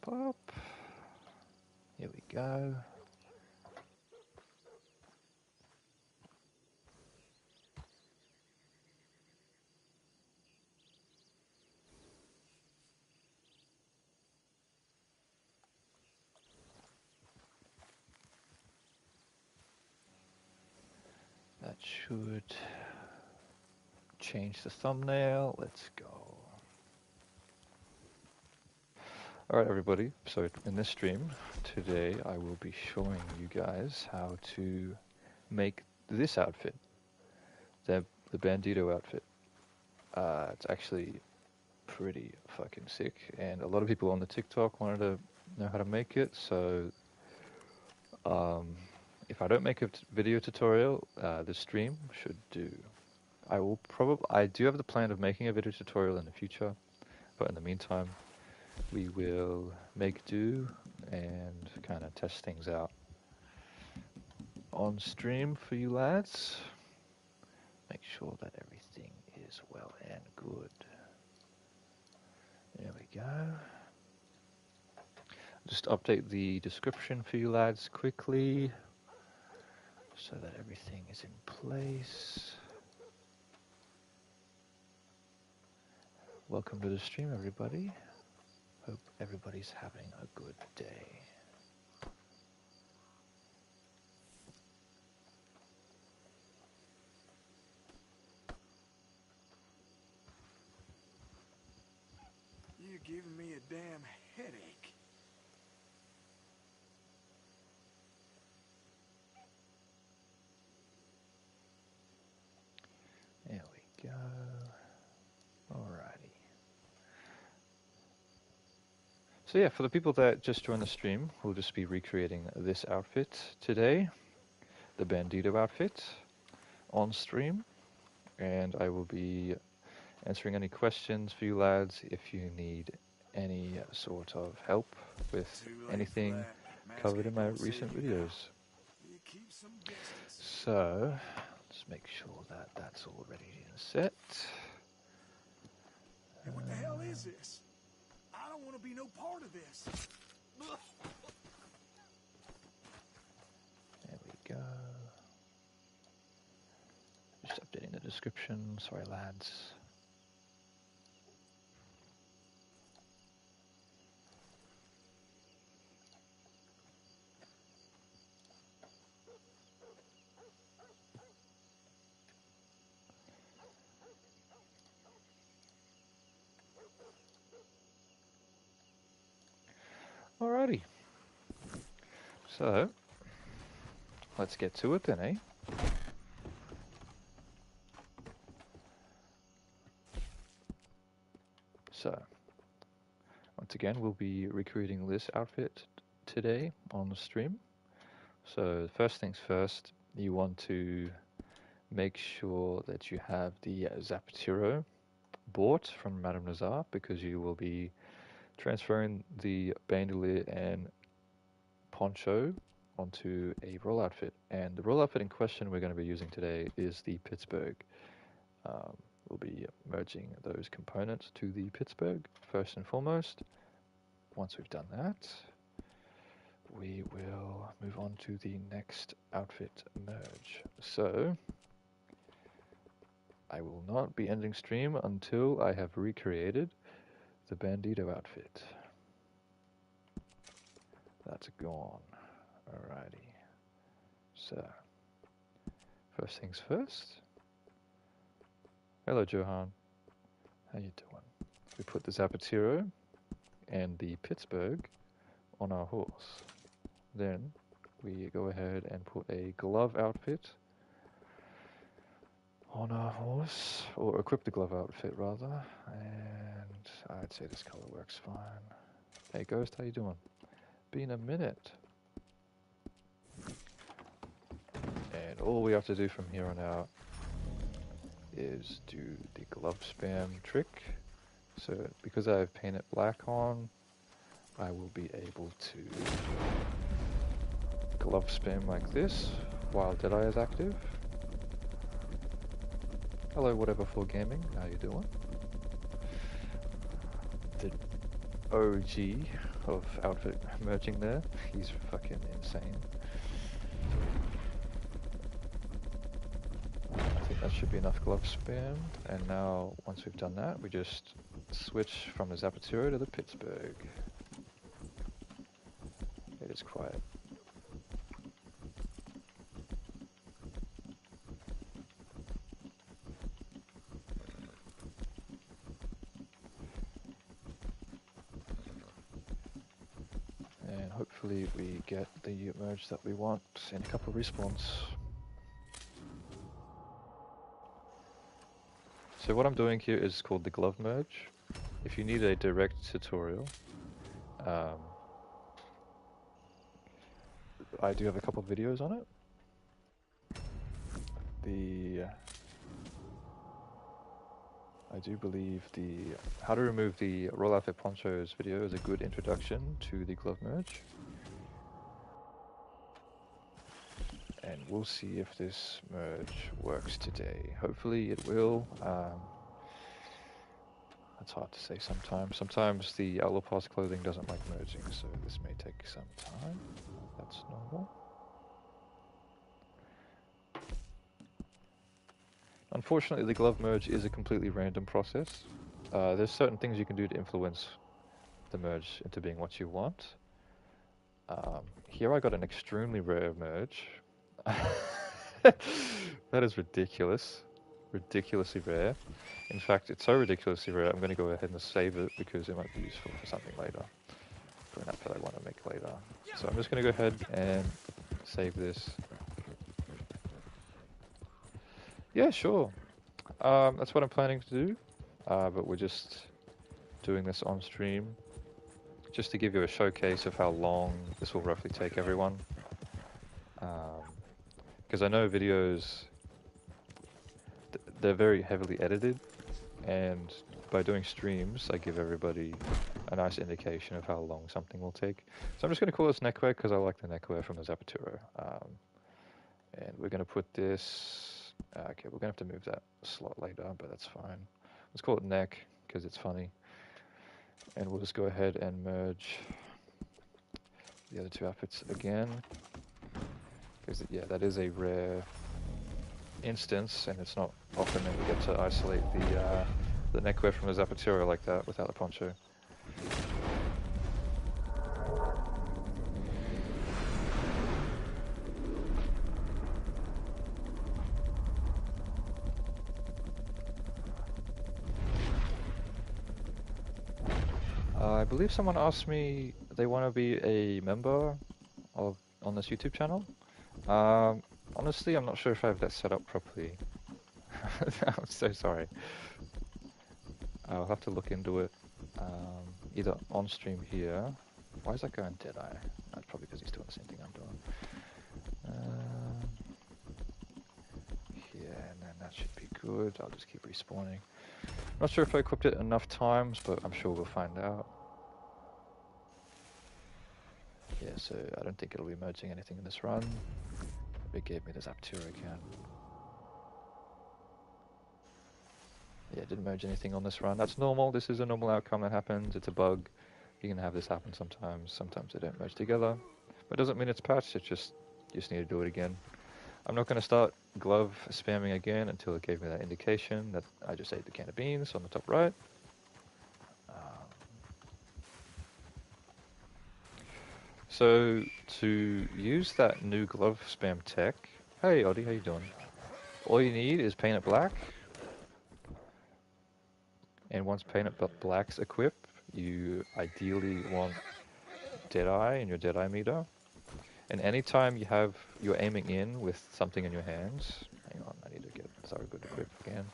up. Here we go. That should change the thumbnail. Let's go. Alright everybody, so in this stream today I will be showing you guys how to make this outfit, the Bandito outfit. It's actually pretty fucking sick, and a lot of people on the TikTok wanted to know how to make it, so if I don't make a video tutorial, the stream should do. I do have the plan of making a video tutorial in the future, but in the meantime we will make do and kind of test things out on stream for you lads. Make sure that everything is well and good. There we go. Just update the description for you lads quickly so that everything is in place. Welcome to the stream everybody. Hope everybody's having a good day. You're giving me a damn headache. There we go. Alrighty. So yeah, for the people that just joined the stream, we'll just be recreating this outfit today, the Bandito outfit, on stream, and I will be answering any questions for you lads if you need any sort of help with anything covered in my recent videos. So, let's make sure that that's all ready and set. Hey, what the hell is this? I don't want to be no part of this. There we go. Just updating the description. Sorry, lads. Alrighty. So, let's get to it then, eh? So, once again, we'll be recreating this outfit today on the stream. So, first things first, you want to make sure that you have the Zapatero bought from Madame Nazar, because you will be transferring the bandolier and poncho onto a roll outfit. And the roll outfit in question we're going to be using today is the Pittsburgh. We'll be merging those components to the Pittsburgh first and foremost. Once we've done that, we will move on to the next outfit merge. So, I will not be ending stream until I have recreated the Bandito outfit. That's gone. Alrighty. So, first things first. Hello, Johan. How you doing? We put the Zapatero and the Pittsburgh on our horse. Then we go ahead and put a glove outfit on our horse, or equip the glove outfit rather, and I'd say this color works fine. Hey Ghost, how you doing? Been a minute. And all we have to do from here on out is do the glove spam trick. So because I have painted black on, I will be able to glove spam like this while Deadeye is active. Hello, whatever for gaming. How you doing? The OG of outfit merging there. He's fucking insane. I think that should be enough glove spam. And now, once we've done that, we just switch from the Zapatero to the Pittsburgh. It is quiet. And hopefully we get the merge that we want in a couple of respawns. So what I'm doing here is called the glove merge. If you need a direct tutorial, I do have a couple of videos on it. I do believe the how to remove the roll outfit ponchos video is a good introduction to the glove merge. And we'll see if this merge works today. Hopefully it will. It's hard to say sometimes. Sometimes the Outlaw Pass clothing doesn't like merging, so this may take some time. That's normal. Unfortunately, the glove merge is a completely random process. There's certain things you can do to influence the merge into being what you want. Here I got an extremely rare merge. That is ridiculous. Ridiculously rare. In fact, it's so ridiculously rare, I'm going to go ahead and save it because it might be useful for something later. For an outfit I want to make later. So I'm just going to go ahead and save this. Yeah, sure. That's what I'm planning to do. But we're just doing this on stream. Just to give you a showcase of how long this will roughly take everyone. Because I know videos, they're very heavily edited, and by doing streams, I give everybody a nice indication of how long something will take. So I'm just going to call this neckwear because I like the neckwear from the Zapatero. And we're going to put this... okay, we're going to have to move that slot later, but that's fine. Let's call it neck because it's funny. And we'll just go ahead and merge the other two outfits again. Because, yeah, that is a rare instance, and it's not often that we get to isolate the neckwear from the Zapatero like that without the poncho. I believe someone asked me they want to be a member on this YouTube channel. Honestly, I'm not sure if I have that set up properly. I'm so sorry. I'll have to look into it. Either on stream here. Why is that going dead-eye? That's probably because he's doing the same thing I'm doing. Here, and then that should be good. I'll just keep respawning. Not sure if I equipped it enough times, but I'm sure we'll find out. Yeah, so I don't think it'll be merging anything in this run. It gave me the Zapatero again. Yeah, it didn't merge anything on this run. That's normal. This is a normal outcome that happens. It's a bug. You can have this happen sometimes. Sometimes they don't merge together. But it doesn't mean it's patched. It's just, you just need to do it again. I'm not going to start glove spamming again until it gave me that indication that I just ate the can of beans on the top right. So to use that new glove spam tech, hey Oddie, how you doing? All you need is paint it black. And once paint it black's equipped, you ideally want Deadeye in your Deadeye meter. And anytime you're aiming in with something in your hands, hang on, I need to get Thorogood equipped again.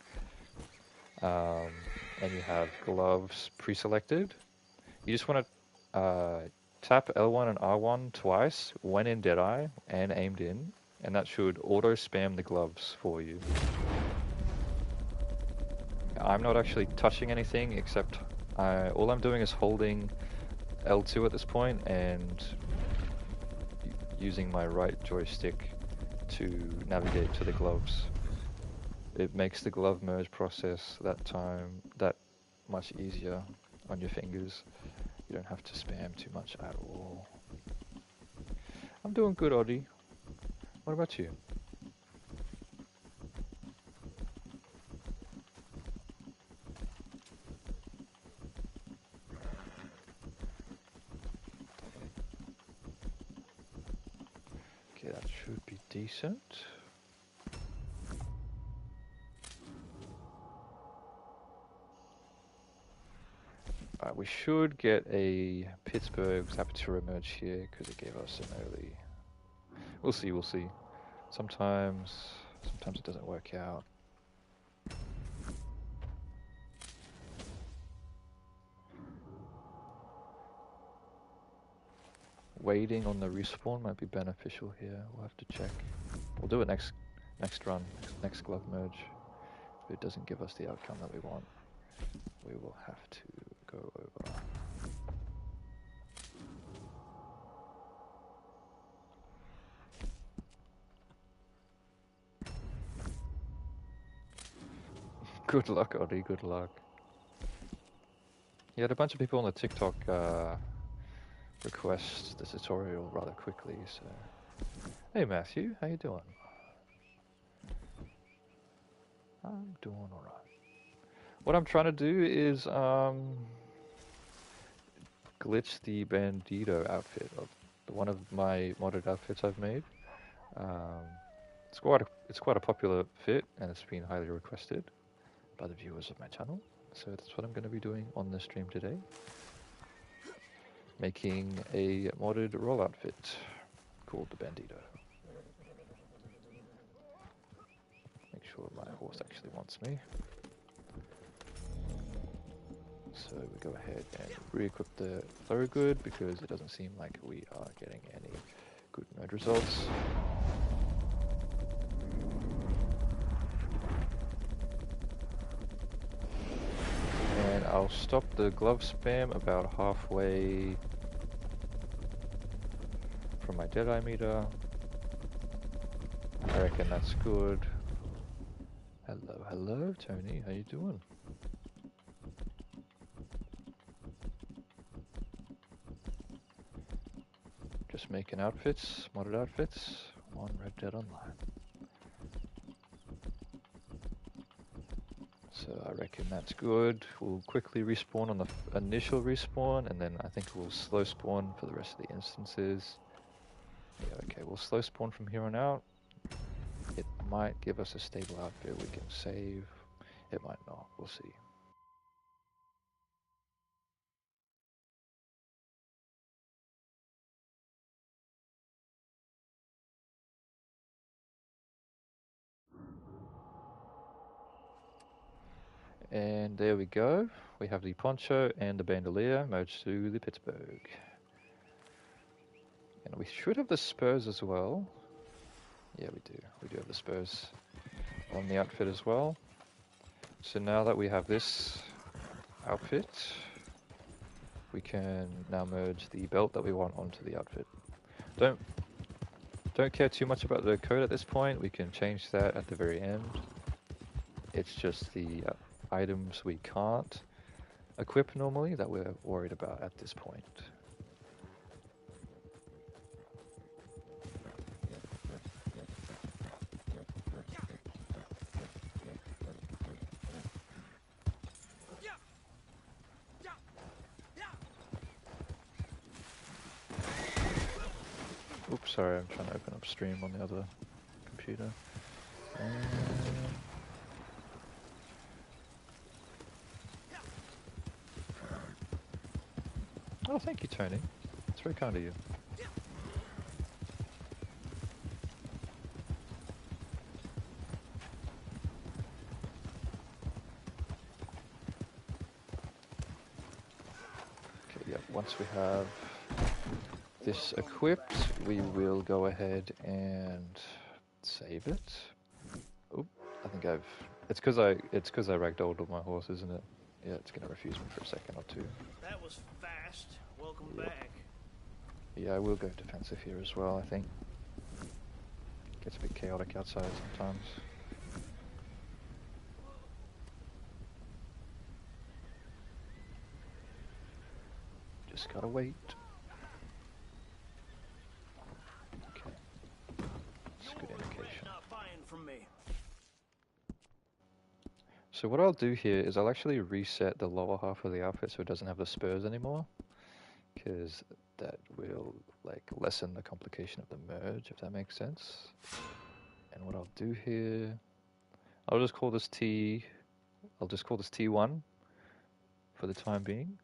And you have gloves pre-selected, you just want to tap L1 and R1 twice when in Deadeye and aimed in, and that should auto spam the gloves for you. I'm not actually touching anything except all I'm doing is holding L2 at this point and using my right joystick to navigate to the gloves. It makes the glove merge process that much easier on your fingers. You don't have to spam too much at all. I'm doing good, Oddie. What about you? Okay, that should be decent. We should get a Pittsburgh Saboteur merge here because it gave us an early. We'll see. We'll see. Sometimes it doesn't work out. Waiting on the respawn might be beneficial here. We'll have to check. We'll do it next run, next glove merge. If it doesn't give us the outcome that we want, we will have to go over. Good luck, Oddie, good luck. You had a bunch of people on the TikTok request the tutorial rather quickly, so... Hey Matthew, how you doing? I'm doing alright. What I'm trying to do is glitch the Bandito outfit, of one of my modded outfits I've made. It's quite a popular fit, and it's been highly requested by the viewers of my channel. So that's what I'm going to be doing on the stream today. Making a modded roll outfit called the Bandito. Make sure my horse actually wants me. So we go ahead and re-equip the Thorogood because it doesn't seem like we are getting any good node results. And I'll stop the glove spam about halfway from my Deadeye meter. I reckon that's good. Hello, Tony. How you doing? Just making outfits, modded outfits, on Red Dead Online. So I reckon that's good. We'll quickly respawn on the initial respawn, and then I think we'll slow spawn for the rest of the instances. Yeah, okay, we'll slow spawn from here on out. It might give us a stable outfit we can save. It might not. We'll see. And there we go. We have the poncho and the bandolier merged to the Pittsburgh. And we should have the spurs as well. Yeah, we do. We do have the spurs on the outfit as well. So now that we have this outfit, we can now merge the belt that we want onto the outfit. Don't care too much about the code at this point. We can change that at the very end. It's just the items we can't equip normally that we're worried about at this point. Oops, sorry, I'm trying to open up stream on the other computer. Oh, thank you, Tony. It's very kind of you. Okay, yeah, once we have this equipped, we will go ahead and save it. Oh, I think it's because I ragdolled my horse, isn't it? Yeah, it's gonna refuse me for a second or two. That was fast. Welcome Yep. back. Yeah, I will go defensive here as well, I think. Gets a bit chaotic outside sometimes. Just gotta wait. Okay. That's a good indication. Not buying from me. So what I'll do here is I'll actually reset the lower half of the outfit so it doesn't have the spurs anymore, because that will like lessen the complication of the merge, if that makes sense. And what I'll do here, I'll just call this T1 for the time being.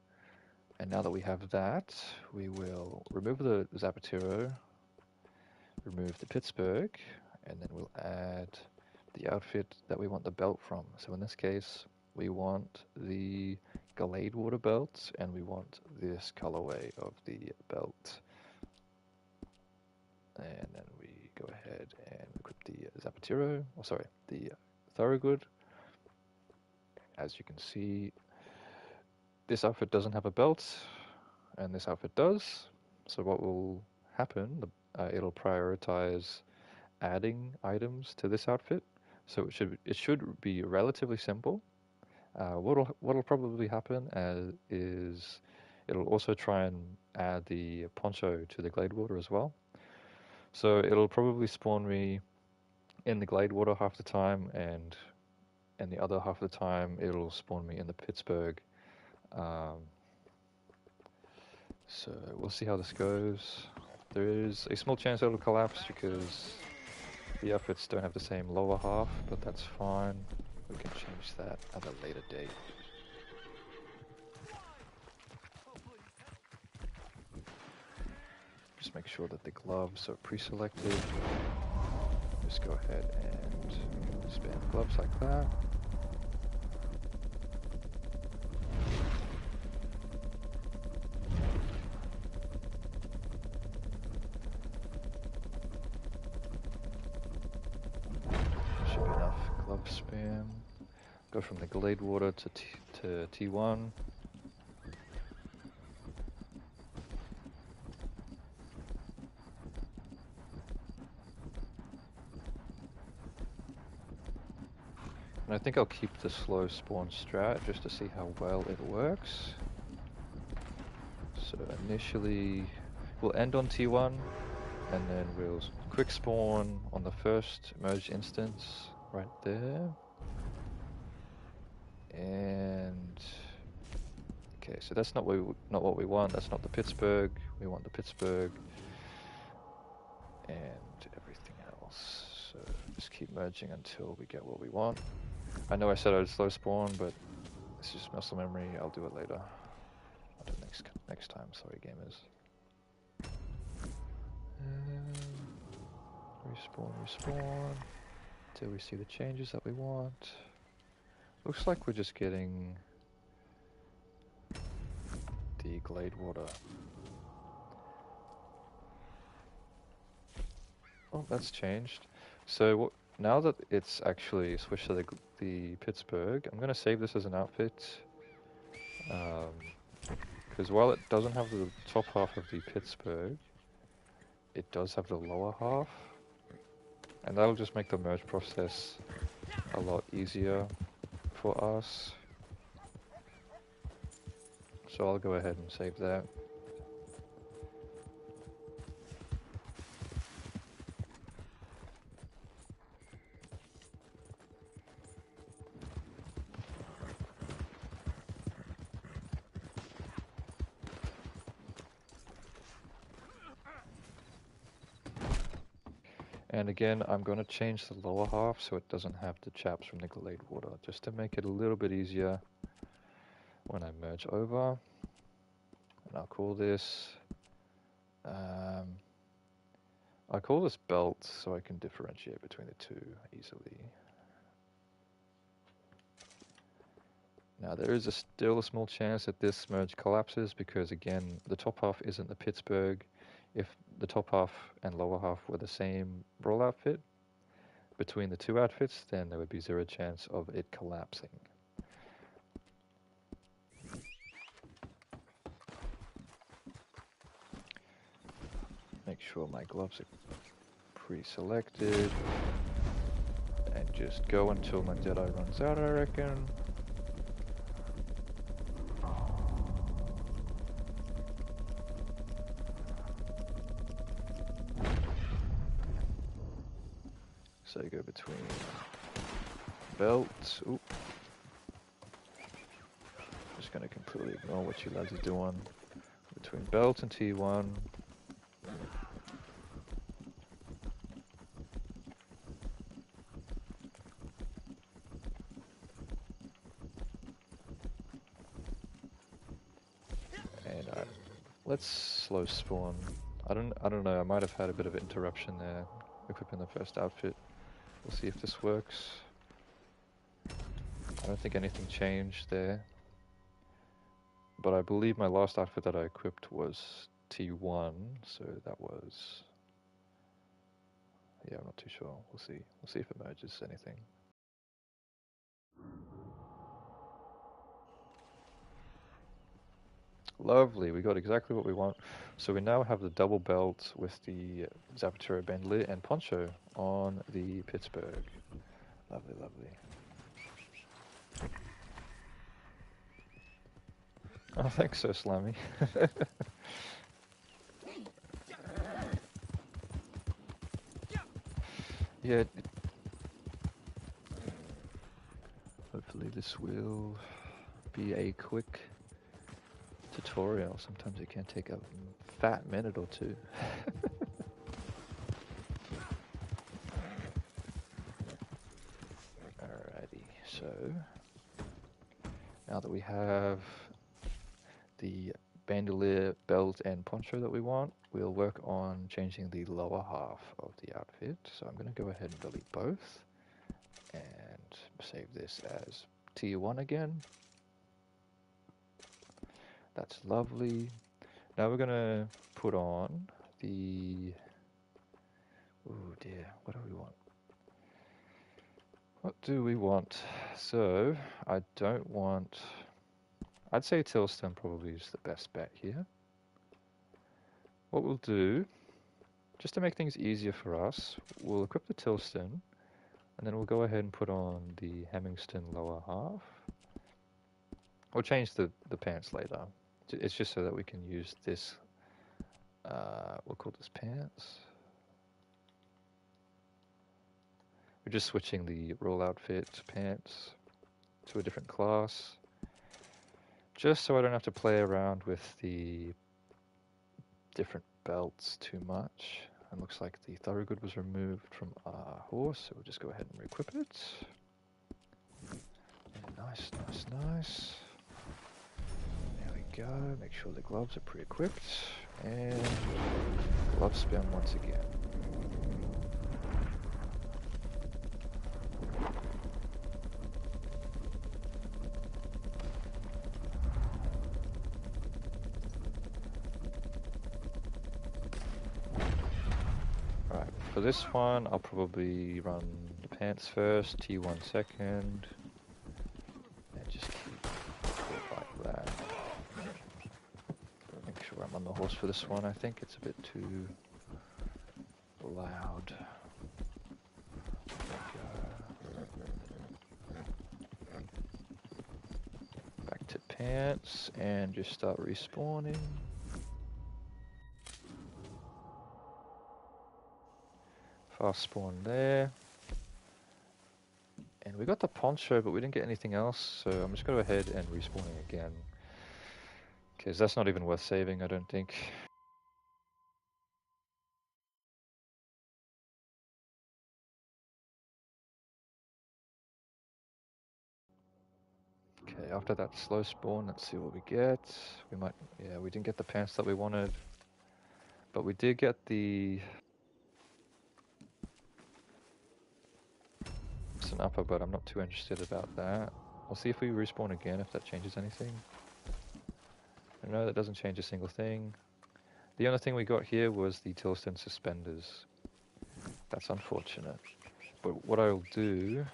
And now that we have that, we will remove the Zapatero, remove the Pittsburgh, and then we'll add the outfit that we want the belt from. So in this case, we want the Glade water belt, and we want this colorway of the belt. And then we go ahead and equip the Zapatero, the Thorogood. As you can see, this outfit doesn't have a belt, and this outfit does. So what will happen, it'll prioritize adding items to this outfit. So it should be relatively simple. What'll probably happen is it'll also try and add the poncho to the Glade water as well. So it'll probably spawn me in the Glade water half the time, and the other half of the time it'll spawn me in the Pittsburgh. So we'll see how this goes. There is a small chance it'll collapse because the outfits don't have the same lower half, but that's fine. We can change that at a later date. Just make sure that the gloves are pre-selected. Just go ahead and spam gloves like that. Should be enough glove spam. Go from the Glade water to T1. And I think I'll keep the slow spawn strat just to see how well it works. So initially, we'll end on T1, and then we'll quick spawn on the first merge instance right there. And okay, so that's not what we want. That's not the Pittsburgh. We want the Pittsburgh and everything else. So just keep merging until we get what we want. I know I said I'd slow spawn, but it's just muscle memory. I'll do it later. I'll do it next time. Sorry, gamers. Respawn. Till we see the changes that we want. Looks like we're just getting the Glade water. Oh, that's changed. So now that it's actually switched to the Pittsburgh, I'm going to save this as an outfit. Because while it doesn't have the top half of the Pittsburgh, it does have the lower half. And that'll just make the merge process a lot easier for us. So I'll go ahead and save that. And again, I'm going to change the lower half so it doesn't have the chaps from the Glade water, just to make it a little bit easier when I merge over. And I'll call this, belt so I can differentiate between the two easily. Now there is still a small chance that this merge collapses because again, the top half isn't the Pittsburgh. If the top half and lower half were the same brawl outfit between the two outfits, then there would be zero chance of it collapsing. Make sure my gloves are pre-selected and just go until my Jedi runs out, I reckon. So you go between belt. Oop. Just gonna completely ignore what you lads are doing. Between belt and T1. And let's slow spawn. I don't know, I might have had a bit of an interruption there equipping the first outfit. We'll see if this works. I don't think anything changed there. But I believe my last outfit that I equipped was T1, so that was... Yeah, I'm not too sure. We'll see. We'll see if it merges anything. Lovely, we got exactly what we want. So we now have the double belt with the Zapatero bandolier and poncho on the Pittsburgh. Lovely, lovely. Oh, thanks, so Slimy. Yeah. Hopefully this will be a quick tutorial. Sometimes it can take a fat minute or two. Alrighty, so now that we have the bandolier, belt and poncho that we want, we'll work on changing the lower half of the outfit. So I'm going to go ahead and delete both and save this as tier 1 again. That's lovely. Now we're going to put on the... Oh dear, what do we want? What do we want? So, I don't want... I'd say Tilston probably is the best bet here. What we'll do, just to make things easier for us, we'll equip the Tilston, and then we'll go ahead and put on the Hemingston lower half. We'll change the pants later. It's just so that we can use this, we'll call this pants. We're just switching the roll outfit pants to a different class. Just so I don't have to play around with the different belts too much. It looks like the Thorogood was removed from our horse, so we'll just go ahead and re-equip it. And nice, nice, nice. There we go. Make sure the gloves are pre-equipped. And glove spin once again. For this one, I'll probably run the pants first, T1 second, and just keep it like that. Make sure I'm on the horse for this one. I think it's a bit too loud. Back to pants and just start respawning. Fast spawn there. And we got the poncho, but we didn't get anything else, so I'm just going to go ahead and respawning again. Because that's not even worth saving, I don't think. Okay, after that slow spawn, let's see what we get. We might, yeah, we didn't get the pants that we wanted. But we did get the... It's an upper, but I'm not too interested about that. We'll see if we respawn again, if that changes anything. No, that doesn't change a single thing. The only thing we got here was the Tilston suspenders. That's unfortunate. But what I'll do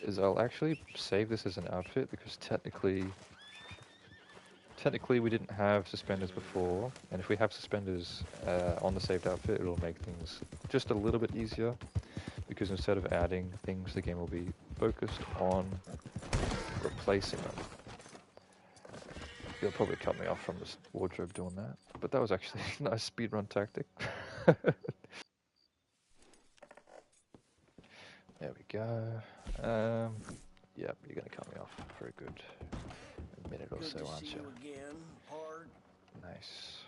is I'll actually save this as an outfit, because technically we didn't have suspenders before, and if we have suspenders on the saved outfit, it'll make things just a little bit easier, because instead of adding things, the game will be focused on replacing them. You'll probably cut me off from this wardrobe doing that, but that was actually a nice speedrun tactic. There we go. Yep, you're gonna cut me off for a good minute or so, aren't you? Again, Pard. Nice.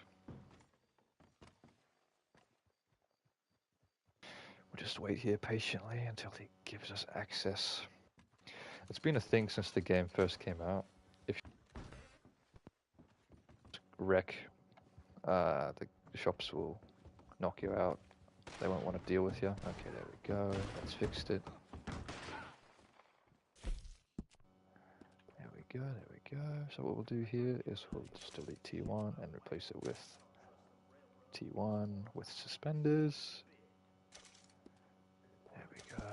We'll just wait here patiently until he gives us access. It's been a thing since the game first came out. If you wreck, the shops will knock you out. They won't want to deal with you. Okay, there we go. That's fixed it. There we go, there we go. So what we'll do here is we'll just delete T1 and replace it with T1 with suspenders. There we go.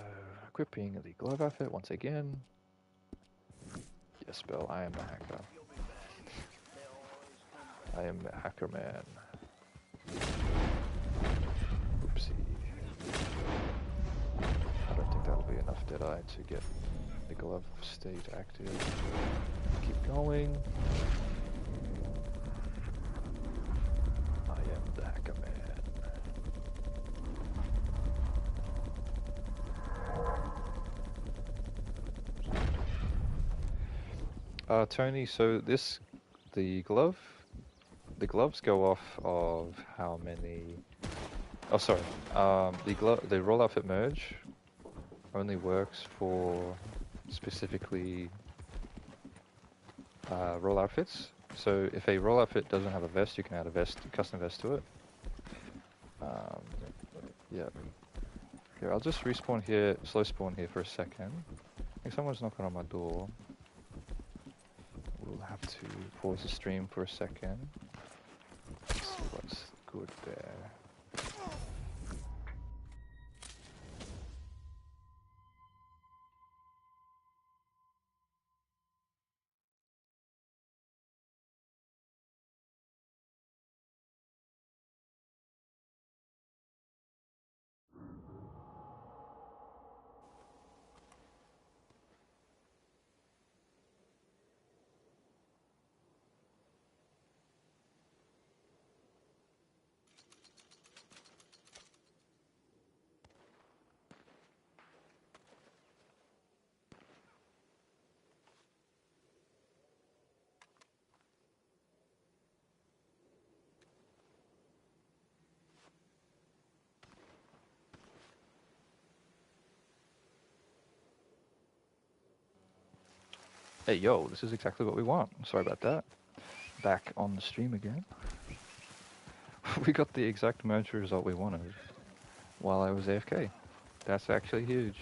Equipping the glove outfit once again. Yes, Bill, I am the hacker. I am the hacker man. Oopsie. I don't think that'll be enough, did I, to get the glove state active. Keep going. I am the hacker man. Tony, so the gloves go off of how many, oh sorry, the roll outfit merge only works for specifically roll outfits. So if a roll outfit doesn't have a vest, you can add a custom vest to it. Yeah. Here, I'll just respawn here, slow spawn here for a second. I think someone's knocking on my door. We'll have to pause the stream for a second. Let's see what's good there. Hey yo, this is exactly what we want. Sorry about that. Back on the stream again. We got the exact merge result we wanted while I was AFK. That's actually huge.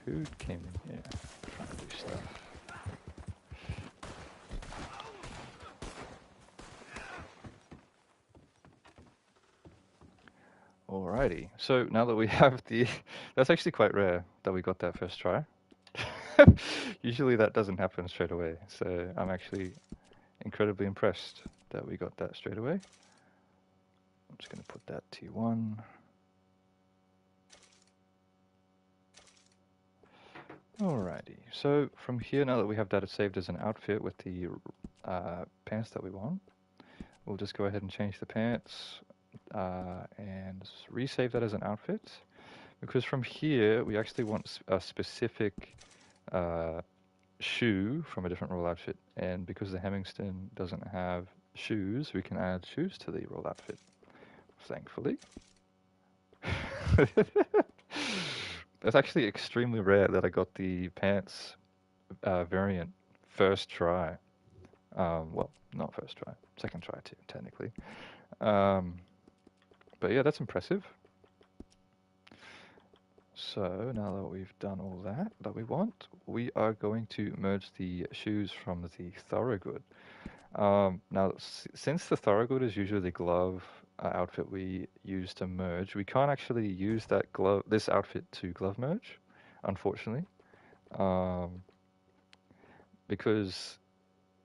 Who came in here trying to do stuff? Alrighty, so now that we have the... That's actually quite rare that we got that first try. Usually that doesn't happen straight away, so I'm actually incredibly impressed that we got that straight away. I'm just going to put that T1. Alrighty, so from here, now that we have that saved as an outfit with the pants that we want, we'll just go ahead and change the pants and resave that as an outfit. Because from here, we actually want a specific shoe from a different roll outfit. And because the Hemingston doesn't have shoes, we can add shoes to the roll outfit, thankfully. It's actually extremely rare that I got the pants variant first try. Well, not first try, second try too, technically. But yeah, that's impressive. So now that we've done all that we want, we are going to merge the shoes from the Thorogood. Now, since the Thorogood is usually the glove outfit we use to merge, we can't actually use that this outfit to glove merge, unfortunately, because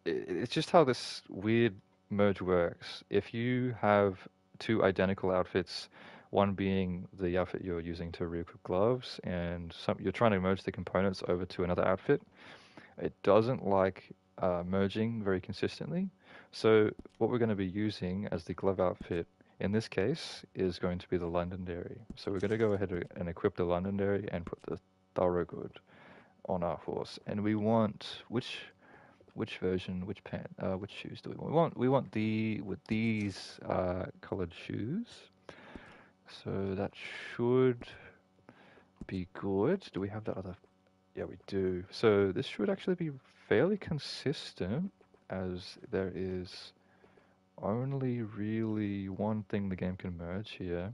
it's just how this weird merge works. If you have two identical outfits, one being the outfit you're using to re-equip gloves, and you're trying to merge the components over to another outfit, it doesn't like merging very consistently. So what we're going to be using as the glove outfit in this case, is going to be the Londonderry. So we're going to go ahead and equip the Londonderry and put the Thorogood on our horse. And we want which version, which shoes do we want? We want the with these colored shoes. So that should be good. Do we have the other? Yeah, we do. So this should actually be fairly consistent, as there is only really one thing the game can merge here,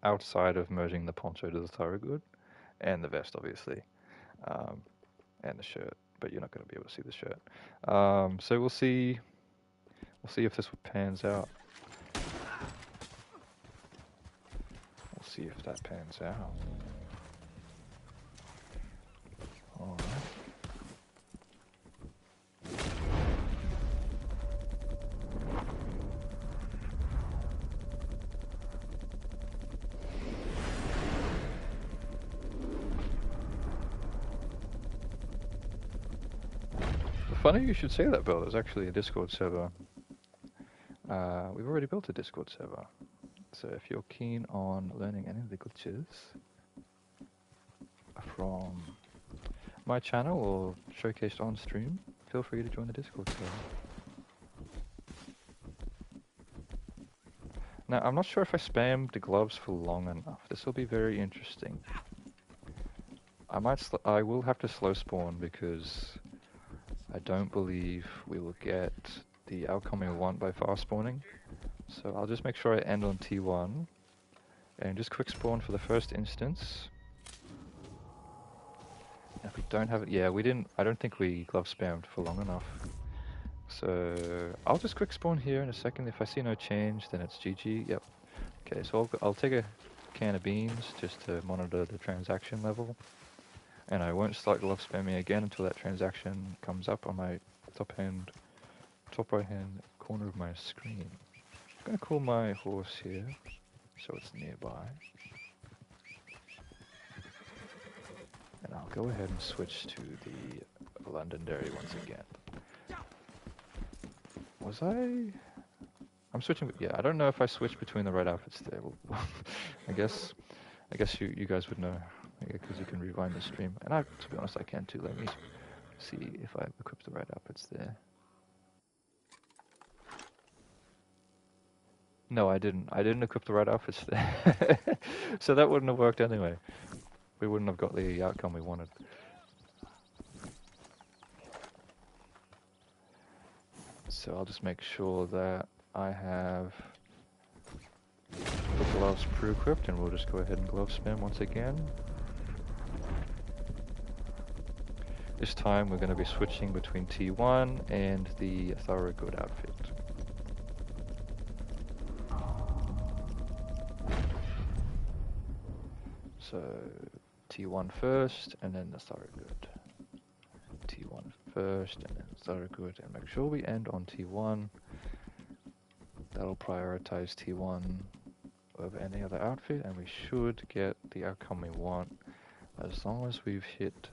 outside of merging the poncho to the Thorogood, and the vest, obviously, um, and the shirt. But you're not going to be able to see the shirt. So we'll see. We'll see if this pans out. We'll see if that pans out. All right. Funny you should say that, Bill. There's actually a Discord server. We've already built a Discord server. So if you're keen on learning any of the glitches from my channel or showcased on stream, feel free to join the Discord server. Now, I'm not sure if I spammed the gloves for long enough. This will be very interesting. I will have to slow spawn because I don't believe we will get the outcome we want by fast spawning. So I'll just make sure I end on T1 and just quick spawn for the first instance. And if we don't have it, yeah, I don't think we glove spammed for long enough. So I'll just quick spawn here in a second. If I see no change, then it's GG. Yep. Okay, so I'll take a can of beans just to monitor the transaction level. And I won't start glove spamming again until that transaction comes up on my top right hand corner of my screen. I'm going to call my horse here so it's nearby. And I'll go ahead and switch to the Londonderry once again. Was I'm switching, yeah, I don't know if I switched between the right outfits there. I guess you guys would know, because you can rewind the stream. And to be honest, I can too. Let me see if I equipped the right outfits there. No, I didn't. I didn't equip the right outfits there. So that wouldn't have worked anyway. We wouldn't have got the outcome we wanted. So I'll just make sure that I have the gloves pre-equipped, and we'll just go ahead and glove spam once again. This time we're going to be switching between T1 and the Thorogood outfit. So T1 first, and then the Thorogood. T1 first, and then Thorogood, and make sure we end on T1. That'll prioritize T1 over any other outfit, and we should get the outcome we want as long as we've hit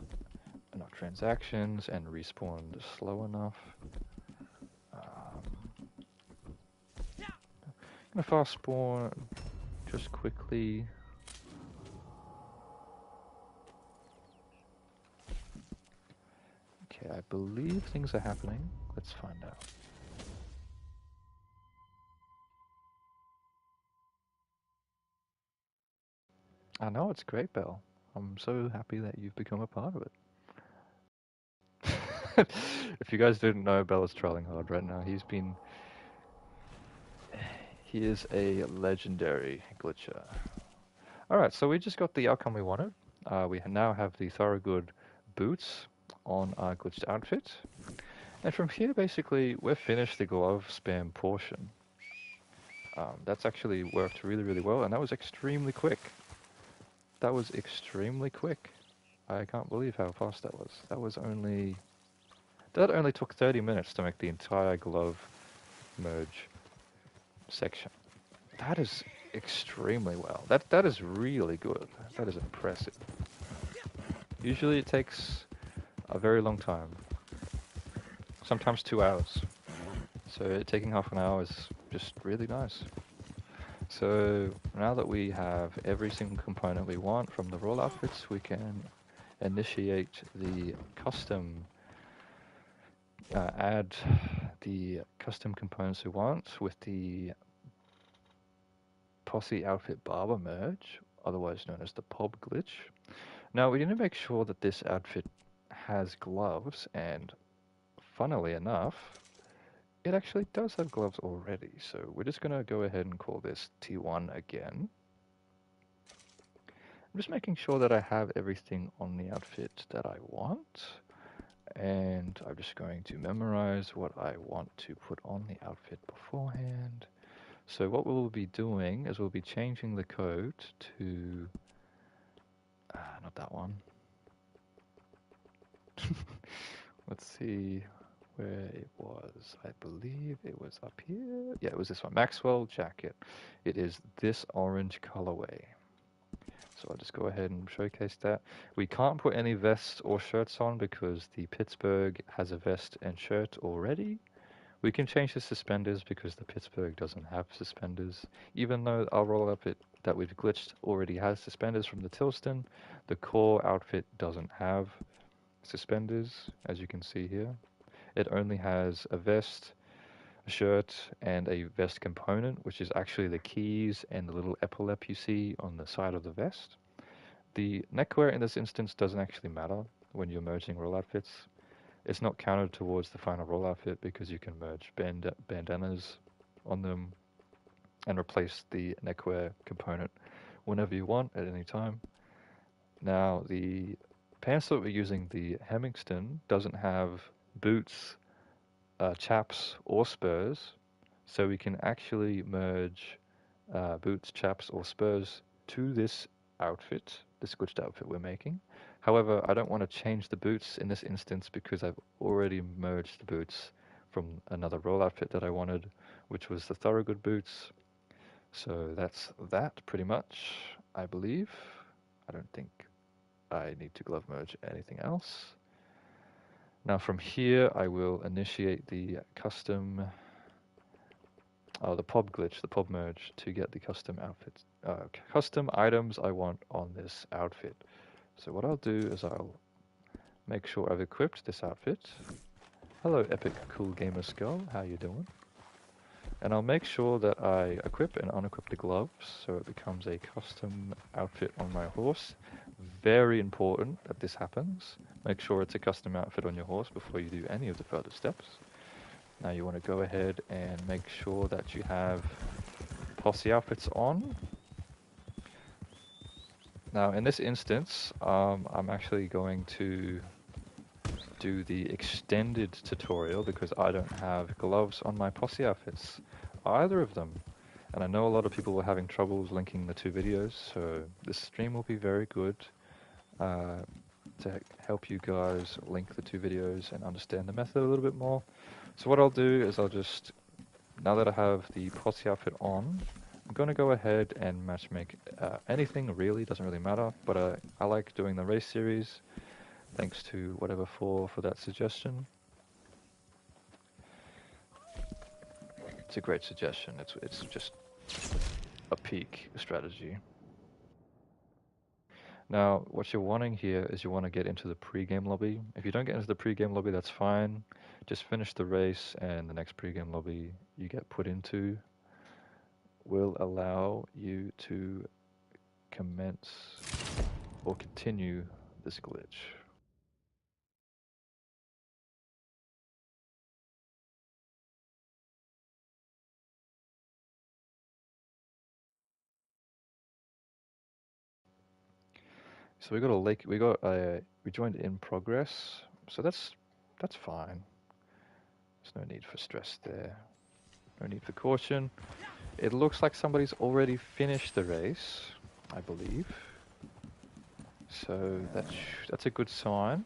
enough transactions and respawned slow enough. I'm gonna fast spawn just quickly. Okay, I believe things are happening. Let's find out. I know, it's great, Belle. I'm so happy that you've become a part of it. If you guys didn't know, Belle is trolling hard right now. He is a legendary glitcher. Alright, so we just got the outcome we wanted. We now have the Thorogood boots on our glitched outfit. And from here, basically, we've finished the glove spam portion. That's actually worked really, really well, and that was extremely quick. That was extremely quick. I can't believe how fast that was. That only took 30 minutes to make the entire glove merge section. That is extremely well. That is really good. That is impressive. Usually it takes a very long time. Sometimes 2 hours. So taking half an hour is just really nice. So now that we have every single component we want from the roll outfits, we can initiate the custom, add the custom components we want with the posse outfit barber merge, otherwise known as the POB glitch. Now we need to make sure that this outfit has gloves, and funnily enough, it actually does have gloves already. So we're just going to go ahead and call this T1 again. I'm just making sure that I have everything on the outfit that I want. And I'm just going to memorize what I want to put on the outfit beforehand. So what we'll be doing is we'll be changing the code to... not that one. Let's see where it was. I believe it was up here. Yeah, it was this one. Maxwell jacket. It is this orange colorway. So I'll just go ahead and showcase that. We can't put any vests or shirts on because the Pittsburgh has a vest and shirt already. We can change the suspenders because the Pittsburgh doesn't have suspenders. Even though our roll outfit that we've glitched already has suspenders from the Tilston, the core outfit doesn't have suspenders, as you can see here. It only has a vest, a shirt, and a vest component, which is actually the keys and the little epaulette you see on the side of the vest. The neckwear in this instance doesn't actually matter when you're merging roll outfits. It's not counted towards the final roll outfit because you can merge bandanas on them and replace the neckwear component whenever you want at any time. Now the pants that we're using, the Hemingston, doesn't have boots, chaps, or spurs, so we can actually merge boots, chaps, or spurs to this outfit, this glitched outfit we're making. However, I don't want to change the boots in this instance because I've already merged the boots from another roll outfit that I wanted, which was the Thorogood boots. So that's that pretty much, I believe. I don't think I need to glove merge anything else. Now from here, I will initiate the custom, the POB glitch, the POB merge to get the custom outfits, custom items I want on this outfit. So what I'll do is I'll make sure I've equipped this outfit. Hello, Epic Cool Gamer Skull, how you doing? And I'll make sure that I equip and unequip the gloves so it becomes a custom outfit on my horse. Very important that this happens. Make sure it's a custom outfit on your horse before you do any of the further steps. Now you want to go ahead and make sure that you have posse outfits on. Now in this instance, I'm actually going to do the extended tutorial because I don't have gloves on my posse outfits, either of them. And I know a lot of people were having troubles linking the two videos, so this stream will be very good to help you guys link the two videos and understand the method a little bit more. So what I'll do is I'll just, now that I have the posse outfit on, I'm going to go ahead and matchmake anything really, doesn't really matter, but I like doing the race series. Thanks to whatever for that suggestion. It's a great suggestion. It's just a peak strategy. Now, what you're wanting here is you want to get into the pre-game lobby. If you don't get into the pre-game lobby, that's fine. Just finish the race, and the next pre-game lobby you get put into will allow you to commence or continue this glitch. So we joined in progress, so that's fine. There's no need for stress there. No need for caution. It looks like somebody's already finished the race, I believe. So that's a good sign.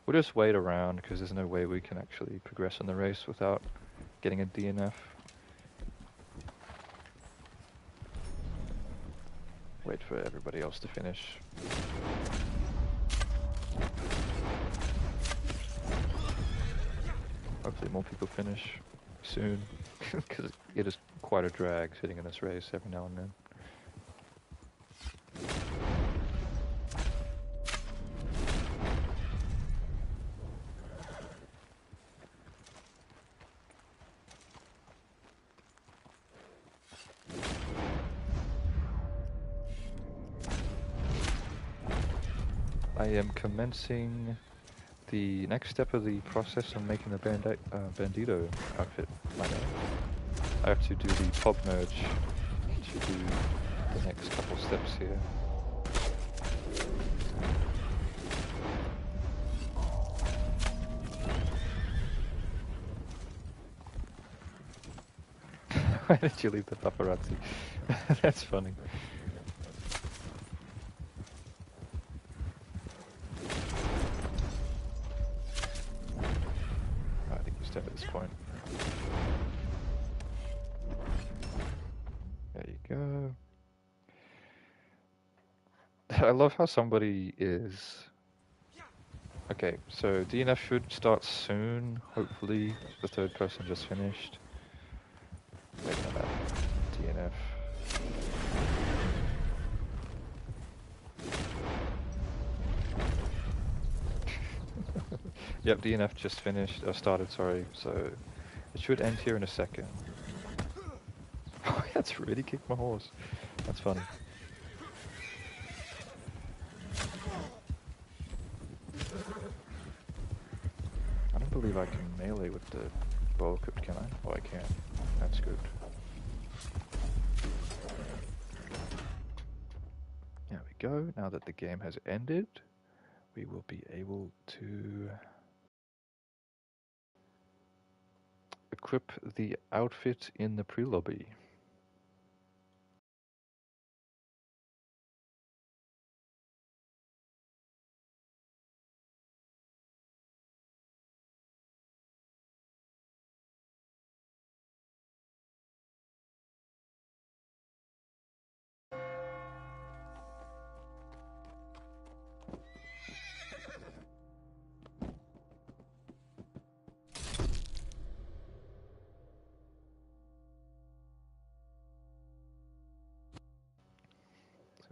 We'll just wait around because there's no way we can actually progress in the race without getting a DNF. Wait for everybody else to finish. Hopefully more people finish soon. because it is quite a drag sitting in this race every now and then. I am commencing the next step of the process on making the Bandito outfit. I have to do the pub merge to do the next couple steps here. Why did you leave the paparazzi? That's funny. I think you step at this point. There you go. I love how somebody is... Okay, so DNF should start soon, hopefully. The third person just finished. Waiting on that DNF. Yep, DNF just finished, started, sorry, so it should end here in a second. Oh, that's really kicked my horse. That's funny. I don't believe I can melee with the bow equipped, can I? Oh, I can. That's good. There we go. Now that the game has ended, we will be able to equip the outfit in the pre-lobby.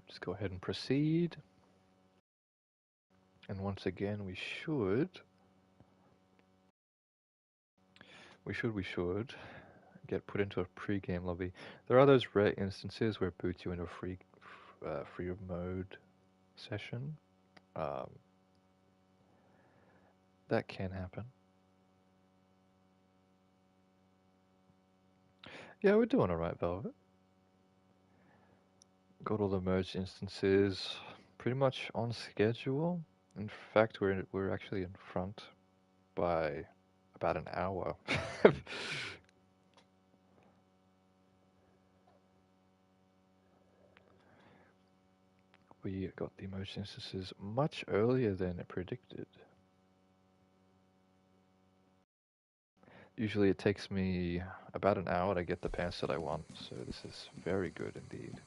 Just go ahead and proceed. And once again, we should get put into a pre-game lobby. There are those rare instances where it boots you into a free mode session. That can happen. Yeah, we're doing alright, Velvet. Got all the merged instances pretty much on schedule. In fact, we're actually in front by about an hour. We got the merged instances much earlier than predicted. Usually it takes me about an hour to get the pants that I want, so this is very good indeed.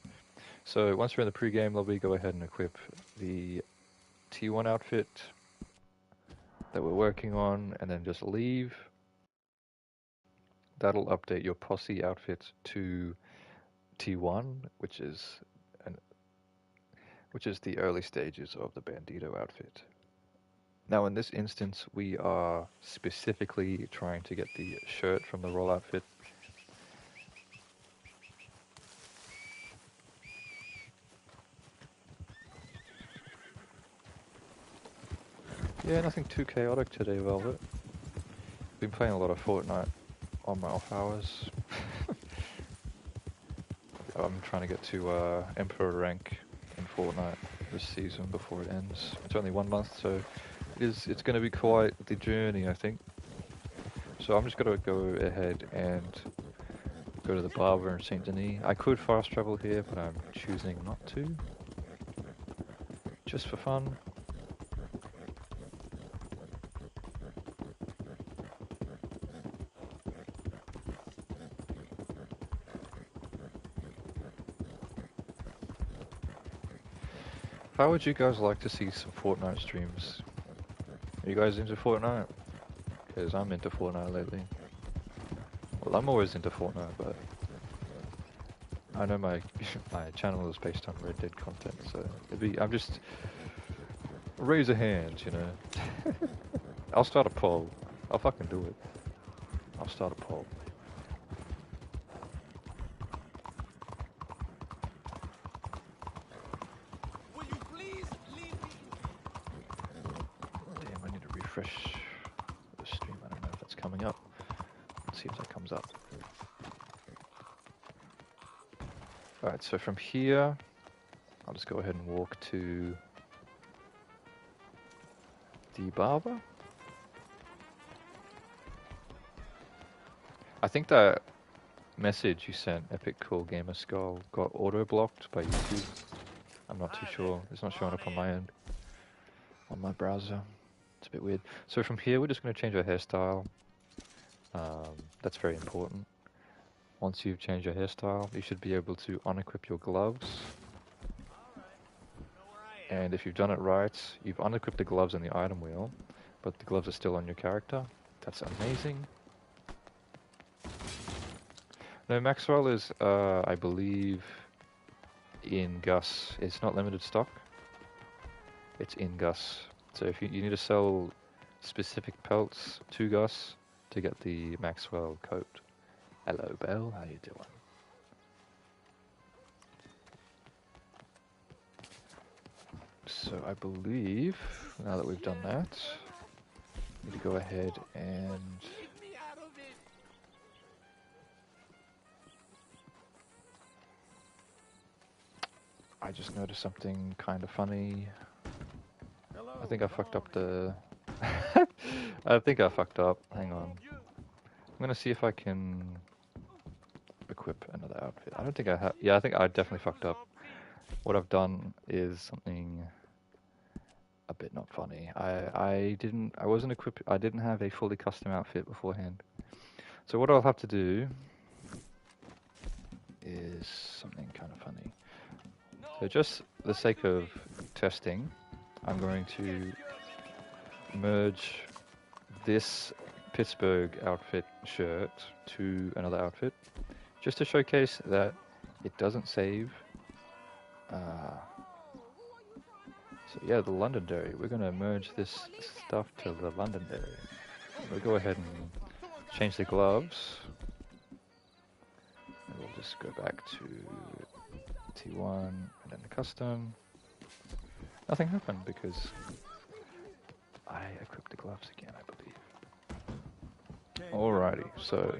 So once we're in the pre-game lobby, go ahead and equip the T1 outfit that we're working on, and then just leave. That'll update your posse outfit to T1, which is the early stages of the Bandito outfit. Now in this instance, we are specifically trying to get the shirt from the roll outfit. Yeah, nothing too chaotic today, Velvet. Been playing a lot of Fortnite on my off hours. I'm trying to get to Emperor rank in Fortnite this season before it ends. It's only 1 month, so it's going to be quite the journey, I think. So I'm just going to go ahead and go to the barber in Saint Denis. I could fast travel here, but I'm choosing not to. Just for fun. How would you guys like to see some Fortnite streams? Are you guys into Fortnite? Because I'm into Fortnite lately. Well, I'm always into Fortnite, but I know my my channel is based on Red Dead content, so I'm just raise a hand, you know. I'll start a poll. I'll fucking do it. I'll start a poll. Will you please leave me? Damn, I need to refresh the stream. I don't know if that's coming up. Let's see if that comes up. Alright, so from here, I'll just go ahead and walk to the barber. I think that message you sent, Epic Cool Gamer Skull, got auto-blocked by YouTube. I'm not too sure. It's not showing up on my end, on my browser. It's a bit weird. So from here, we're just going to change our hairstyle. That's very important. Once you've changed your hairstyle, you should be able to unequip your gloves. And if you've done it right, you've unequipped the gloves in the item wheel, but the gloves are still on your character. That's amazing. No, Maxwell is, I believe, in Gus. It's not limited stock. It's in Gus. So if you need to sell specific pelts to Gus to get the Maxwell coat. Hello, Belle. How you doing? So I believe, now that we've done that, we need to go ahead and I just noticed something kind of funny. I think I fucked up the... I think I fucked up. Hang on. I'm gonna see if I can equip another outfit. I don't think I have... Yeah, I think I definitely fucked up. What I've done is something a bit not funny. I didn't have a fully custom outfit beforehand. So what I'll have to do is something kind of funny. So just for the sake of testing, I'm going to merge this Pittsburgh outfit shirt to another outfit, just to showcase that it doesn't save. So yeah, the Londonderry. We're going to merge this stuff to the Londonderry. We'll go ahead and change the gloves. And we'll just go back to T1 and then the custom. Nothing happened because I equipped the gloves again, I believe. Alrighty, so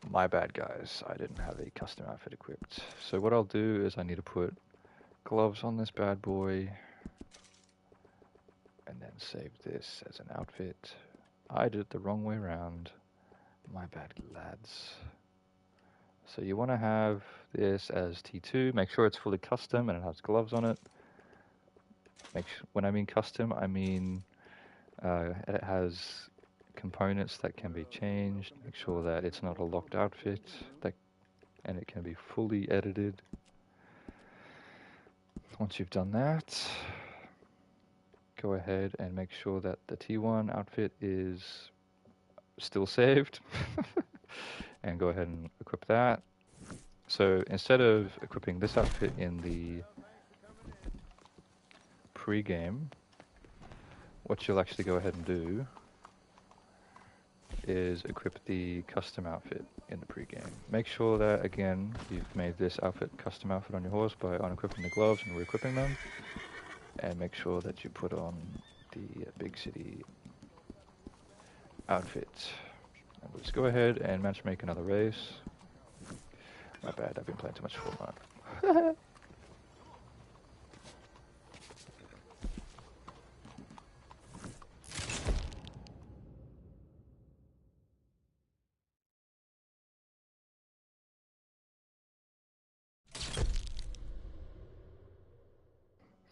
my bad guys, I didn't have a custom outfit equipped. So what I'll do is I need to put gloves on this bad boy and then save this as an outfit. I did it the wrong way around. My bad, lads. So you want to have this as T2. Make sure it's fully custom and it has gloves on it. When I mean custom, I mean it has components that can be changed. Make sure that it's not a locked outfit, and it can be fully edited. Once you've done that, go ahead and make sure that the T1 outfit is still saved. And go ahead and equip that. So instead of equipping this outfit in the pre-game, what you'll actually go ahead and do is equip the custom outfit in the pre-game. Make sure that, again, you've made this outfit custom outfit on your horse by unequipping the gloves and re-equipping them. And make sure that you put on the big city outfit. And let's go ahead and matchmake another race. My bad, I've been playing too much Fortnite.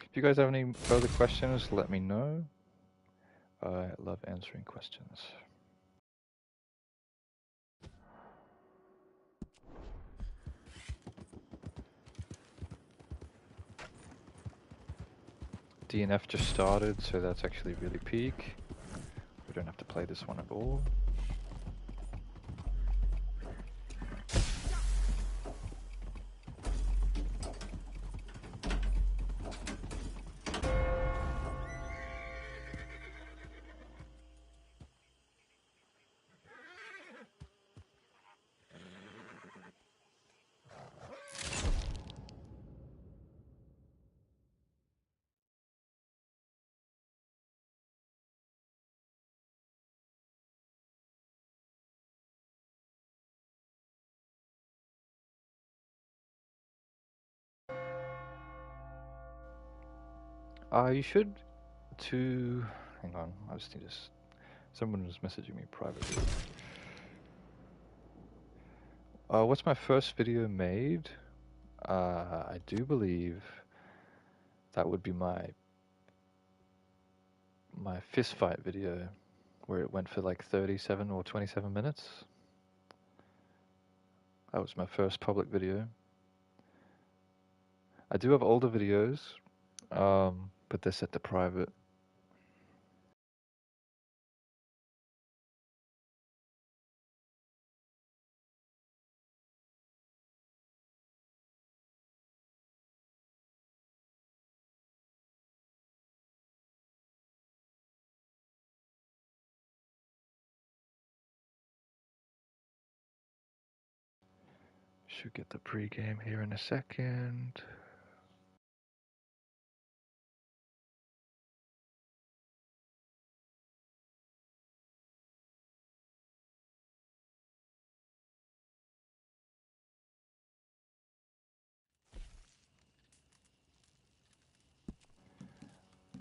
If you guys have any further questions, let me know. I love answering questions. DNF just started, so that's actually really peak. We don't have to play this one at all. You should to... Hang on, I just need to... Someone was messaging me privately. What's my first video made? I do believe that would be my fist fight video, where it went for like 37 or 27 minutes. That was my first public video. I do have older videos, but they're set to private. Should get the pregame here in a second.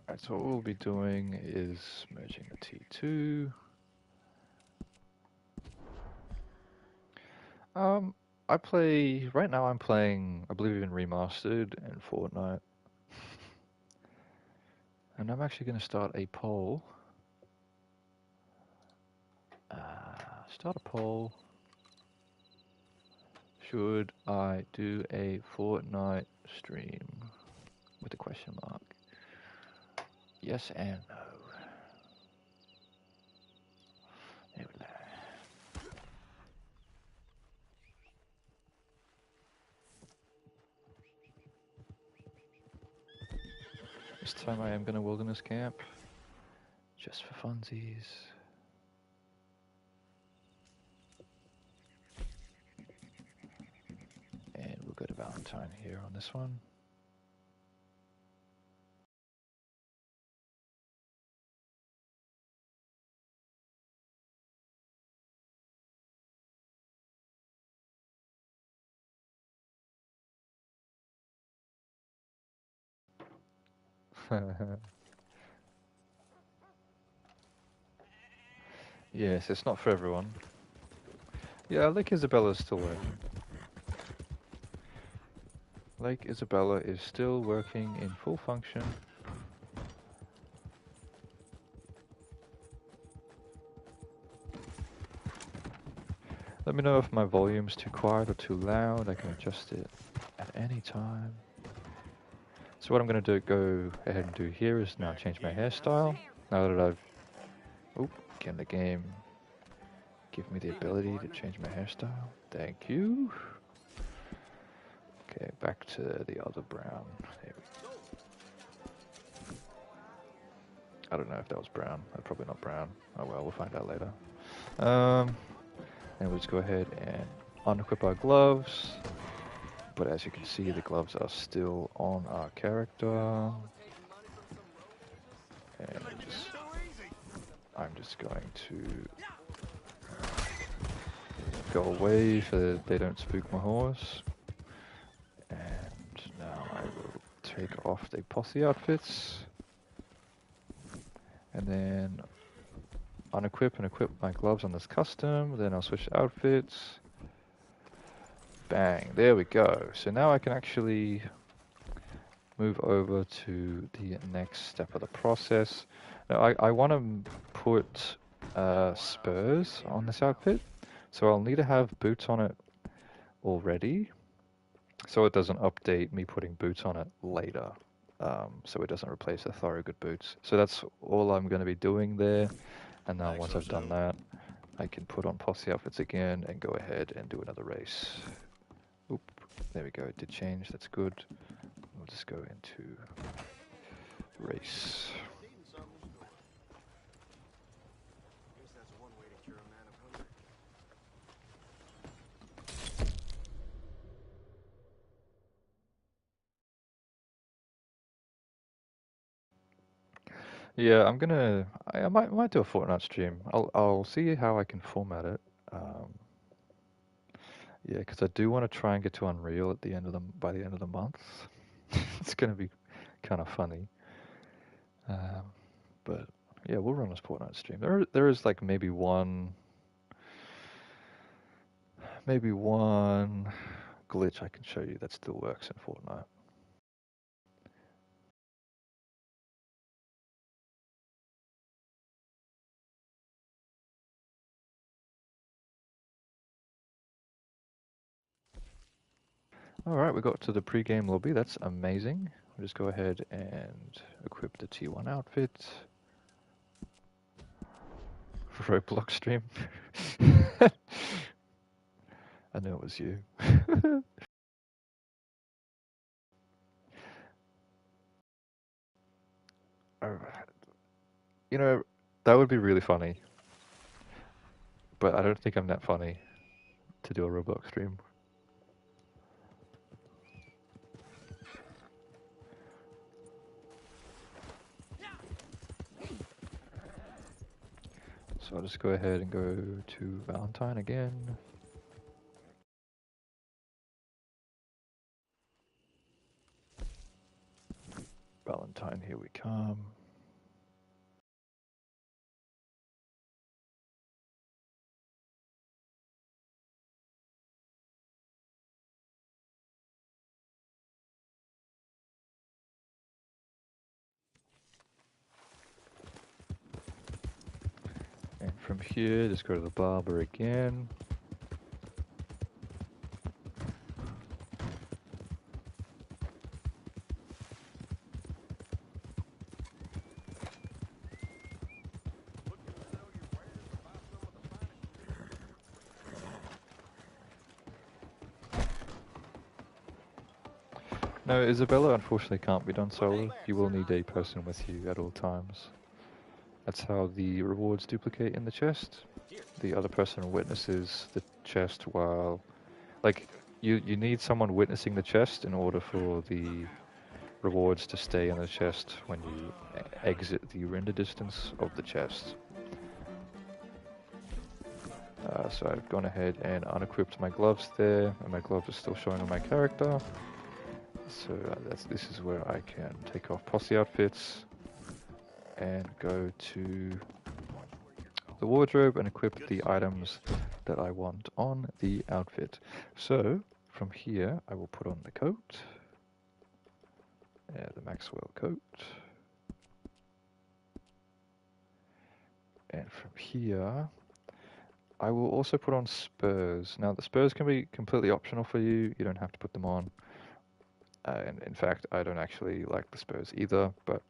Alright, so what we'll be doing is merging the T2. Right now I'm playing, I believe even remastered in Fortnite. And I'm actually going to start a poll. Start a poll. Should I do a Fortnite stream? With a question mark. Yes and no. There we go. This time I am going to wilderness camp. Just for funsies. And we'll go to Valentine here on this one. Yes, it's not for everyone. Yeah, Lake Isabella is still working. Lake Isabella is still working in full function. Let me know if my volume's too quiet or too loud. I can adjust it at any time. So what I'm going to go ahead and do here is now change my hairstyle. Now that I've... Oop, can the game give me the ability to change my hairstyle? Thank you. Okay, back to the other brown. There we go. I don't know if that was brown. Probably not brown. Oh well, we'll find out later. And we'll just go ahead and unequip our gloves. But as you can see, the gloves are still on our character. And I'm just going to go away so they don't spook my horse. And now I will take off the posse outfits. And then unequip and equip my gloves on this custom. Then I'll switch outfits. Bang, there we go. So now I can actually move over to the next step of the process. Now I want to put spurs on this outfit, so I'll need to have boots on it already, so it doesn't update me putting boots on it later, so it doesn't replace the Thorogood boots. So that's all I'm going to be doing there, and now once I've done that, I can put on posse outfits again and go ahead and do another race. Oop, there we go, it did change, that's good. We'll just go into race. Yeah, I might do a Fortnite stream. I'll see how I can format it. Yeah, because I do want to try and get to Unreal by the end of the month. It's gonna be kind of funny. But yeah, we'll run this Fortnite stream. There is like maybe one glitch I can show you that still works in Fortnite. Alright, we got to the pre-game lobby. That's amazing. We'll just go ahead and equip the T1 outfit. Roblox stream. I knew it was you. You know, that would be really funny. But I don't think I'm that funny to do a Roblox stream. So I'll just go ahead and go to Valentine again. Valentine, here we come. And from here, just go to the barber again. No, Isabella unfortunately can't be done solo. You will need a person with you at all times. That's how the rewards duplicate in the chest. The other person witnesses the chest while... Like, you need someone witnessing the chest in order for the rewards to stay in the chest when you exit the render distance of the chest. So I've gone ahead and unequipped my gloves there, and my gloves are still showing on my character. So this is where I can take off posse outfits and go to the wardrobe and equip the items that I want on the outfit. So from here I will put on the coat, the Maxwell coat, and from here I will also put on spurs. Now the spurs can be completely optional for you, you don't have to put them on. And in fact, I don't actually like the spurs either, but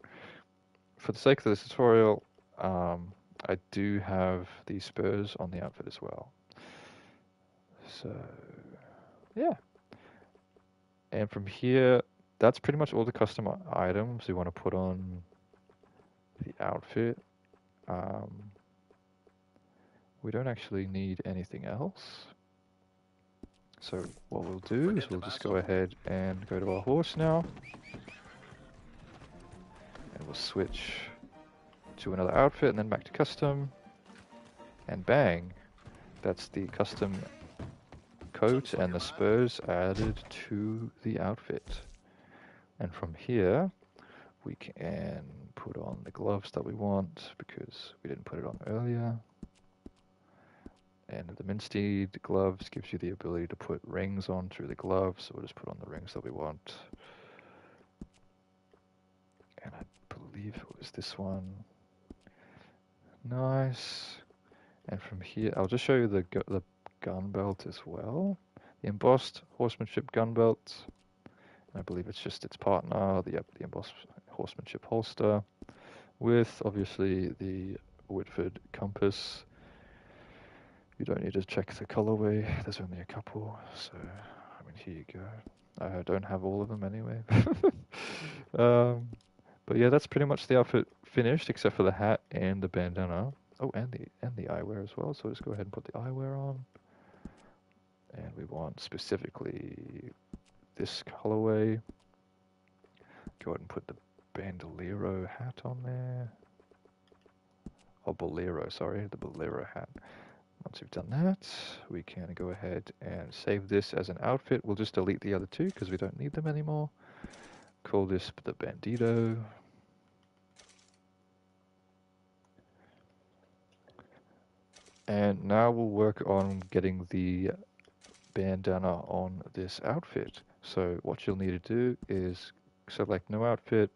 for the sake of this tutorial, I do have the spurs on the outfit as well. So, yeah. And from here, that's pretty much all the custom items you want to put on the outfit. We don't actually need anything else. So what we'll do is we'll just go ahead and go to our horse now. And we'll switch to another outfit and then back to custom. And bang, that's the custom coat and the spurs added to the outfit. And from here, we can put on the gloves that we want because we didn't put it on earlier. And the Minsteed gloves gives you the ability to put rings on through the gloves, so we'll just put on the rings that we want. And I believe it was this one. Nice. And from here, I'll just show you the gun belt as well. The embossed horsemanship gun belt. I believe it's just its partner, the embossed horsemanship holster, with obviously the Whitford compass. You don't need to check the colorway, there's only a couple, so I mean, here you go. I don't have all of them anyway. But yeah, that's pretty much the outfit finished, except for the hat and the bandana. Oh, and the eyewear as well, so let's go ahead and put the eyewear on. And we want specifically this colorway. Go ahead and put the bandolero hat on there. Oh, bolero, sorry, the bolero hat. Once we've done that, we can go ahead and save this as an outfit. We'll just delete the other two because we don't need them anymore. Call this the Bandito. And now we'll work on getting the bandana on this outfit. So what you'll need to do is select new outfit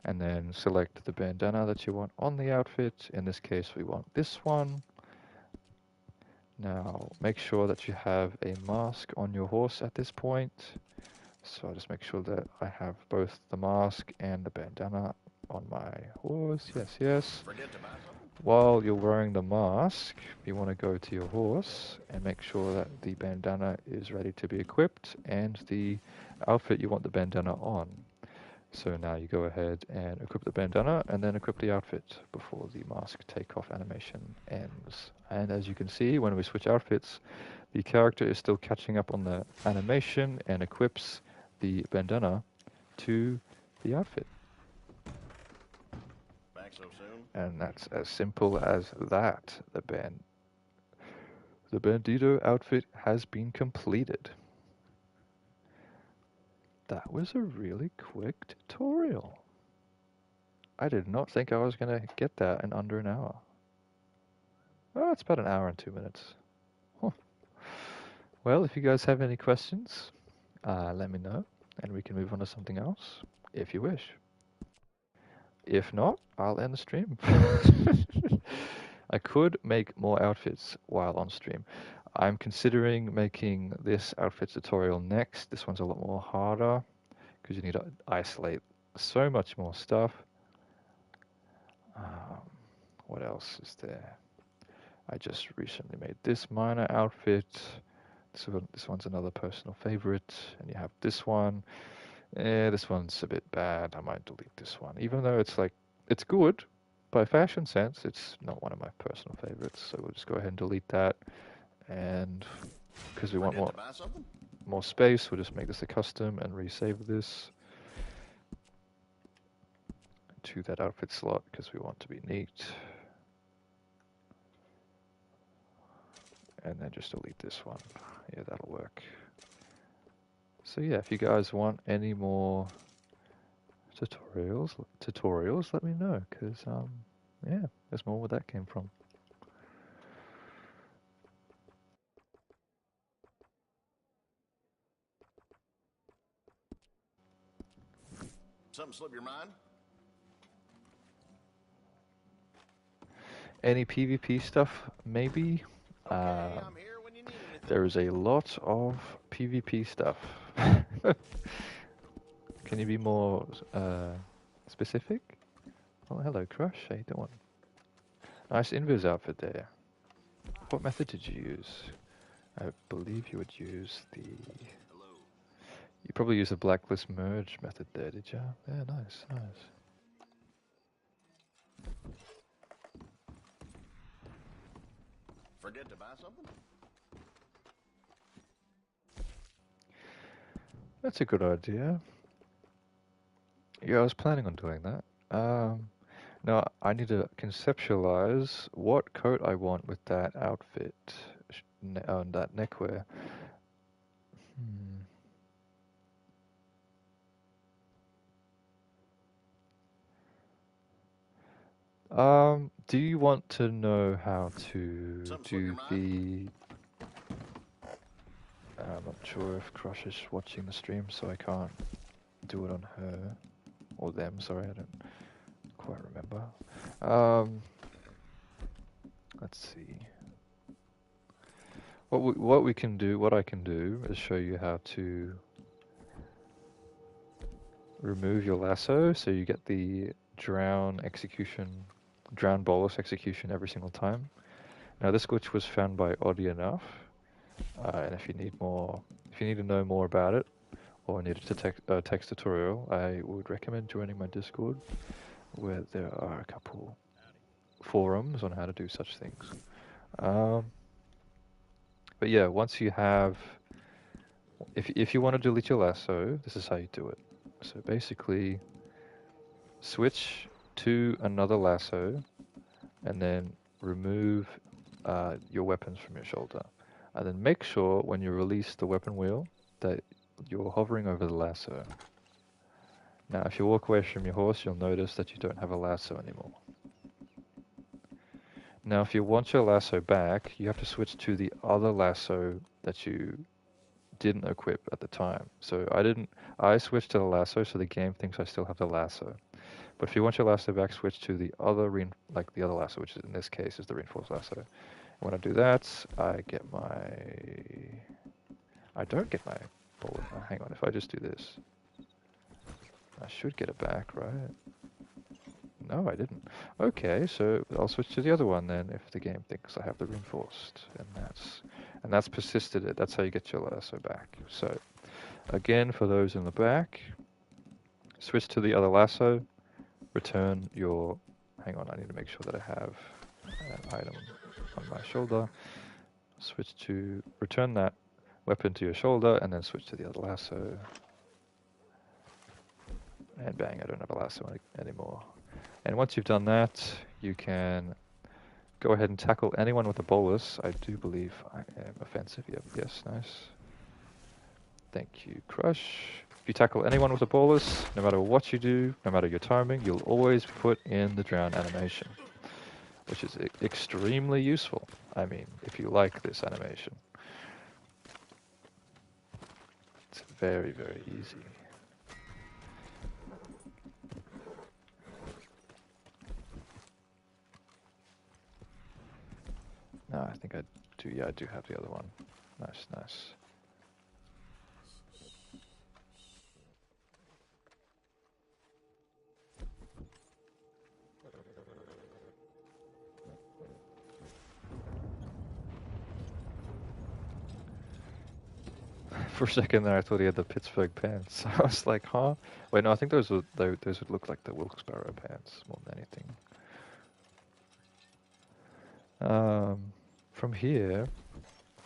and then select the bandana that you want on the outfit. In this case, we want this one. Now make sure that you have a mask on your horse at this point. So I'll just make sure that I have both the mask and the bandana on my horse. Yes, yes. While you're wearing the mask, you want to go to your horse and make sure that the bandana is ready to be equipped and the outfit you want the bandana on. So now you go ahead and equip the bandana and then equip the outfit before the mask takeoff animation ends. And as you can see, when we switch outfits, the character is still catching up on the animation and equips the bandana to the outfit. Back so soon? And that's as simple as that. The Bandito outfit has been completed. That was a really quick tutorial. I did not think I was going to get that in under an hour. Oh, it's about an hour and 2 minutes. Huh. Well, if you guys have any questions, let me know, and we can move on to something else, if you wish. If not, I'll end the stream. I could make more outfits while on stream. I'm considering making this outfit tutorial next. This one's a lot more harder because you need to isolate so much more stuff. What else is there? I just recently made this minor outfit. This one's another personal favorite. And you have this one. This one's a bit bad. I might delete this one. Even though it's good. By fashion sense, it's not one of my personal favorites. So we'll just go ahead and delete that. And because we want more space, we'll just make this a custom and resave this to that outfit slot because we want to be neat. And then just delete this one. Yeah, that'll work. So yeah, if you guys want any more tutorials, let me know, because yeah, there's more where that came from. Something slip your mind? Any PvP stuff, maybe? Okay, I'm here when you need anything. There is a lot of PvP stuff. Can you be more specific? Oh, hello, Crush. How you doing? Nice invis outfit there. What method did you use? I believe you would use the... You probably use the blacklist merge method there, did you? Yeah, nice, nice. Forget to buy something? That's a good idea. Yeah, I was planning on doing that. Now, I need to conceptualize what coat I want with that outfit, that neckwear. Do you want to know how to do the... I'm not sure if Crush is watching the stream, so I can't do it on her. Or them, sorry, I don't quite remember. Let's see. What we can do, what I can do, is show you how to remove your lasso, so you get the drown bolus execution every single time. Now this glitch was found by Oddly Enough, and if you need to know more about it, or need a text tutorial, I would recommend joining my Discord, where there are a couple forums on how to do such things. But yeah, once you have, if you want to delete your lasso, this is how you do it. So basically, switch to another lasso, and then remove your weapons from your shoulder. And then make sure when you release the weapon wheel that you're hovering over the lasso. Now, if you walk away from your horse, you'll notice that you don't have a lasso anymore. Now, if you want your lasso back, you have to switch to the other lasso that you didn't equip at the time. So I switched to the lasso, so the game thinks I still have the lasso. But if you want your lasso back, switch to the other the other lasso, which in this case is the reinforced lasso. And when I do that, I don't get my bullet. Hang on, if I just do this, I should get it back, right? No, I didn't. Okay, so I'll switch to the other one then if the game thinks I have the reinforced. And that's persisted it. That's how you get your lasso back. So again, for those in the back, switch to the other lasso, return your... Hang on, I need to make sure that I have an item on my shoulder. Switch to... Return that weapon to your shoulder, and then switch to the other lasso. And bang, I don't have a lasso anymore. And once you've done that, you can go ahead and tackle anyone with a bolus. I do believe I am offensive. Yep, yes, nice. Thank you, Crush. If you tackle anyone with a bolus, no matter what you do, no matter your timing, you'll always put in the drown animation, which is extremely useful. I mean, if you like this animation. It's very, very easy. No, I think I do. Yeah, I do have the other one. Nice, nice. For a second there, I thought he had the Pittsburgh pants. I was like, huh? Wait, no, I think those would look like the Wilkes-Barre pants more than anything. From here,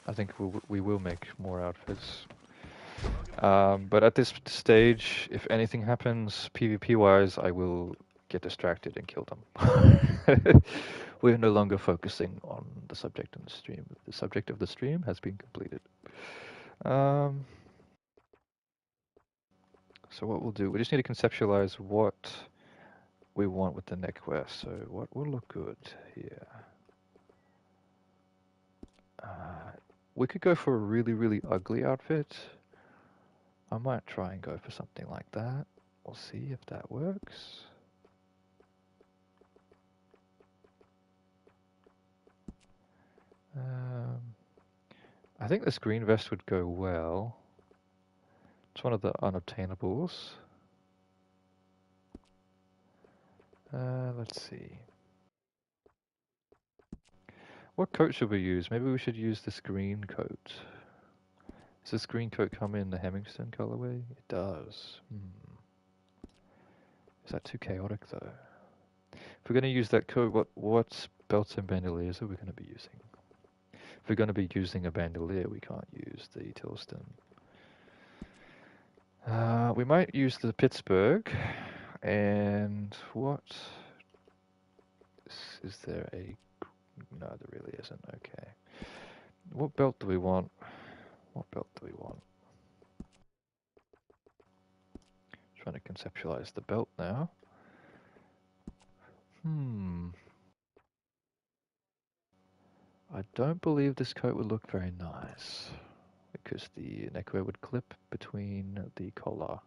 I think we will make more outfits. But at this stage, if anything happens PvP-wise, I will get distracted and kill them. We're no longer focusing on the subject in the stream. The subject of the stream has been completed. So what we'll do, we just need to conceptualize what we want with the neckwear. So what will look good here? We could go for a really, really ugly outfit. I might try and go for something like that. We'll see if that works. I think this green vest would go well. It's one of the unobtainables. Let's see. What coat should we use? Maybe we should use this green coat. Does this green coat come in the Hemingstone colorway? It does. Is that too chaotic though? If we're going to use that coat, what belts and bandoliers are we going to be using? If we're going to be using a bandolier, we can't use the Tilston. We might use the Pittsburgh. And what? Is there a... No, there really isn't. Okay. What belt do we want? What belt do we want? Trying to conceptualize the belt now. I don't believe this coat would look very nice because the neckwear would clip between the collar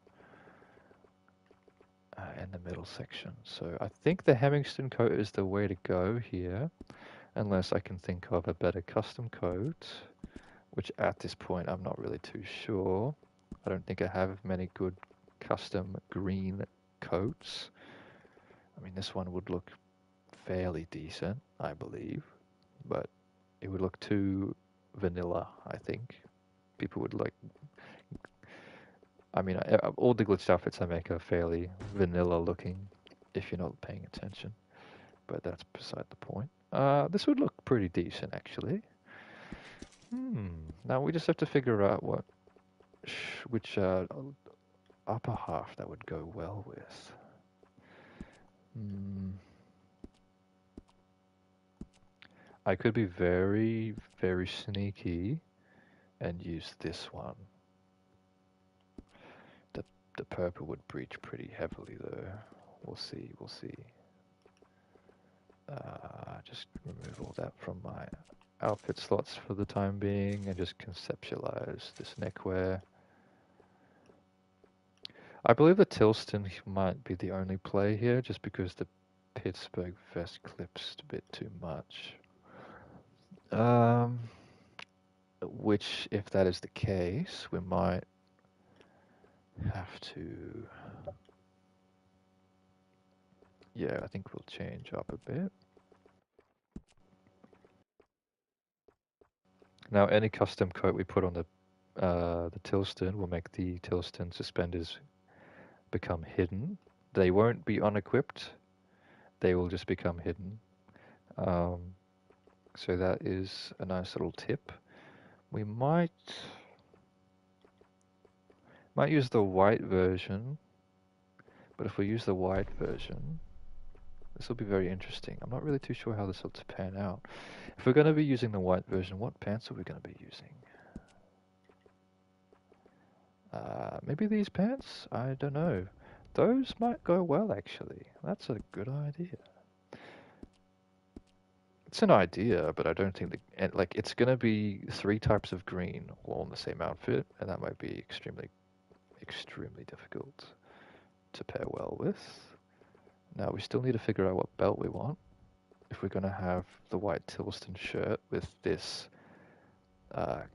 and the middle section. So I think the Hemingstone coat is the way to go here, unless I can think of a better custom coat, which at this point I'm not really too sure. I don't think I have many good custom green coats. I mean, this one would look fairly decent, I believe, but it would look too vanilla, I think. People would like... I mean, all the glitched outfits I make are fairly vanilla looking, if you're not paying attention. But that's beside the point. This would look pretty decent, actually. Now we just have to figure out which upper half that would go well with. I could be very, very sneaky and use this one. The purple would breach pretty heavily though. We'll see, we'll see. Just remove all that from my outfit slots for the time being and just conceptualize this neckwear. I believe the Tilston might be the only play here just because the Pittsburgh vest clips a bit too much. Which, if that is the case, we might have to... Yeah, I think we'll change up a bit. Now, any custom coat we put on the Tilston will make the Tilston suspenders become hidden. They won't be unequipped. They will just become hidden. So that is a nice little tip. We might use the white version, but if we use the white version, this will be very interesting. I'm not really too sure how this will pan out. If we're going to be using the white version, what pants are we going to be using? Maybe these pants? I don't know. Those might go well, actually. That's a good idea. It's an idea, but I don't think it's going to be 3 types of green all in the same outfit, and that might be extremely, extremely difficult to pair well with. Now we still need to figure out what belt we want. If we're going to have the white Tilston shirt with this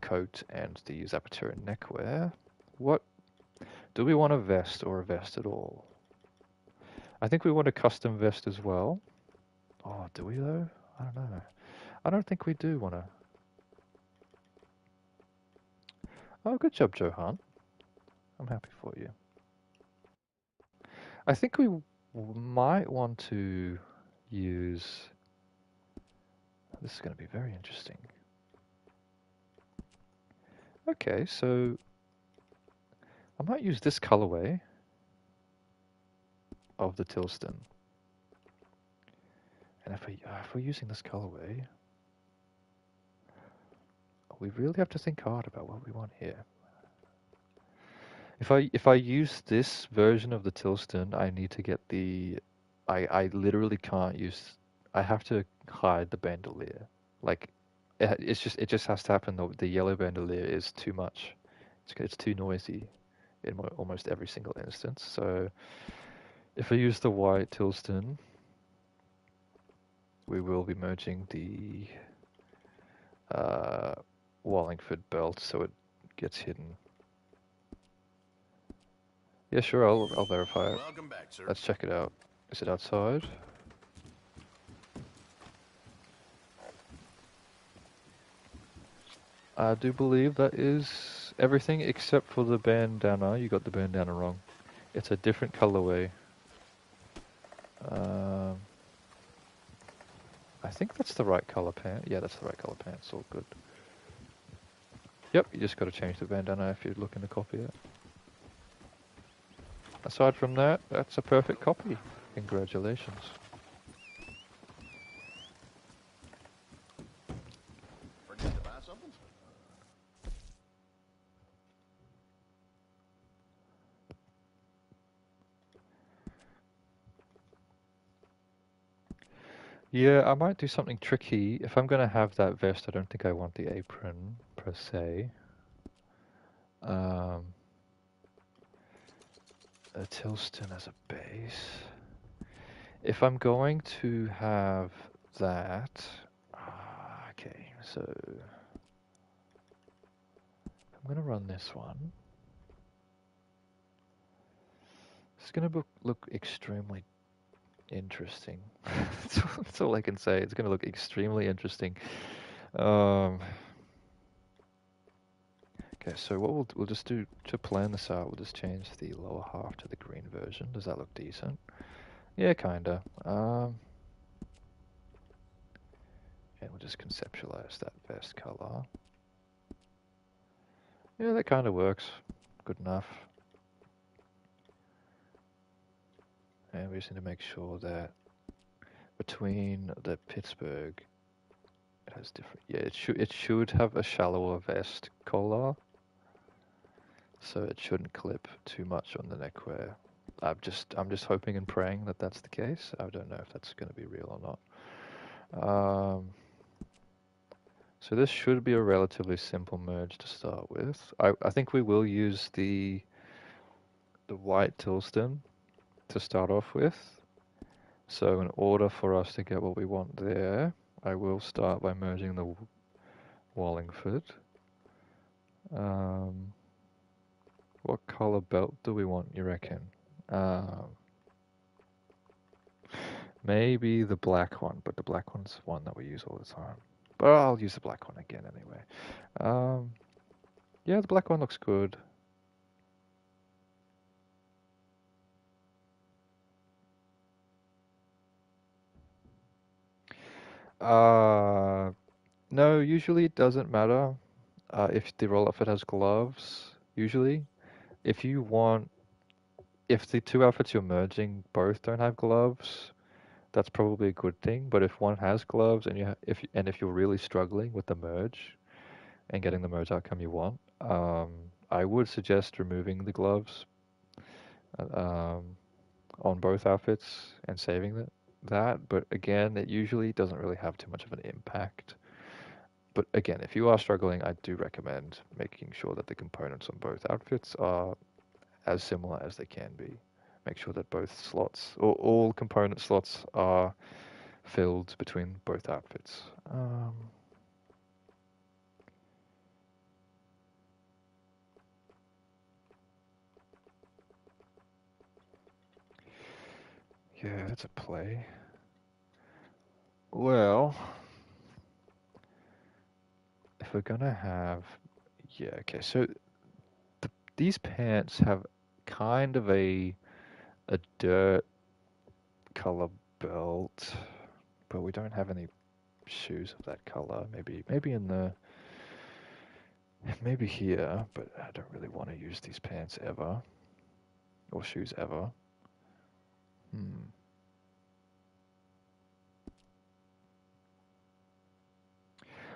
coat and the Zapatero neckwear, what do we want, a vest or a vest at all? I think we want a custom vest as well. Oh, do we though? I don't know. I don't think we do want to. Oh, good job, Johan. I'm happy for you. I think we might want to use... This is going to be very interesting. Okay, so I might use this colorway of the Tilston. And if we're using this colorway, we really have to think hard about what we want here. If I use this version of the Tilston, I need to get the... I literally can't use... I have to hide the bandolier. Like, it just has to happen. The yellow bandolier is too much. It's too noisy in almost every single instance. So if I use the white Tilston, we will be merging the Wallingford belt so it gets hidden. Yeah, sure, I'll verify it. Welcome back, sir. Let's check it out. Is it outside? I do believe that is everything except for the bandana. You got the bandana wrong. It's a different colorway. I think that's the right color pant. Yeah, that's the right color pants. All good. Yep, you just got to change the bandana if you're looking to copy it. Aside from that, that's a perfect copy. Congratulations. Forget to buy something? Yeah, I might do something tricky. If I'm going to have that vest, I don't think I want the apron, per se. A Tilston as a base. If I'm going to have that... okay, so... I'm going to run this one. It's going to look extremely interesting. That's all I can say. It's going to look extremely interesting. Okay, so what we'll just do to plan this out, we'll just change the lower half to the green version. Does that look decent? Yeah, kinda. And we'll just conceptualize that vest color. Yeah, that kind of works. Good enough. And we just need to make sure that between the Pittsburgh, it has different. Yeah, it should have a shallower vest collar, so it shouldn't clip too much on the neckwear. I'm just hoping and praying that that's the case. I don't know if that's going to be real or not. Um, so this should be a relatively simple merge to start with. I think we will use the white Tilston to start off with. So in order for us to get what we want there, I will start by merging the Wallingford. What color belt do we want, you reckon? Maybe the black one, but the black one's one that we use all the time. But I'll use the black one again anyway. Yeah, the black one looks good. No, usually it doesn't matter if the roll outfit has gloves, usually. If you want, if the two outfits you're merging both don't have gloves, that's probably a good thing. But if one has gloves and if you're really struggling with the merge and getting the merge outcome you want, I would suggest removing the gloves um, on both outfits and saving that. But again, it usually doesn't really have too much of an impact. But again, if you are struggling, I do recommend making sure that the components on both outfits are as similar as they can be. Make sure that both slots, or all component slots, are filled between both outfits. Yeah, that's a play. Well, if we're gonna have, yeah, okay. So these pants have kind of a dirt color belt, but we don't have any shoes of that color. Maybe in the maybe here, but I don't really want to use these pants ever or shoes ever.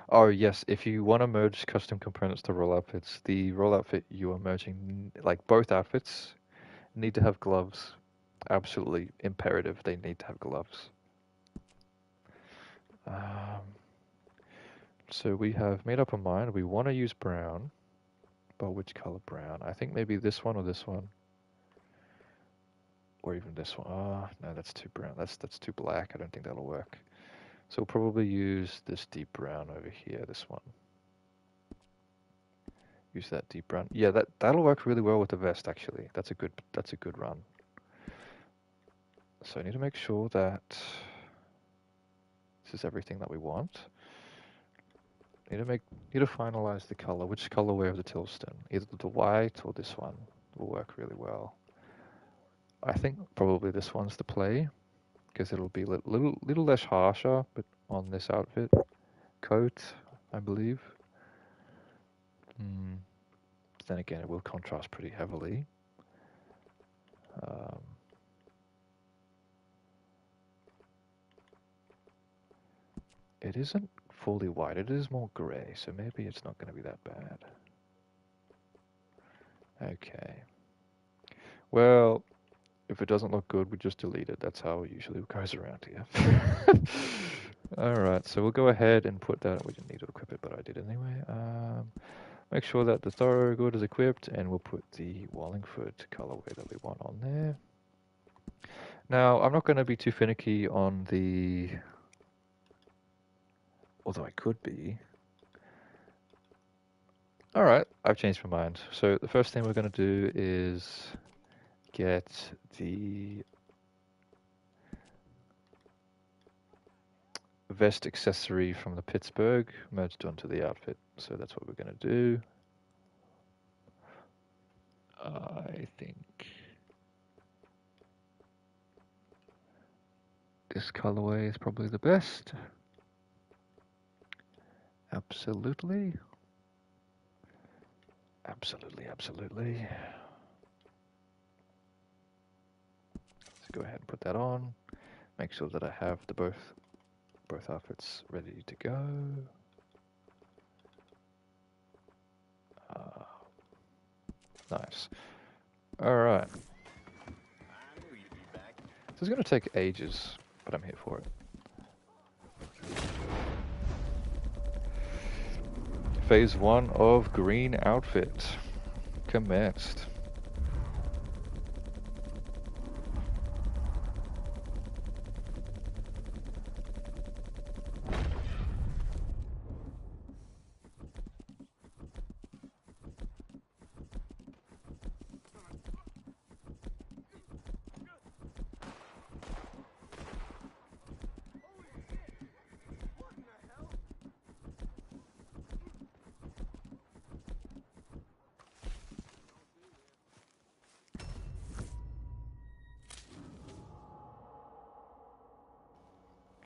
Oh yes, if you want to merge custom components to roll outfits, the roll outfit you are merging, like both outfits, need to have gloves. Absolutely imperative. They need to have gloves. Um, so we have made up our mind. We want to use brown, but which color brown? I think maybe this one or this one, or even this one. Ah, no, that's too brown. That's too black. I don't think that'll work. So we'll probably use this deep brown over here. This one. Use that deep brown. Yeah, that'll work really well with the vest. Actually, that's a good run. So I need to make sure that this is everything that we want. Need to finalize the color. Which colorway of the Tilston? Either the white or this one will work really well. I think probably this one's the play because it'll be a little less harsher, but on this outfit coat, I believe. Then again, it will contrast pretty heavily. It isn't fully white. It is more grey, so maybe it's not going to be that bad. Okay. Well, if it doesn't look good, we just delete it. That's how it usually goes around here. Alright, so we'll go ahead and put that. We didn't need to equip it, but I did anyway. Make sure that the Thoroughgood is equipped, and we'll put the Wallingford colorway that we want on there. Now, I'm not going to be too finicky on the... Although I could be. Alright, I've changed my mind. So the first thing we're going to do is get the vest accessory from the Pittsburgh merged onto the outfit. So that's what we're going to do. I think this colorway is probably the best. Absolutely. Absolutely, absolutely. Let's go ahead and put that on. Make sure that I have the both outfits ready to go. Nice. Alright. This is going to take ages, but I'm here for it. Phase 1 of green outfit commenced.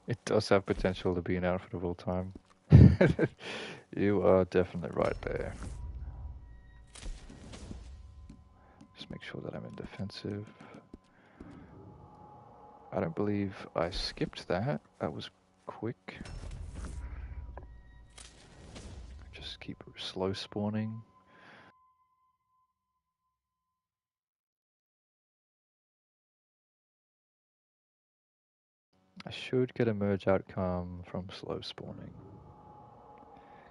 It does have potential to be an outfit of all time. You are definitely right there. Just make sure that I'm in defensive. I don't believe I skipped that. That was quick. Just keep slow spawning. I should get a merge outcome from slow spawning.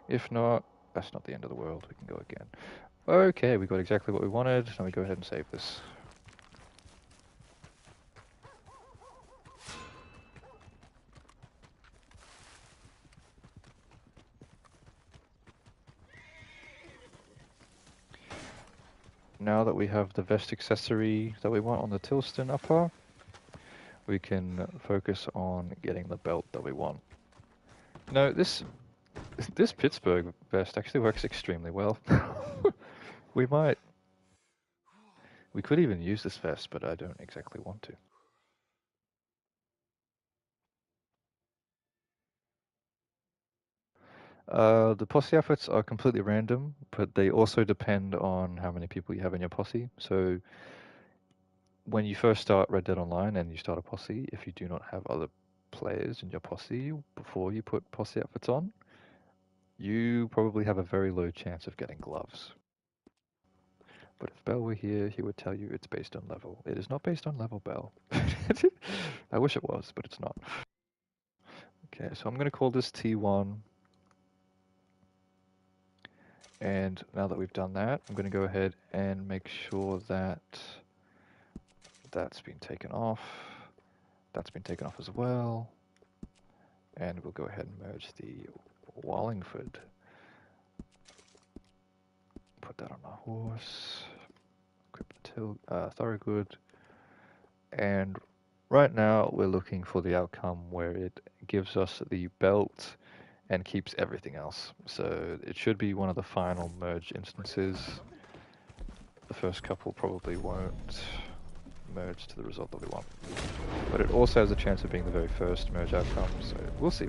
If not, that's not the end of the world. We can go again. Okay, we got exactly what we wanted. Now we go ahead and save this. Now that we have the vest accessory that we want on the Tilston upper, we can focus on getting the belt that we want. No, this Pittsburgh vest actually works extremely well. We could even use this vest, but I don't exactly want to. The posse outfits are completely random, but they also depend on how many people you have in your posse. So when you first start Red Dead Online and you start a posse, if you do not have other players in your posse before you put posse outfits on, you probably have a very low chance of getting gloves. But if Bell were here, he would tell you it's based on level. It is not based on level, Bell. I wish it was, but it's not. Okay, so I'm going to call this T1. And now that we've done that, I'm going to go ahead and make sure that that's been taken off. That's been taken off as well. And we'll go ahead and merge the Wallingford. Put that on our horse. Equip the Thorogood. And right now we're looking for the outcome where it gives us the belt and keeps everything else. So it should be one of the final merge instances. The first couple probably won't merge to the result that we want. But it also has a chance of being the very first merge outcome, so we'll see.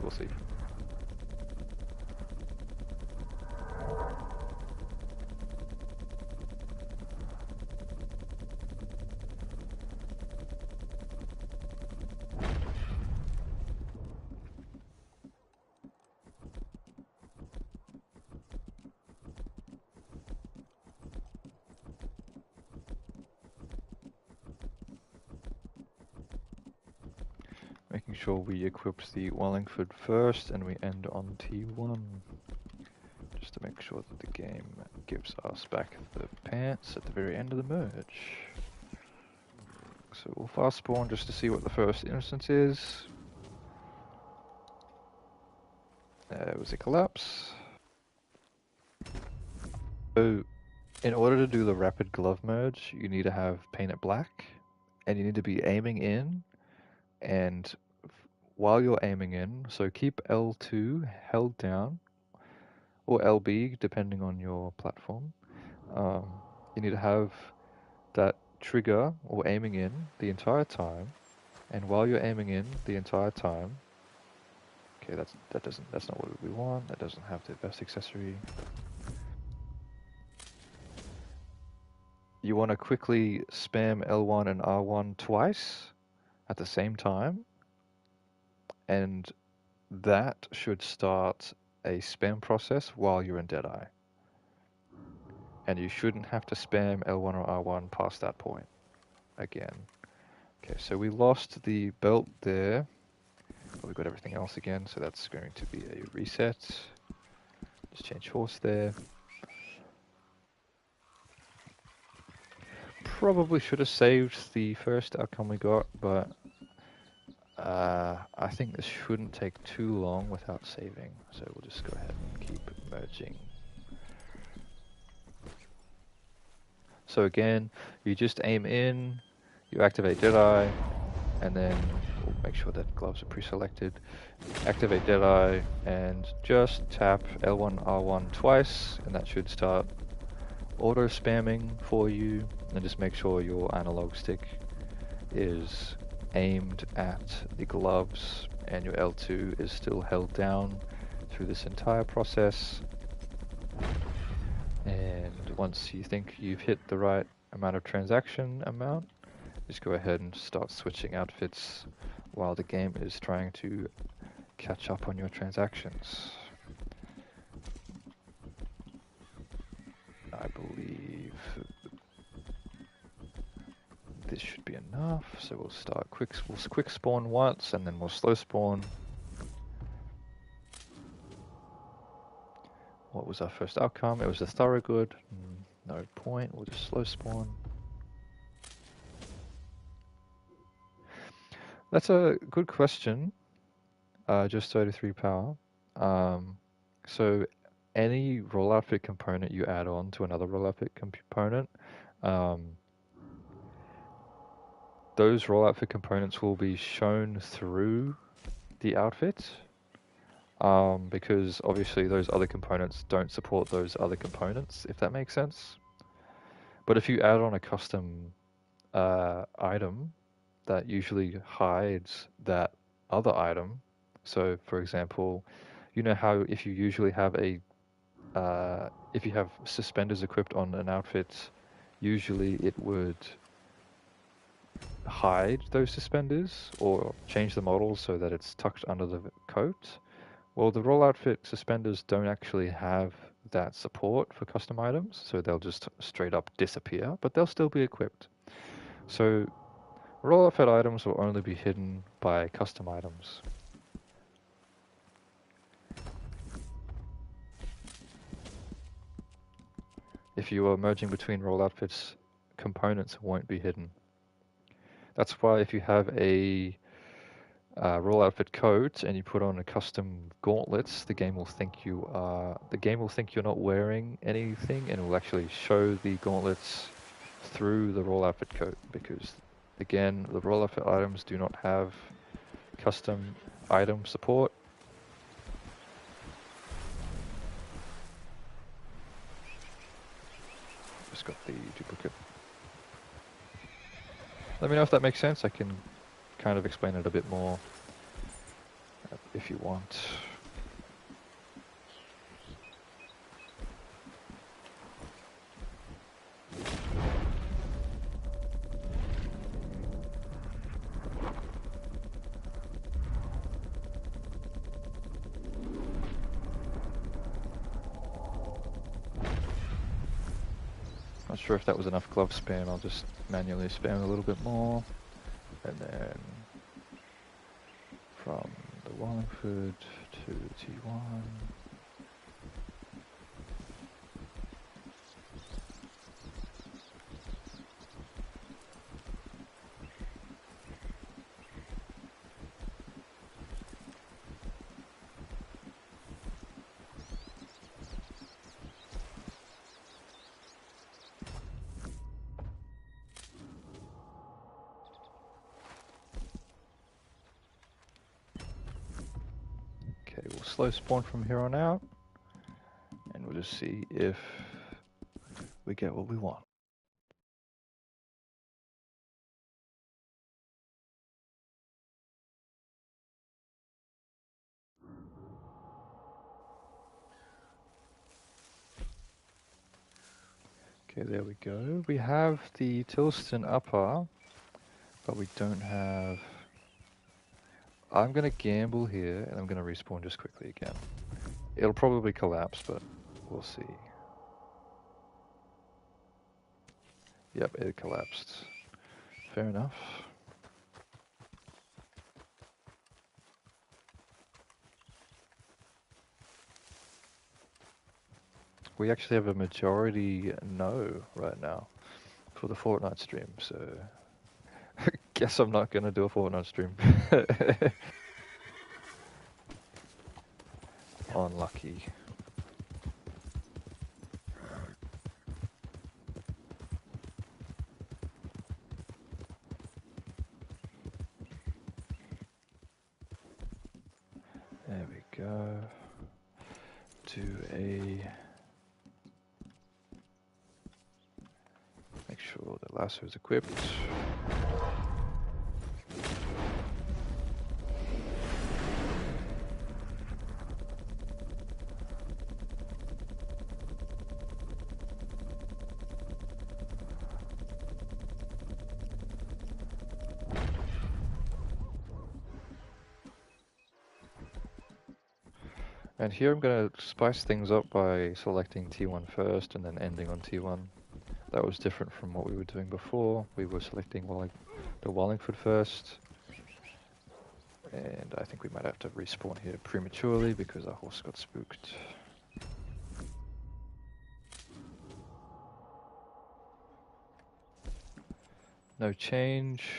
Making sure we equip the Wallingford first and we end on T1. Just to make sure that the game gives us back the pants at the very end of the merge. So we'll fast spawn just to see what the first instance is. There was a collapse. So in order to do the rapid glove merge, you need to have paint it black and you need to be aiming in, and while you're aiming in, so keep L2 held down, or LB depending on your platform. You need to have that trigger or aiming in the entire time, and while you're aiming in the entire time, okay, that's not what we want. That doesn't have the best accessory. You want to quickly spam L1 and R1 twice at the same time, and that should start a spam process while you're in Deadeye. And you shouldn't have to spam L1 or R1 past that point again. Okay, so we lost the belt there, but we got everything else again, so that's going to be a reset. Just change horse there. Probably should have saved the first outcome we got, but I think this shouldn't take too long without saving. So we'll just go ahead and keep merging. So again, you just aim in, you activate Deadeye, and then we'll make sure that gloves are pre-selected. Activate Deadeye and just tap L1, R1 twice, and that should start auto spamming for you. And just make sure your analog stick is aimed at the gloves and your L2 is still held down through this entire process. And once you think you've hit the right amount of transaction amount, just go ahead and start switching outfits while the game is trying to catch up on your transactions. I believe this should be enough, so we'll start we'll quick spawn once and then we'll slow spawn. What was our first outcome? It was a Thorogood. No point, we'll just slow spawn. That's a good question. Just 33 power. So any roll outfit component you add on to another roll outfit component, those roll outfit components will be shown through the outfit, because obviously those other components don't support those other components, if that makes sense. But if you add on a custom item, that usually hides that other item. So for example, you know how if you usually have if you have suspenders equipped on an outfit, usually it would hide those suspenders or change the model so that it's tucked under the coat. Well, the roll outfit suspenders don't actually have that support for custom items, so they'll just straight up disappear, but they'll still be equipped. So roll outfit items will only be hidden by custom items. If you are merging between roll outfits, components won't be hidden. That's why if you have a roll outfit coat and you put on a custom gauntlets, the game will think you're not wearing anything, and it will actually show the gauntlets through the roll outfit coat, because again, the roll outfit items do not have custom item support. Just got the duplicate. Let me know if that makes sense. I can kind of explain it a bit more if you want. Not sure if that was enough glove spam. I'll just manually spam a little bit more. And then from the Wallingford to T1. We'll slow spawn from here on out, and we'll just see if we get what we want. Okay, there we go. We have the Tilston upper, but we don't have... I'm going to gamble here, and I'm going to respawn just quickly again. It'll probably collapse, but we'll see. Yep, it collapsed. Fair enough. We actually have a majority no right now for the Fortnite stream, so guess I'm not gonna do a Fortnite stream. Unlucky. There we go. Make sure the lasso is equipped. And here I'm going to spice things up by selecting T1 first and then ending on T1. That was different from what we were doing before. We were selecting the Wallingford first. And I think we might have to respawn here prematurely because our horse got spooked. No change.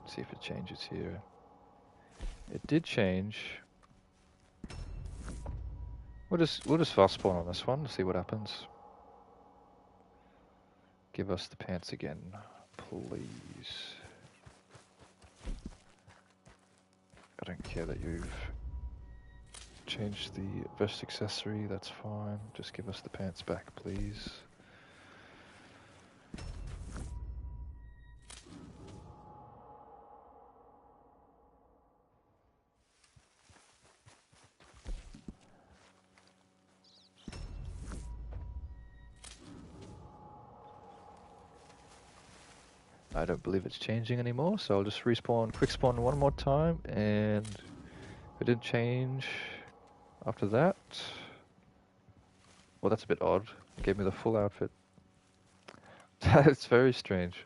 Let's see if it changes here. It did change. We'll just fast spawn on this one to see what happens. Give us the pants again, please. I don't care that you've changed the vest accessory, that's fine. Just give us the pants back, please. I don't believe it's changing anymore, so I'll just respawn, quick spawn one more time, and if it didn't change after that, well, that's a bit odd. It gave me the full outfit. That's very strange.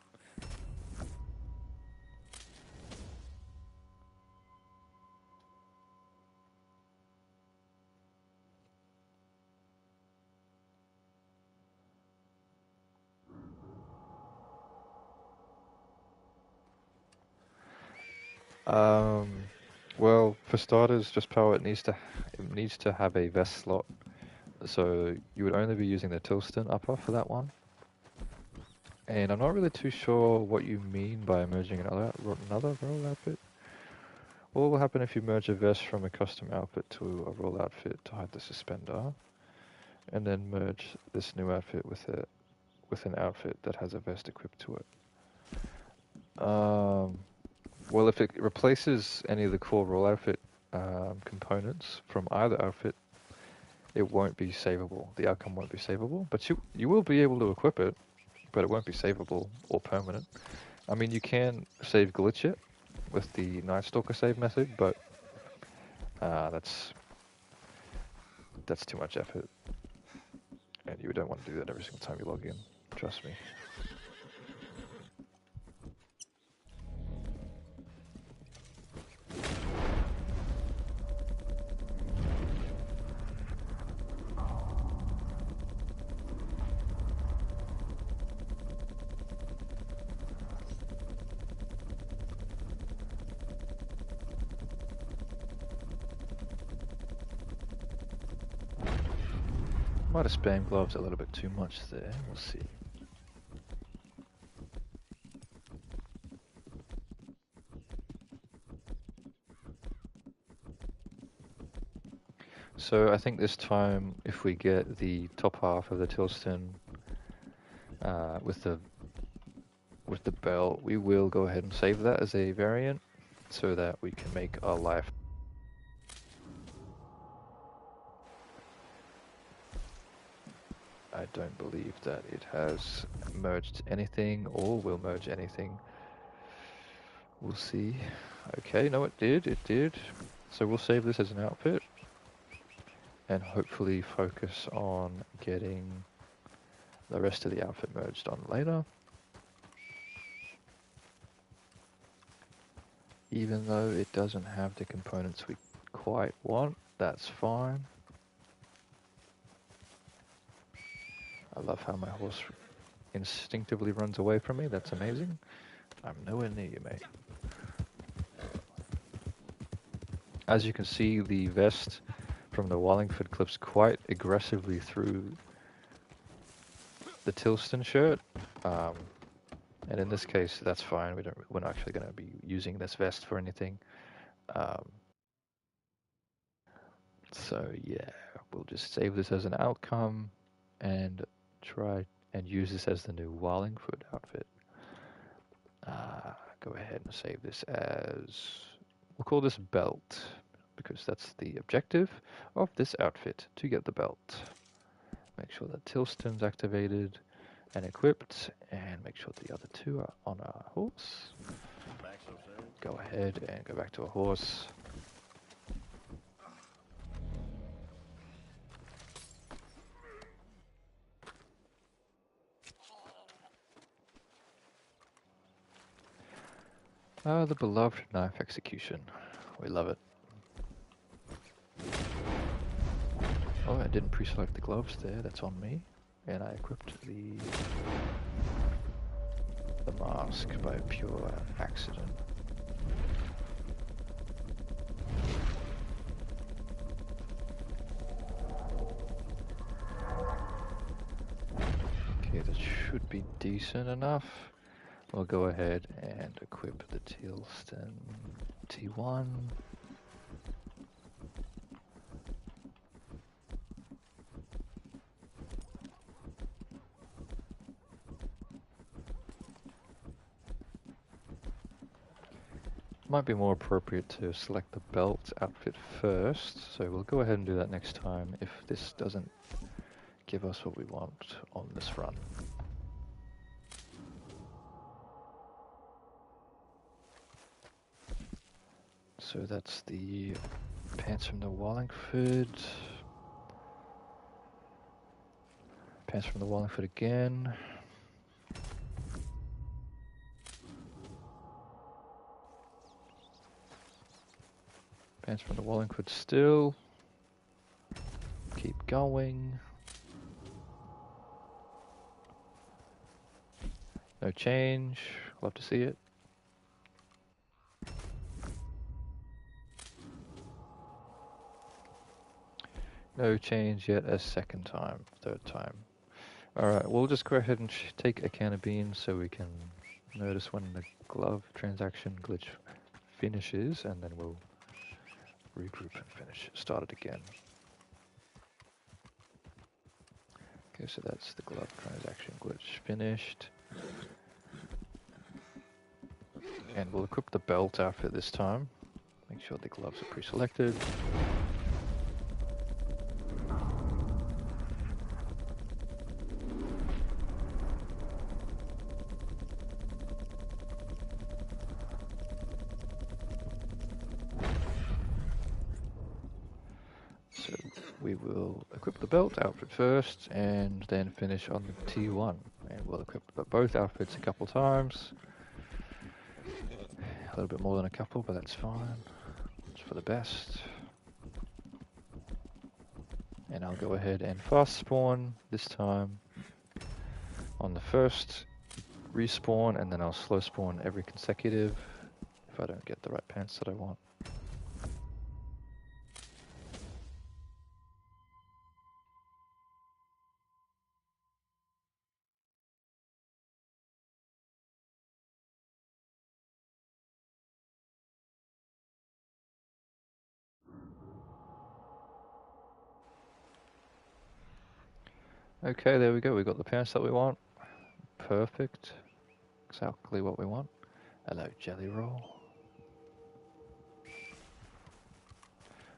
Well, for starters, just power it needs to have a vest slot. So you would only be using the Tilston upper for that one. And I'm not really too sure what you mean by merging another roll outfit. What will happen if you merge a vest from a custom outfit to a roll outfit to hide the suspender, and then merge this new outfit with an outfit that has a vest equipped to it? Well, if it replaces any of the core roll outfit components from either outfit, it won't be savable. The outcome won't be savable, but you will be able to equip it, but it won't be savable or permanent. I mean, you can save glitch it with the Night Stalker save method, but that's too much effort, and you don't want to do that every single time you log in. Trust me. Might have spammed gloves a little bit too much there. We'll see. So I think this time, if we get the top half of the Tilston with the belt, we will go ahead and save that as a variant, so that we can make our life. I don't believe that it has merged anything or will merge anything. We'll see. Okay, no, it did. So we'll save this as an outfit and hopefully focus on getting the rest of the outfit merged on later. Even though it doesn't have the components we quite want, that's fine. I love how my horse instinctively runs away from me. That's amazing. I'm nowhere near you, mate. As you can see, the vest from the Wallingford clips quite aggressively through the Tilston shirt. And in this case, that's fine. We're not actually going to be using this vest for anything. So yeah, we'll just save this as an outcome and try and use this as the new Wallingford outfit. Go ahead and save this as, we'll call this belt, because that's the objective of this outfit, to get the belt. Make sure that Tilston's activated and equipped, and make sure the other two are on our horse. Back so soon? Go ahead and go back to a horse. The beloved knife execution. We love it. Oh, I didn't pre-select the gloves there. That's on me. And I equipped the mask by pure accident. Okay, that should be decent enough. We'll go ahead and equip the Tilston T1. Might be more appropriate to select the belt outfit first, so we'll go ahead and do that next time if this doesn't give us what we want on this run. So that's the pants from the Wallingford. Pants from the Wallingford again. Pants from the Wallingford still. Keep going. No change. Love to see it. No change yet a second time, third time. Alright, we'll just go ahead and take a can of beans so we can notice when the glove transaction glitch finishes, and then we'll regroup and finish. Start it again. Okay, so that's the glove transaction glitch finished. And we'll equip the belt outfit this time. Make sure the gloves are pre-selected. So we will equip the belt outfit first and then finish on the T1. And we'll equip both outfits a couple times. A little bit more than a couple, but that's fine. It's for the best. And I'll go ahead and fast spawn this time on the first respawn, and then I'll slow spawn every consecutive if I don't get the right pants that I want. Okay, there we go. We got the pants that we want. Perfect. Exactly what we want. Hello, Jelly Roll.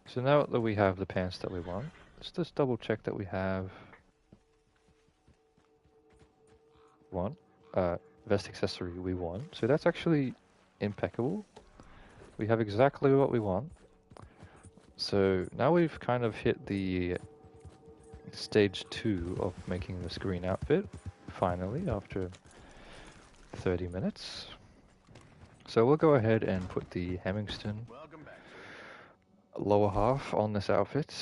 So now that we have the pants that we want, let's just double check that we have vest accessory we want. So that's actually impeccable. We have exactly what we want. So now we've kind of hit the stage 2 of making this green outfit, finally, after 30 minutes. So we'll go ahead and put the Hemingstone Welcome back, sir. lower half on this outfit.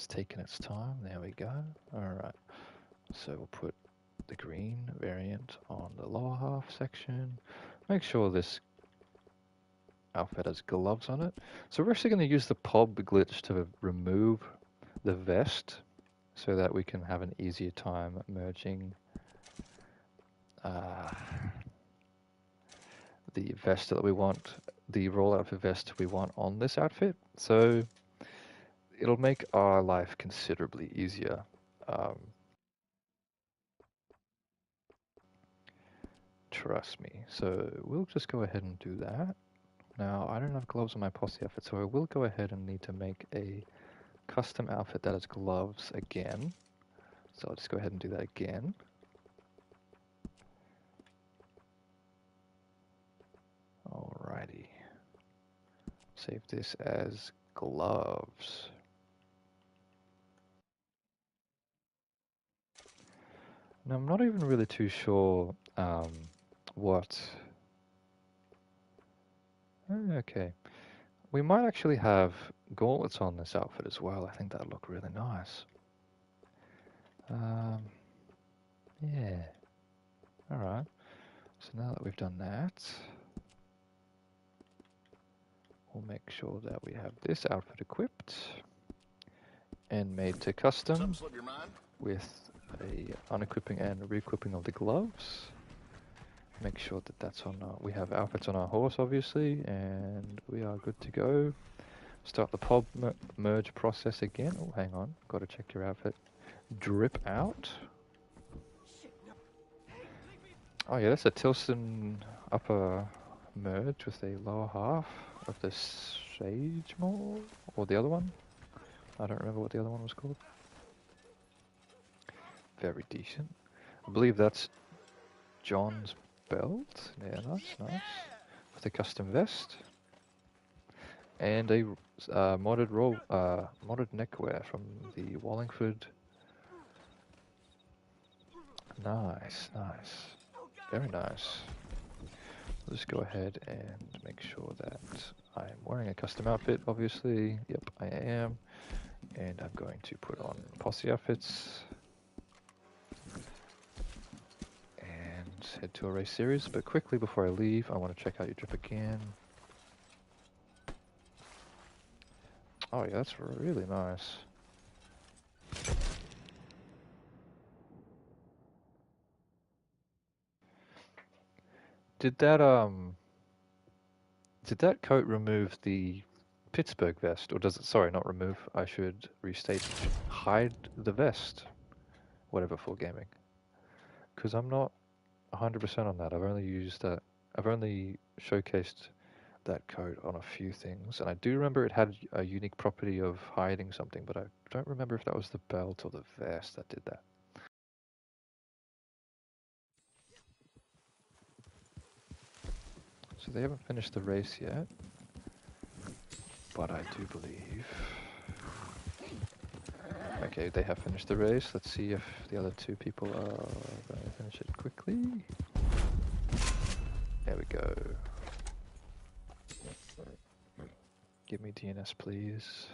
It's taking its time. There we go. Alright. So we'll put the green variant on the lower half section. Make sure this outfit has gloves on it. So we're actually going to use the POB glitch to remove the vest so that we can have an easier time merging the vest that we want, the roll outfit vest we want on this outfit. So it'll make our life considerably easier. Trust me. So we'll just go ahead and do that. Now, I don't have gloves on my posse outfit, so I will go ahead and need to make a custom outfit that has gloves again. So I'll just go ahead and do that again. Alrighty. Save this as gloves. Now, I'm not even really too sure what... Okay. We might actually have gauntlets on this outfit as well. I think that'd look really nice. Yeah. Alright. So now that we've done that, we'll make sure that we have this outfit equipped and made to custom with a unequipping and re-equipping of the gloves. Make sure that that's on we have outfits on our horse, obviously, and we are good to go. Start the POB merge process again. Oh, hang on. Got to check your outfit. Drip out. Oh yeah, that's a Tilson upper merge with a lower half of the Sage Maul, or the other one. I don't remember what the other one was called. Very decent. I believe that's John's belt. Yeah, nice. With a custom vest. And a modded neckwear from the Wallingford. Nice. Very nice. Let's go ahead and make sure that I'm wearing a custom outfit, obviously. Yep, I am. And I'm going to put on posse outfits. And head to a race series. But quickly before I leave, I want to check out your drip again. Oh yeah, that's really nice. Did that coat remove the Pittsburgh vest, or does it? Sorry, not remove. I should restate. Hide the vest, whatever for gaming. Because I'm not 100% on that. I've only used that. I've only showcased that coat on a few things, and I do remember it had a unique property of hiding something, but I don't remember if that was the belt or the vest that did that. So they haven't finished the race yet, but I do believe... Okay, they have finished the race. Let's see if the other two people are going to finish it quickly. There we go. Give me DNS, please.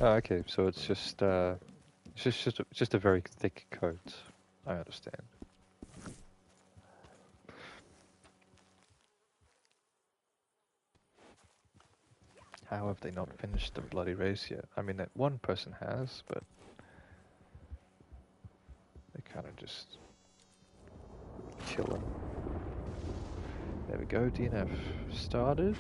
Oh, okay, so it's just a very thick coat. I understand. How have they not finished the bloody race yet? I mean, that one person has, but they kind of just kill them. There we go. DNF started.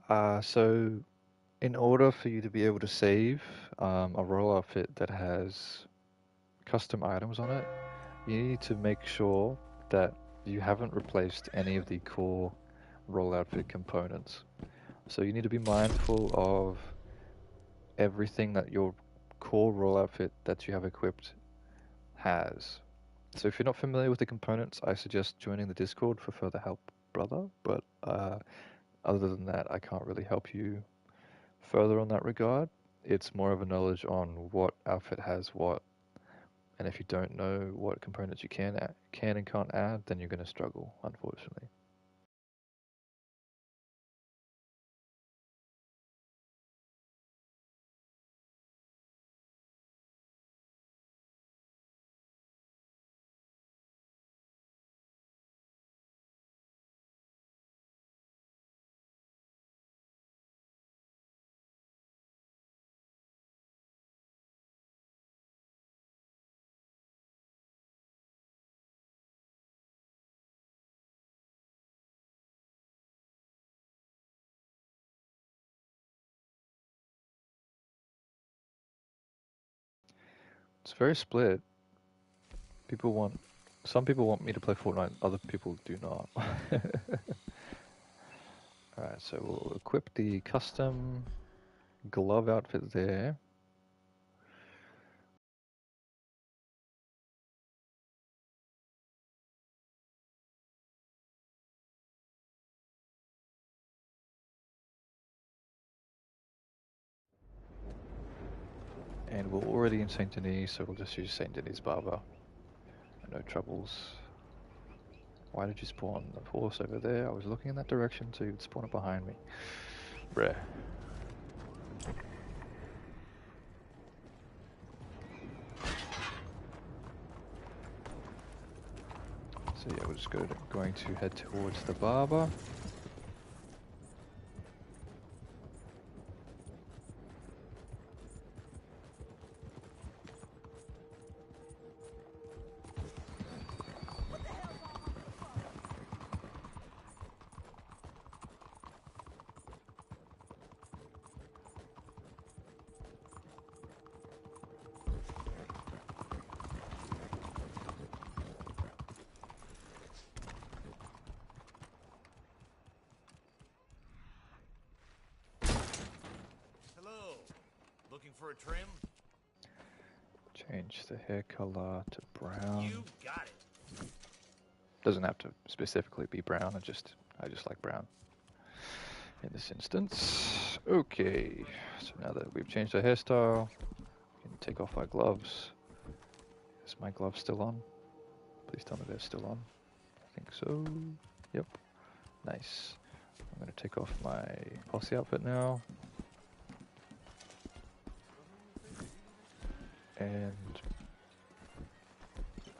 So in order for you to be able to save a role outfit that has custom items on it, you need to make sure that you haven't replaced any of the core role outfit components. So you need to be mindful of everything that your core role outfit that you have equipped has. So if you're not familiar with the components, I suggest joining the Discord for further help, brother. But other than that, I can't really help you further on that regard. It's more of a knowledge on what outfit has what, and if you don't know what components you can and can't add, then you're going to struggle, unfortunately. It's very split. Some people want me to play Fortnite, other people do not. Alright, so we'll equip the custom glove outfit there. And we're already in Saint Denis, so we'll just use Saint Denis Barber. No troubles. Why did you spawn the horse over there? I was looking in that direction, so you'd spawn it behind me. Rare. So yeah, we're just going to head towards the barber. Hello. Looking for a trim? Change the hair color to brown. You got it. Doesn't have to specifically be brown, I just like brown in this instance. Okay, so now that we've changed our hairstyle, we can take off our gloves. Is my glove still on? Please tell me they're still on. I think so. Yep. Nice. I'm going to take off my posse outfit now. And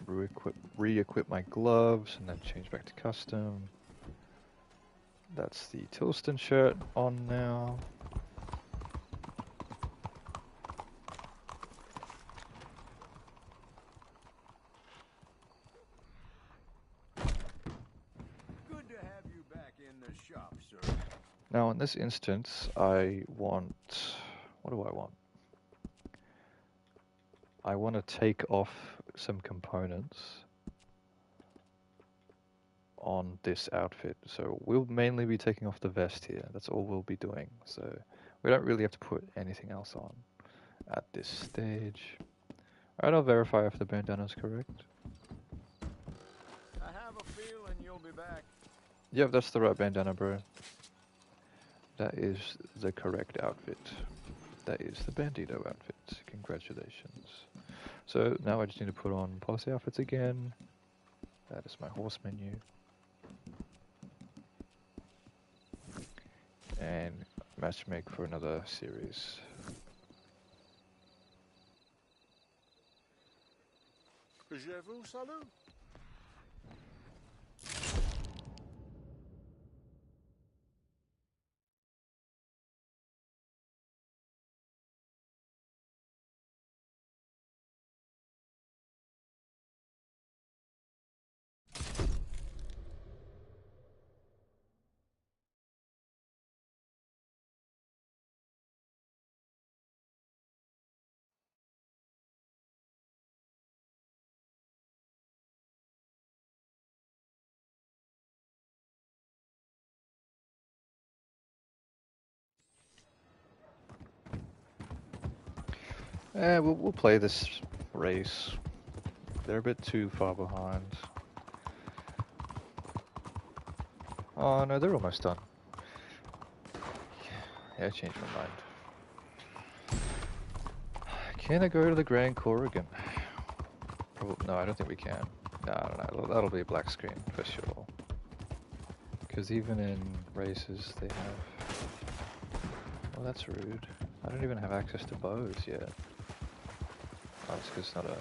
re-equip my gloves and then change back to custom. That's the Tilston shirt on now. Good to have you back in the shop, sir. Now in this instance, I want... what do I want? I want to take off some components on this outfit. So we'll mainly be taking off the vest here. That's all we'll be doing. So we don't really have to put anything else on at this stage. Alright, I'll verify if the bandana is correct. I have a feeling you'll be back. Yep, that's the right bandana, bro. That is the correct outfit. That is the Bandito outfit. Congratulations. So now I just need to put on policy outfits again. That is my horse menu. And matchmake for another series. Je vous salue. We'll play this race. They're a bit too far behind. Oh no, they're almost done. Yeah, I changed my mind. Can I go to the Grand Corrigan? Probably, no, I don't think we can. No, that'll be a black screen for sure. Because even in races, they have... Well, that's rude. I don't even have access to bows yet. Oh, it's because it's not a...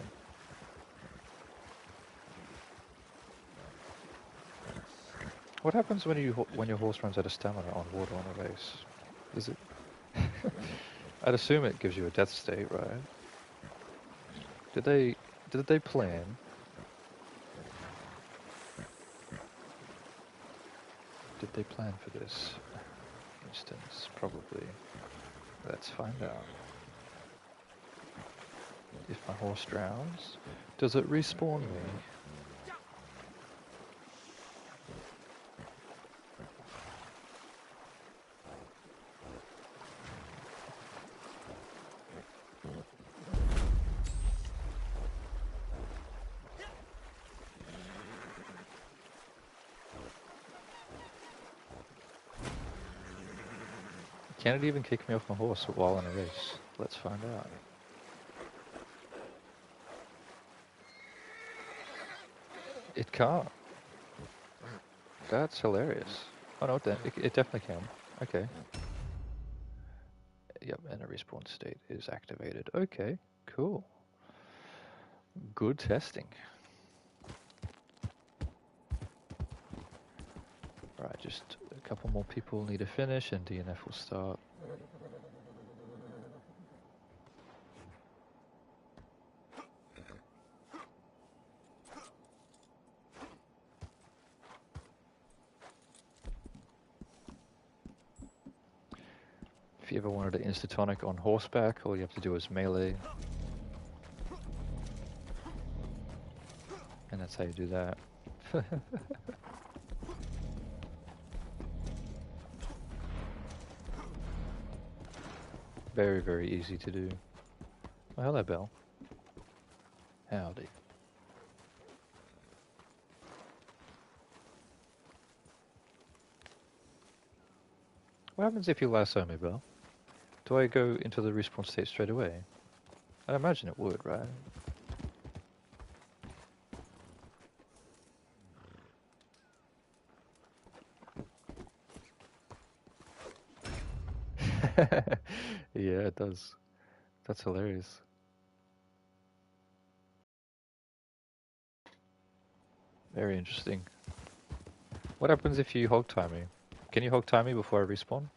What happens when your horse runs out of stamina on water on a race? Is it... I'd assume it gives you a death state, right? Did they plan? Did they plan for this instance? Probably. Let's find out. If my horse drowns, does it respawn me? Can it even kick me off my horse while in a race? Let's find out. It can't. That's hilarious. Oh no, it definitely can. Okay. Yep, and a respawn state is activated. Okay, cool. Good testing. Right, just a couple more people need to finish and DNF will start. If you ever wanted to instatonic on horseback, all you have to do is melee. And that's how you do that. Very, very easy to do. Oh, hello, Belle. Howdy. What happens if you lasso me, Belle? Do I go into the respawn state straight away? I imagine it would, right? Yeah, it does. That's hilarious. Very interesting. What happens if you hog tie me? Can you hog tie me before I respawn?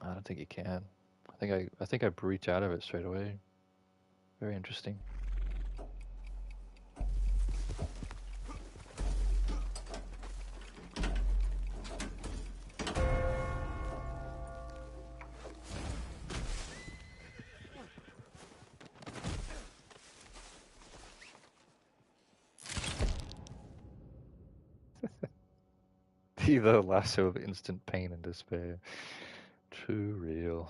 I don't think you can. I think I breach out of it straight away. Very interesting. The lasso of instant pain and despair. Too real.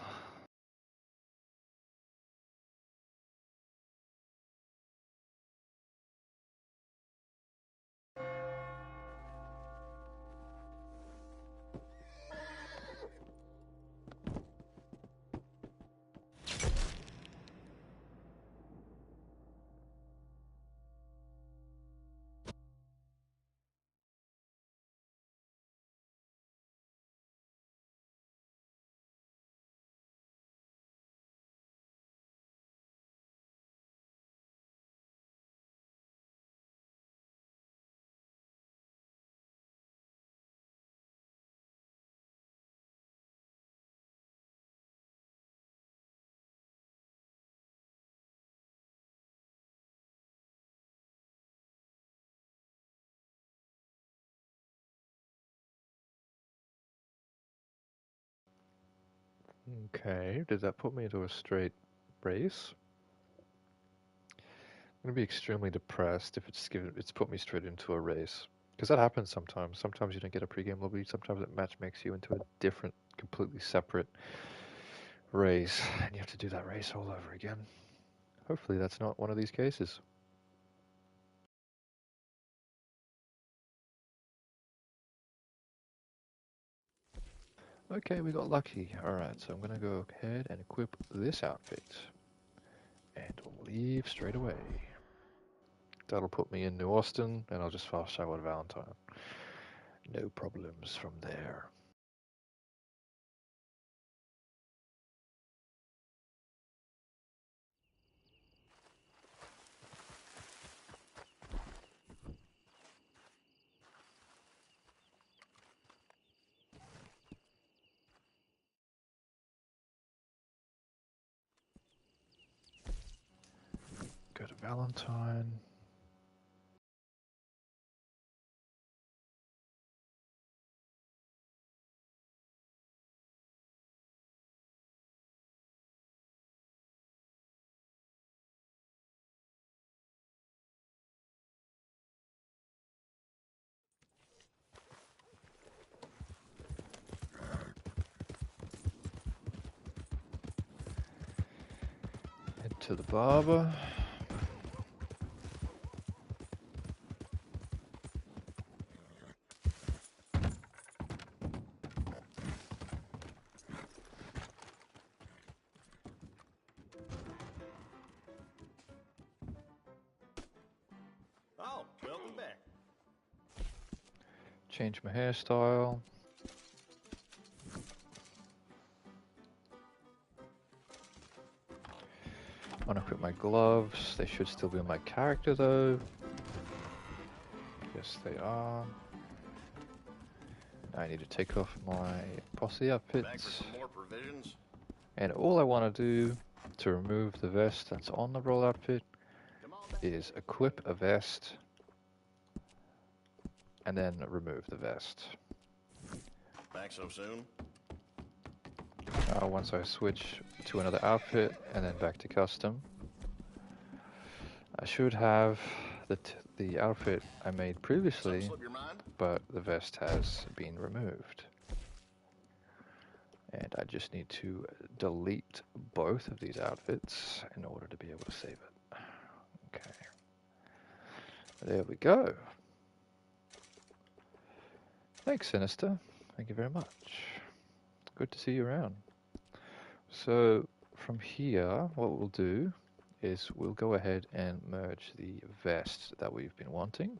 Okay, did that put me into a straight race? I'm gonna be extremely depressed if it's put me straight into a race. Because that happens sometimes. Sometimes you don't get a pregame lobby. Sometimes it match makes you into a different, completely separate race, and you have to do that race all over again. Hopefully that's not one of these cases. Okay, we got lucky. Alright, so I'm gonna go ahead and equip this outfit. And we'll leave straight away. That'll put me in New Austin, and I'll just fast travel to Valentine. No problems from there. Go to Valentine. Head to the barber. Oh, welcome back. Change my hairstyle. Unequip my gloves. They should still be on my character though. Yes, they are. I need to take off my posse Back for outfits. some more provisions? And all I want to do to remove the vest that's on the roll outfit Come on back. is equip a vest and then remove the vest. Back so soon? Once I switch to another outfit and then back to custom, I should have the outfit I made previously, Something slip your mind? but the vest has been removed. And I just need to delete both of these outfits in order to be able to save it. Okay. There we go. Thanks, Sinister. Thank you very much. Good to see you around. So from here, what we'll do is we'll go ahead and merge the vest that we've been wanting,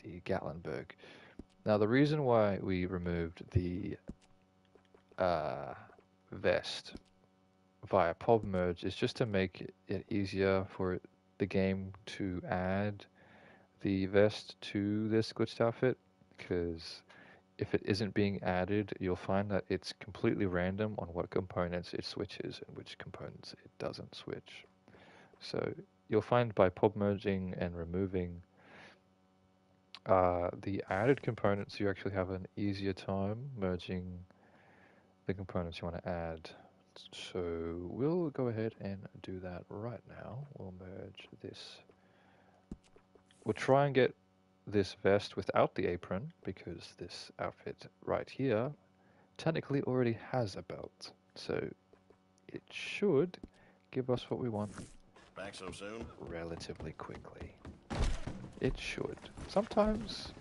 the Gatlinburg. Now the reason why we removed the vest via pub merge is just to make it easier for the game to add the vest to this glitched outfit, because if it isn't being added, you'll find that it's completely random on what components it switches and which components it doesn't switch. So you'll find by pub merging and removing the added components, you actually have an easier time merging the components you want to add. So we'll go ahead and do that right now. We'll merge this. We'll try and get this vest without the apron, because this outfit right here technically already has a belt. So it should give us what we want Back so soon? relatively quickly. It should. Sometimes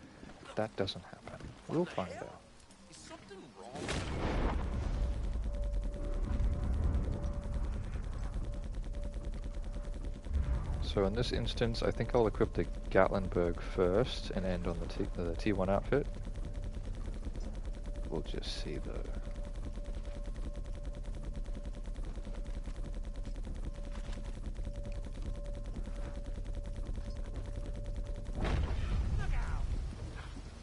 that doesn't happen. We'll find out. Is something wrong? So in this instance, I think I'll equip the Gatlinburg first and end on the T1 outfit. We'll just see though. Look out!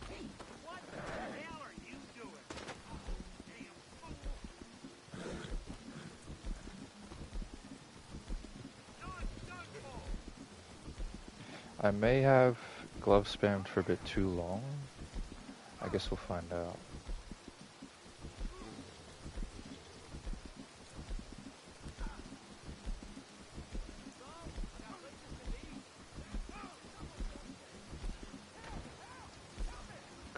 Hey, what the hell are you doing? Damn fool! Done for! I may have glove spammed for a bit too long. I guess we'll find out.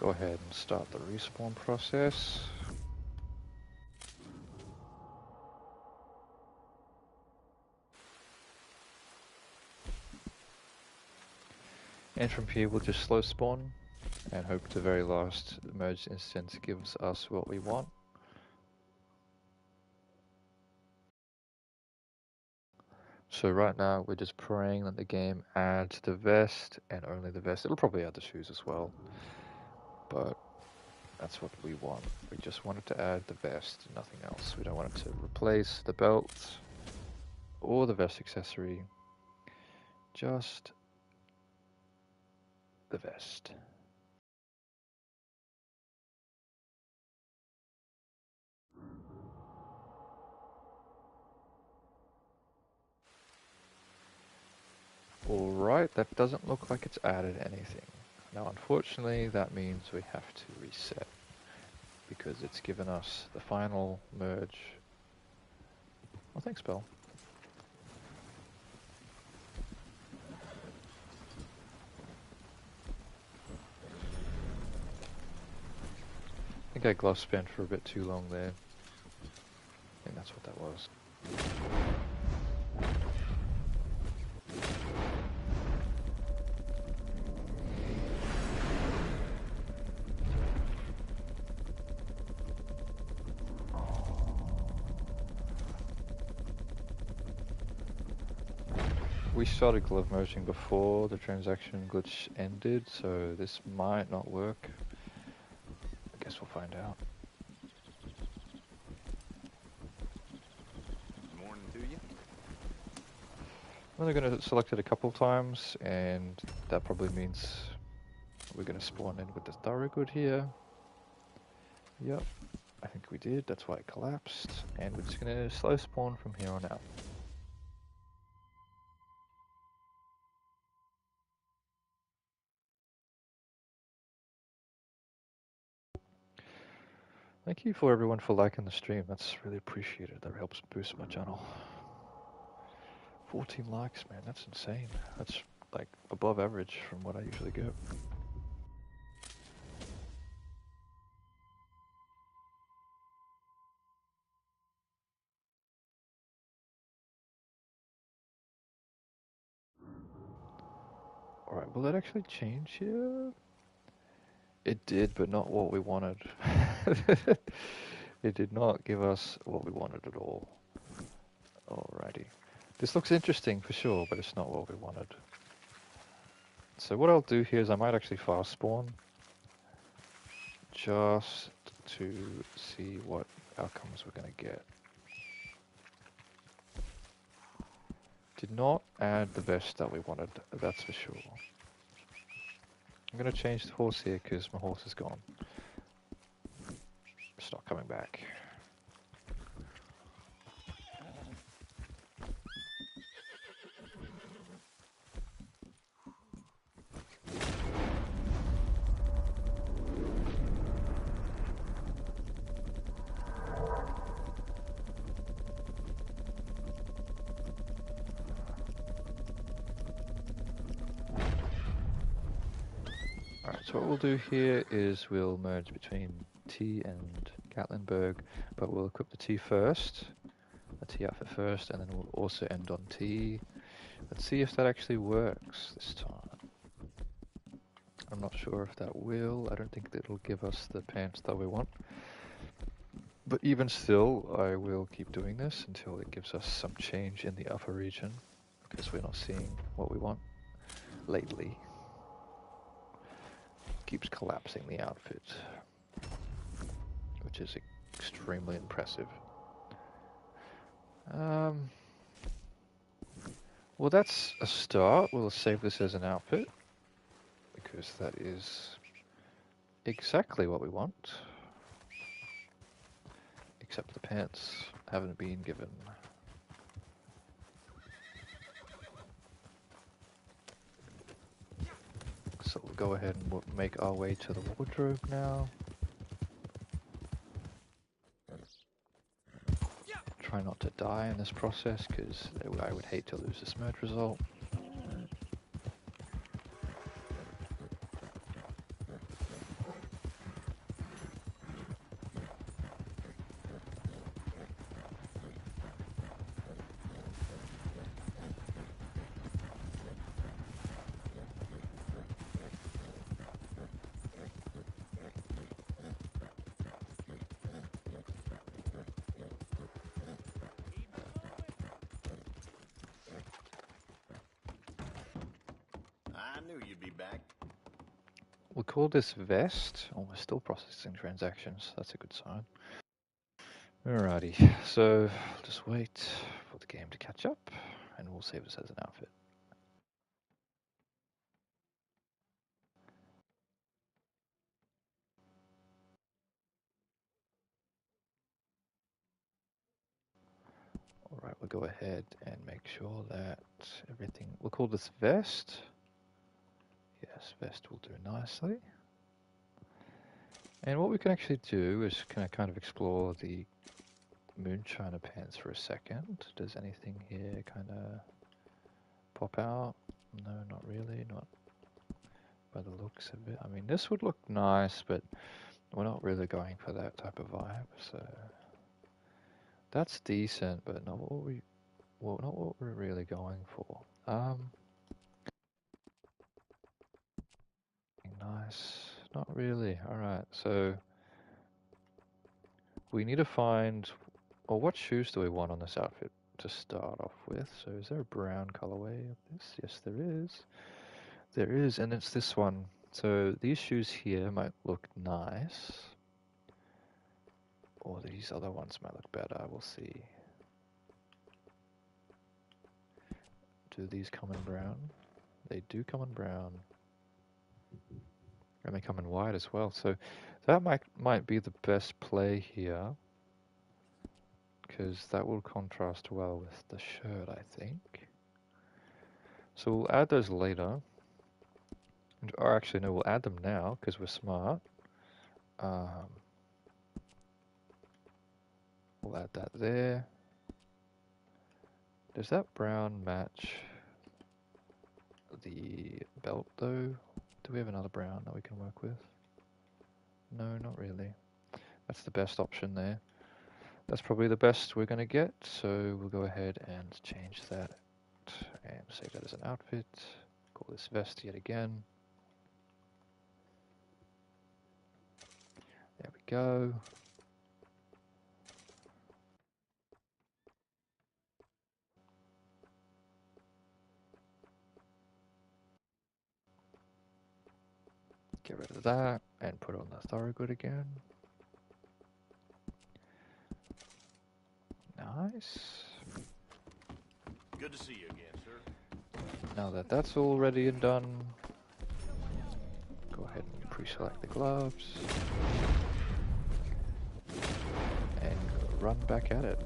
go ahead and start the respawn process. And from here we'll just slow spawn and hope the very last merged instance gives us what we want. So right now we're just praying that the game adds the vest and only the vest. It'll probably add the shoes as well, but that's what we want. We just wanted to add the vest, nothing else. We don't want it to replace the belt or the vest accessory, just the vest. Alright, that doesn't look like it's added anything. Now unfortunately that means we have to reset, because it's given us the final merge. Oh, thanks, Belle. I think I glove spammed for a bit too long there. I think that's what that was. We started glove merging before the transaction glitch ended, so this might not work. I guess we'll find out. Morning to you. I'm only going to select it a couple times, and that probably means we're going to spawn in with the Thorogood here. Yep, I think we did. That's why it collapsed, and we're just going to slow spawn from here on out. Thank you for everyone for liking the stream. That's really appreciated. That helps boost my channel. 14 likes, man. That's insane. That's like above average from what I usually get. Alright, will that actually change here? It did, but not what we wanted. It did not give us what we wanted at all. Alrighty. This looks interesting for sure, but it's not what we wanted. So what I'll do here is I might actually fast spawn, just to see what outcomes we're going to get. Did not add the vest that we wanted, that's for sure. I'm going to change the horse here because my horse is gone. It's not coming back. Alright, so what we'll do here is we'll merge between T and Gatlinburg, but we'll equip the T first, the T outfit first, and then we'll also end on T. Let's see if that actually works this time. I'm not sure if that will. I don't think that it'll give us the pants that we want. But even still, I will keep doing this until it gives us some change in the upper region, because we're not seeing what we want lately. Keeps collapsing the outfit, which is extremely impressive. Well, that's a start. We'll save this as an outfit, because that is exactly what we want. Except the pants haven't been given. So we'll go ahead and make our way to the wardrobe now. Try not to die in this process, because I would hate to lose this merge result. knew you'd be back. We'll call this vest. Oh, we're still processing transactions. That's a good sign. Alrighty, so just wait for the game to catch up, and we'll save this as an outfit. Alright, we'll go ahead and make sure that everything... We'll call this vest. Yes, vest will do nicely. And what we can actually do is kind of explore the moonshiner pants for a second. Does anything here kind of pop out? No, not really, not by the looks of it. I mean, this would look nice, but we're not really going for that type of vibe, so that's decent, but not what we're really going for. Nice, not really. All right, so we need to find. Well, what shoes do we want on this outfit to start off with? So is there a brown colorway of this? Yes, there is. There is, and it's this one. So these shoes here might look nice. Or these other ones might look better, we'll see. Do these come in brown? They do come in brown. And they come in white as well, so that might be the best play here. Because that will contrast well with the shirt, I think. So we'll add those later. Or actually, no, we'll add them now, because we're smart. We'll add that there. Does that brown match the belt though? Do we have another brown that we can work with? No, not really. That's the best option there. That's probably the best we're going to get, so we'll go ahead and change that and save that as an outfit. Call this vest yet again. There we go. Get rid of that and put on the Thorogood again. Nice. Good to see you again, sir. Now that that's all ready and done, go ahead and pre-select the gloves and run back at it.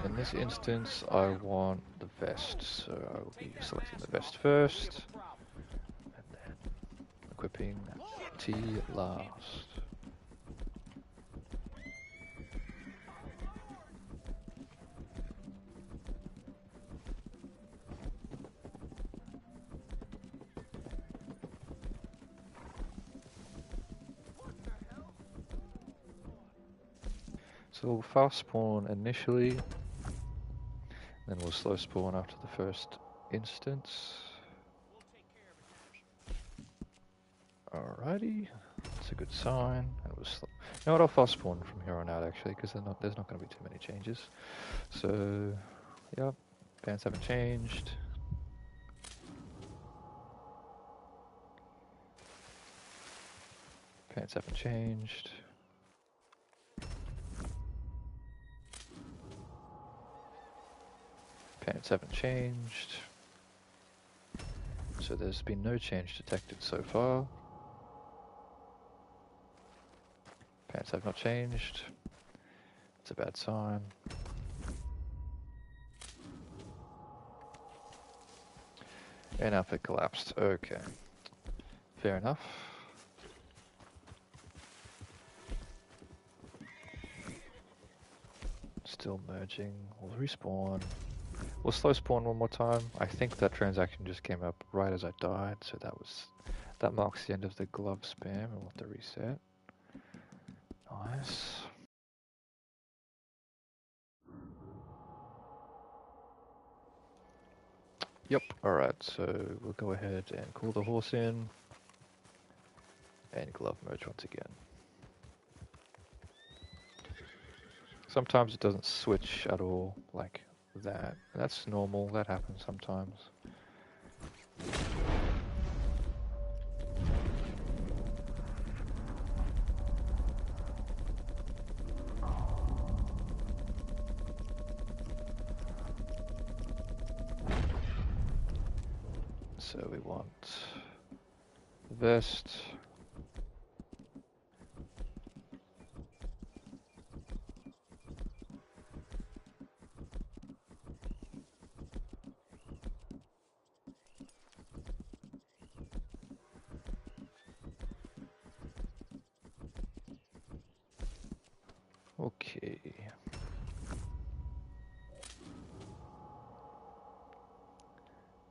In this instance, I want the vest, so I will be selecting the vest first, and then equipping T last. So we'll fast spawn initially, then we'll slow spawn after the first instance. Alrighty, that's a good sign. And it was slow. You know what, I'll fast spawn from here on out actually, because there's not going to be too many changes. So, yeah, pants haven't changed. Pants haven't changed. Pants haven't changed. So there's been no change detected so far. Pants have not changed. It's a bad sign. And outfit collapsed. Okay. Fair enough. Still merging. We'll respawn. We'll slow spawn one more time. I think that transaction just came up right as I died, so that marks the end of the glove spam, and we'll have to reset. Nice. Yep. Alright, so we'll go ahead and call the horse in and glove merge once again. Sometimes it doesn't switch at all like that. That's normal, that happens sometimes. So we want the vest. Okay.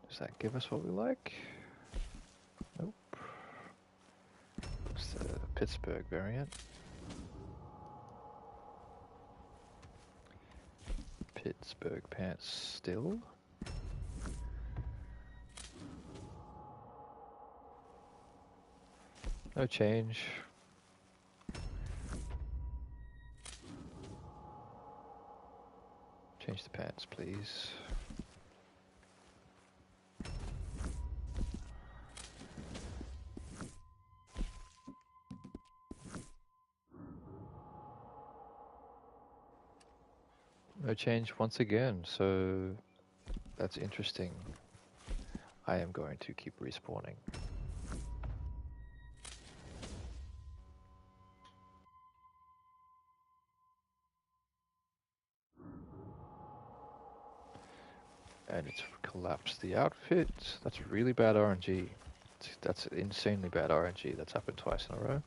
Does that give us what we like? Nope. It's the Pittsburgh variant. Pittsburgh pants still. No change. Change the pants, please. No change once again, so that's interesting. I am going to keep respawning. And it's collapsed the outfit. That's really bad RNG. That's insanely bad RNG. That's happened twice in a row.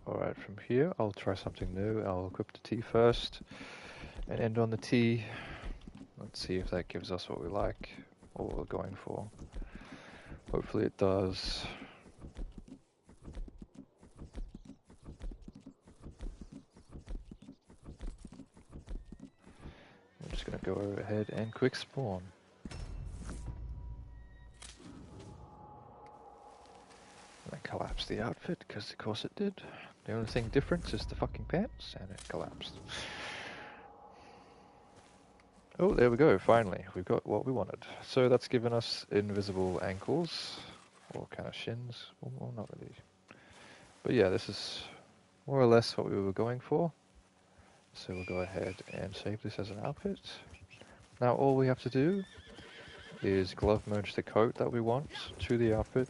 Alright, from here I'll try something new. I'll equip the T first and end on the T. Let's see if that gives us what we like or what we're going for. Hopefully it does. I'm just gonna go ahead and quick spawn. And then collapse the outfit, because of course it did. The only thing different is the fucking pants, and it collapsed. Oh, there we go, finally. We've got what we wanted. So that's given us invisible ankles, or kind of shins. Well, not really. But yeah, this is more or less what we were going for. So we'll go ahead and save this as an outfit. Now all we have to do is glove merge the coat that we want to the outfit,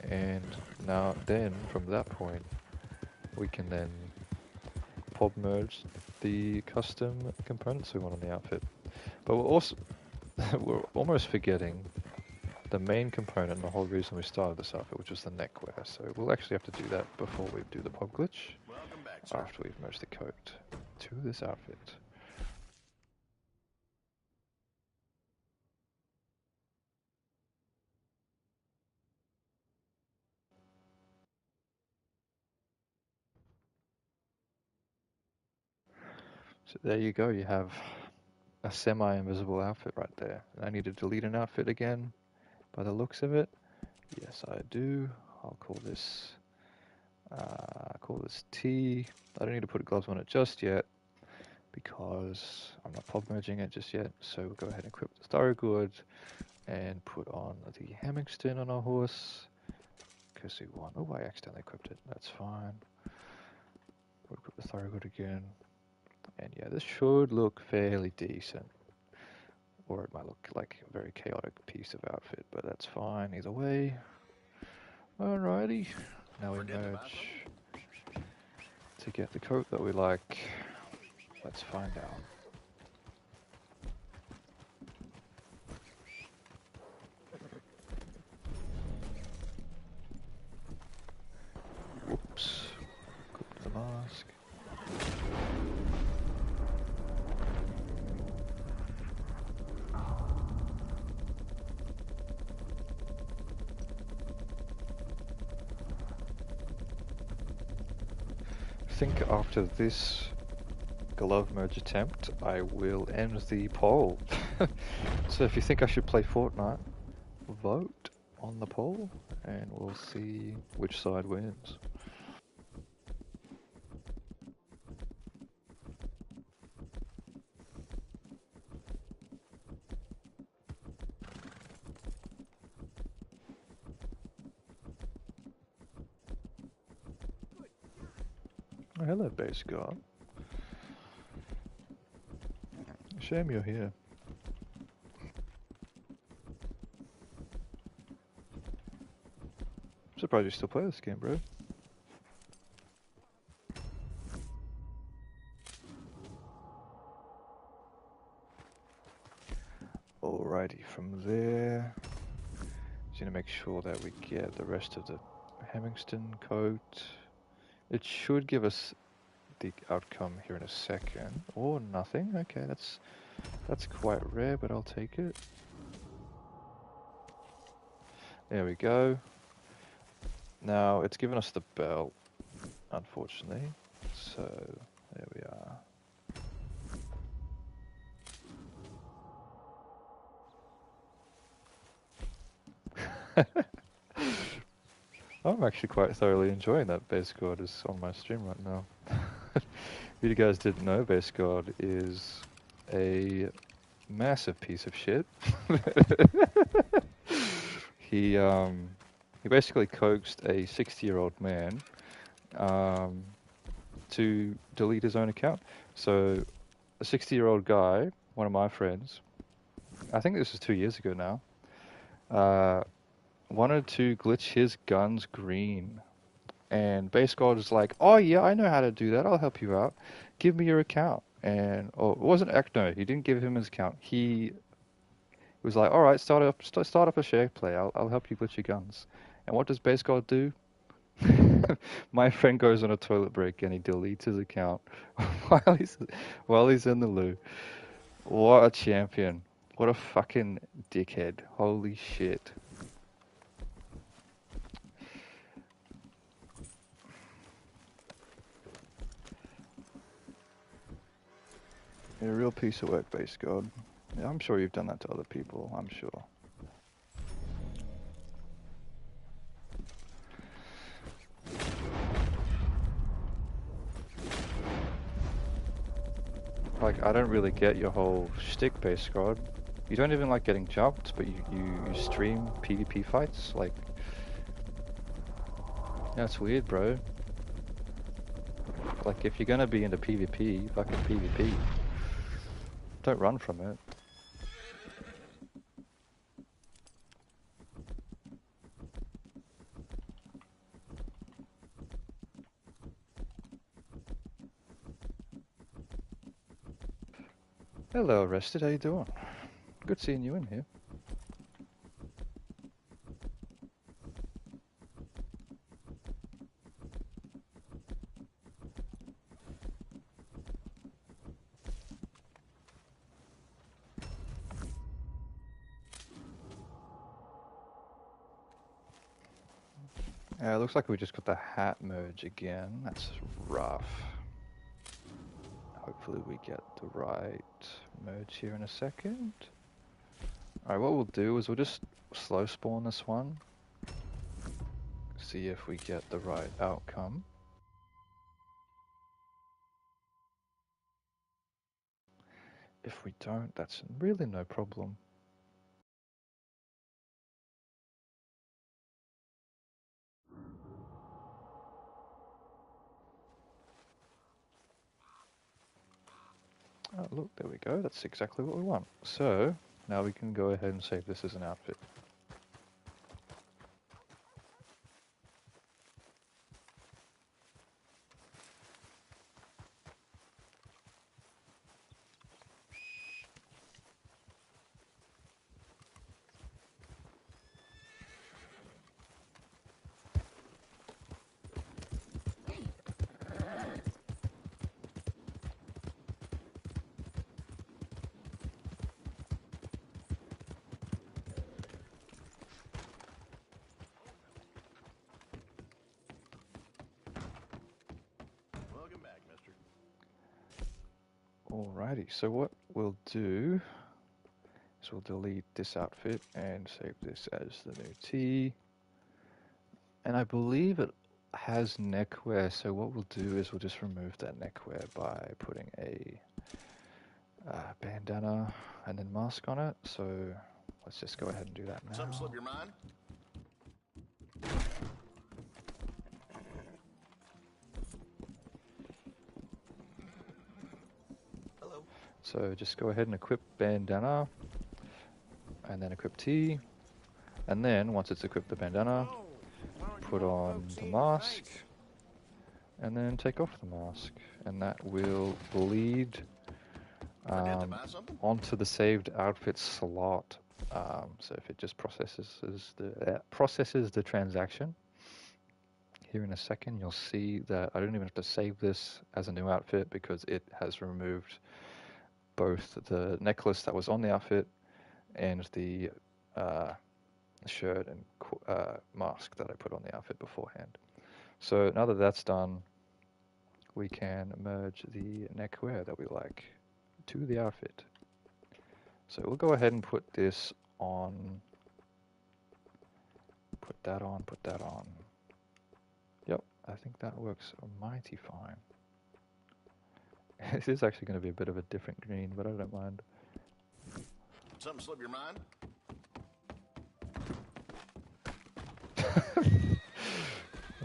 and now then from that point we can then pop merge the custom components we want on the outfit. But we're also we're almost forgetting the main component and the whole reason we started this outfit, which was the neckwear. So we'll actually have to do that before we do the pop glitch, Welcome back, sir. after we've merged the coat to this outfit. So there you go, you have a semi-invisible outfit right there. And I need to delete an outfit again by the looks of it. Yes, I do. I'll call this T. I don't need to put gloves on it just yet because I'm not pop merging it just yet. So we'll go ahead and equip the Thoroughgood and put on the Hamingston on our horse because we want. Oh, I accidentally equipped it. That's fine. We'll equip the Thoroughgood again. And yeah, this should look fairly decent. Or it might look like a very chaotic piece of outfit, but that's fine either way. Alrighty, now we Forget the merge to get the coat that we like. Let's find out. think after this glove merge attempt, I will end the poll. So if you think I should play Fortnite, vote on the poll, and we'll see which side wins. Oh, hello, base guard. Shame you're here. Surprised you still play this game, bro. Alrighty, from there, just gonna make sure that we get the rest of the Hemingston coat. It should give us the outcome here in a second. Or nothing. Okay, that's quite rare, but I'll take it. There we go. Now it's given us the belt, unfortunately. So there we are. I'm actually quite thoroughly enjoying that base guard is on my stream right now. If you guys didn't know, base guard is a massive piece of shit. He basically coaxed a 60-year-old man to delete his own account. So a 60-year-old guy, one of my friends, I think this was 2 years ago now, wanted to glitch his guns green. And base guard was like, oh yeah, I know how to do that, I'll help you out. Give me your account. And, oh, it wasn't, no, he didn't give him his account. He was like, alright, start up a share play, I'll help you glitch your guns. And what does base guard do? My friend goes on a toilet break and he deletes his account while he's in the loo. What a champion. What a fucking dickhead. Holy shit. You're a real piece of work, base guard. Yeah, I'm sure you've done that to other people, I'm sure. Like, I don't really get your whole shtick, base guard. You don't even like getting jumped, but you stream PvP fights? Like, that's weird, bro. Like, if you're gonna be into PvP, fucking PvP. Don't run from it. Hello, Arrested, how you doing? Good seeing you in here. Looks like we just got the hat merge again. That's rough. Hopefully we get the right merge here in a second. Alright, what we'll do is we'll just slow spawn this one. See if we get the right outcome. If we don't, that's really no problem. Oh, look, there we go. That's exactly what we want. So, now we can go ahead and save this as an outfit. Alrighty, so what we'll do is we'll delete this outfit and save this as the new T. And I believe it has neckwear, so what we'll do is we'll just remove that neckwear by putting a bandana and then mask on it. So let's just go ahead and do that now. Something slip your mind? Hello. So just go ahead and equip bandana and then equip T. And then once it's equipped the bandana, Oh, why don't you put old on folks the see your mask face? and then take off the mask. And that will bleed Forget to buy something? onto the saved outfit slot. So if it just processes the transaction, here in a second you'll see that I don't even have to save this as a new outfit because it has removed both the necklace that was on the outfit and the shirt and mask that I put on the outfit beforehand. So now that that's done, we can merge the neckwear that we like to the outfit. So we'll go ahead and put this on, put that on. Yep, I think that works mighty fine. This is actually going to be a bit of a different green, but I don't mind. Something slip your mind?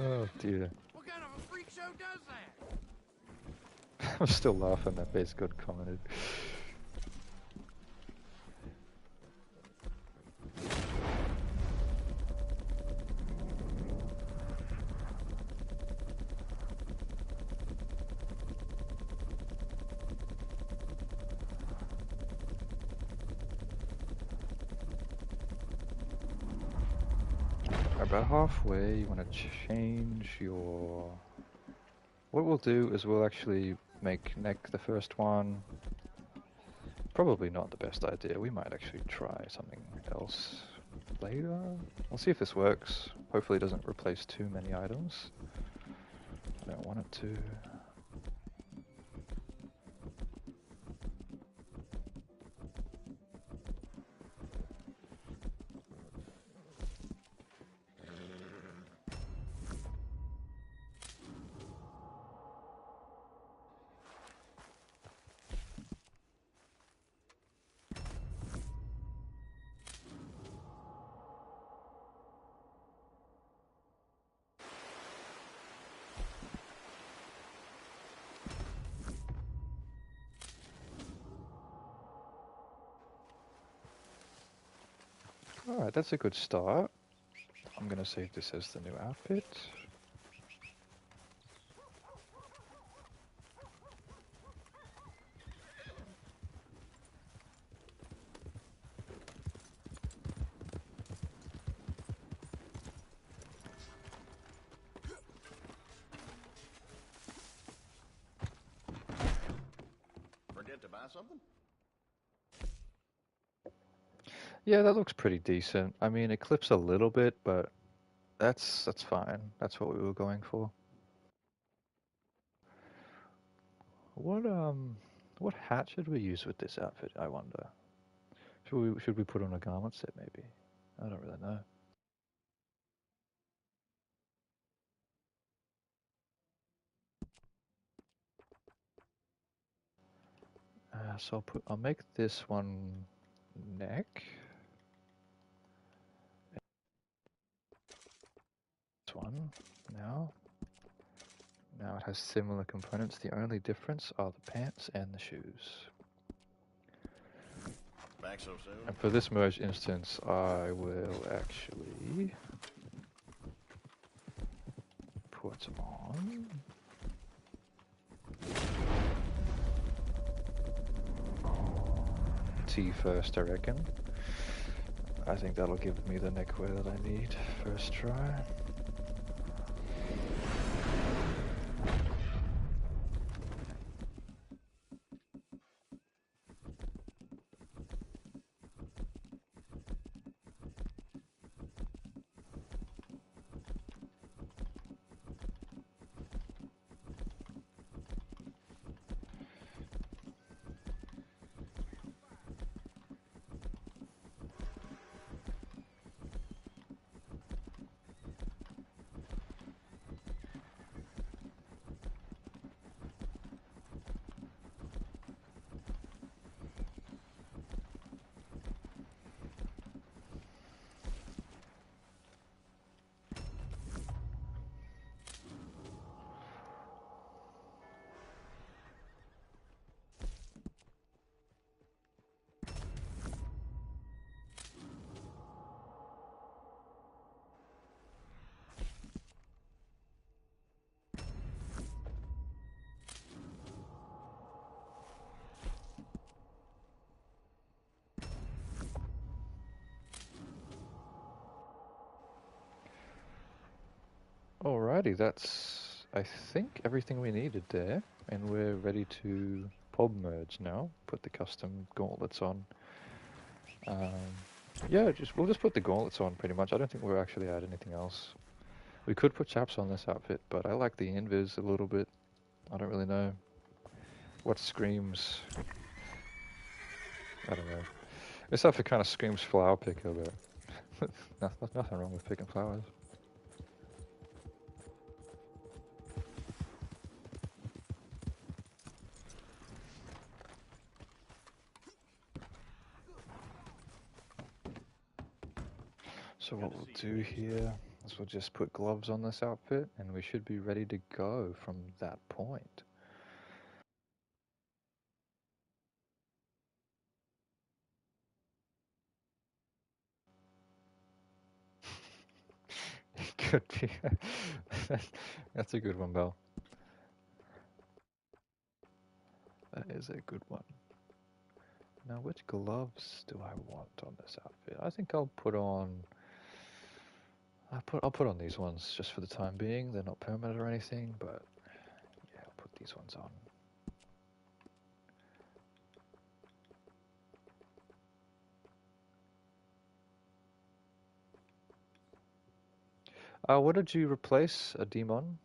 Oh dear. What kind of a freak show does that? I'm still laughing that Base God commented. About halfway, you want to change your... What we'll do is we'll actually make neck the first one. Probably not the best idea. We might actually try something else later. We'll see if this works. Hopefully it doesn't replace too many items. I don't want it to. Alright, that's a good start. I'm going to save this as the new outfit. Forget to buy something? Yeah, that looks pretty decent. I mean, it clips a little bit, but that's fine. That's what we were going for. What hat should we use with this outfit, I wonder? Should we put on a garment set maybe? I don't really know. So I'll make this one neck. This one now. Now it has similar components. The only difference are the pants and the shoes. Back so soon? And for this merge instance, I will actually put on T first, I reckon. I think that'll give me the neckwear that I need first try. Alrighty, that's, I think, everything we needed there. And we're ready to pub merge now. Put the custom gauntlets on. Yeah, we'll just put the gauntlets on pretty much. I don't think we'll actually add anything else. We could put chaps on this outfit, but I like the invis a little bit. I don't really know what screams. I don't know. This outfit kind of screams flower picker, but nothing wrong with picking flowers. So what we'll do here is we'll just put gloves on this outfit, and we should be ready to go from that point. It could be. That's a good one, Belle. That is a good one. Now, which gloves do I want on this outfit? I think I'll put on. I'll put on these ones just for the time being. They're not permanent or anything, but yeah, I'll put these ones on. What did you replace a demon?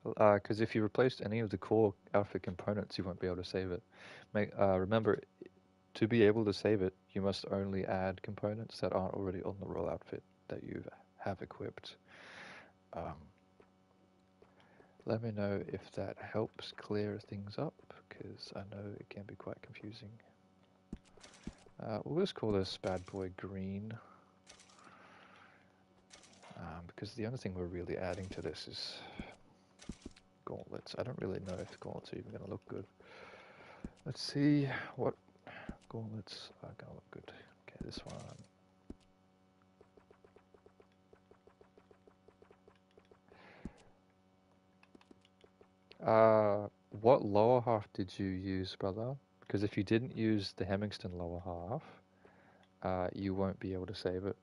Because if you replaced any of the core outfit components, you won't be able to save it. Remember, to be able to save it, you must only add components that aren't already on the roll outfit that you have equipped. Let me know if that helps clear things up, because I know it can be quite confusing. We'll just call this bad boy green, because the only thing we're really adding to this is gauntlets. I don't really know if gauntlets are even going to look good. Let's see what gauntlets are going to look good. Okay, this one. What lower half did you use, brother? Because if you didn't use the Hemingston lower half, you won't be able to save it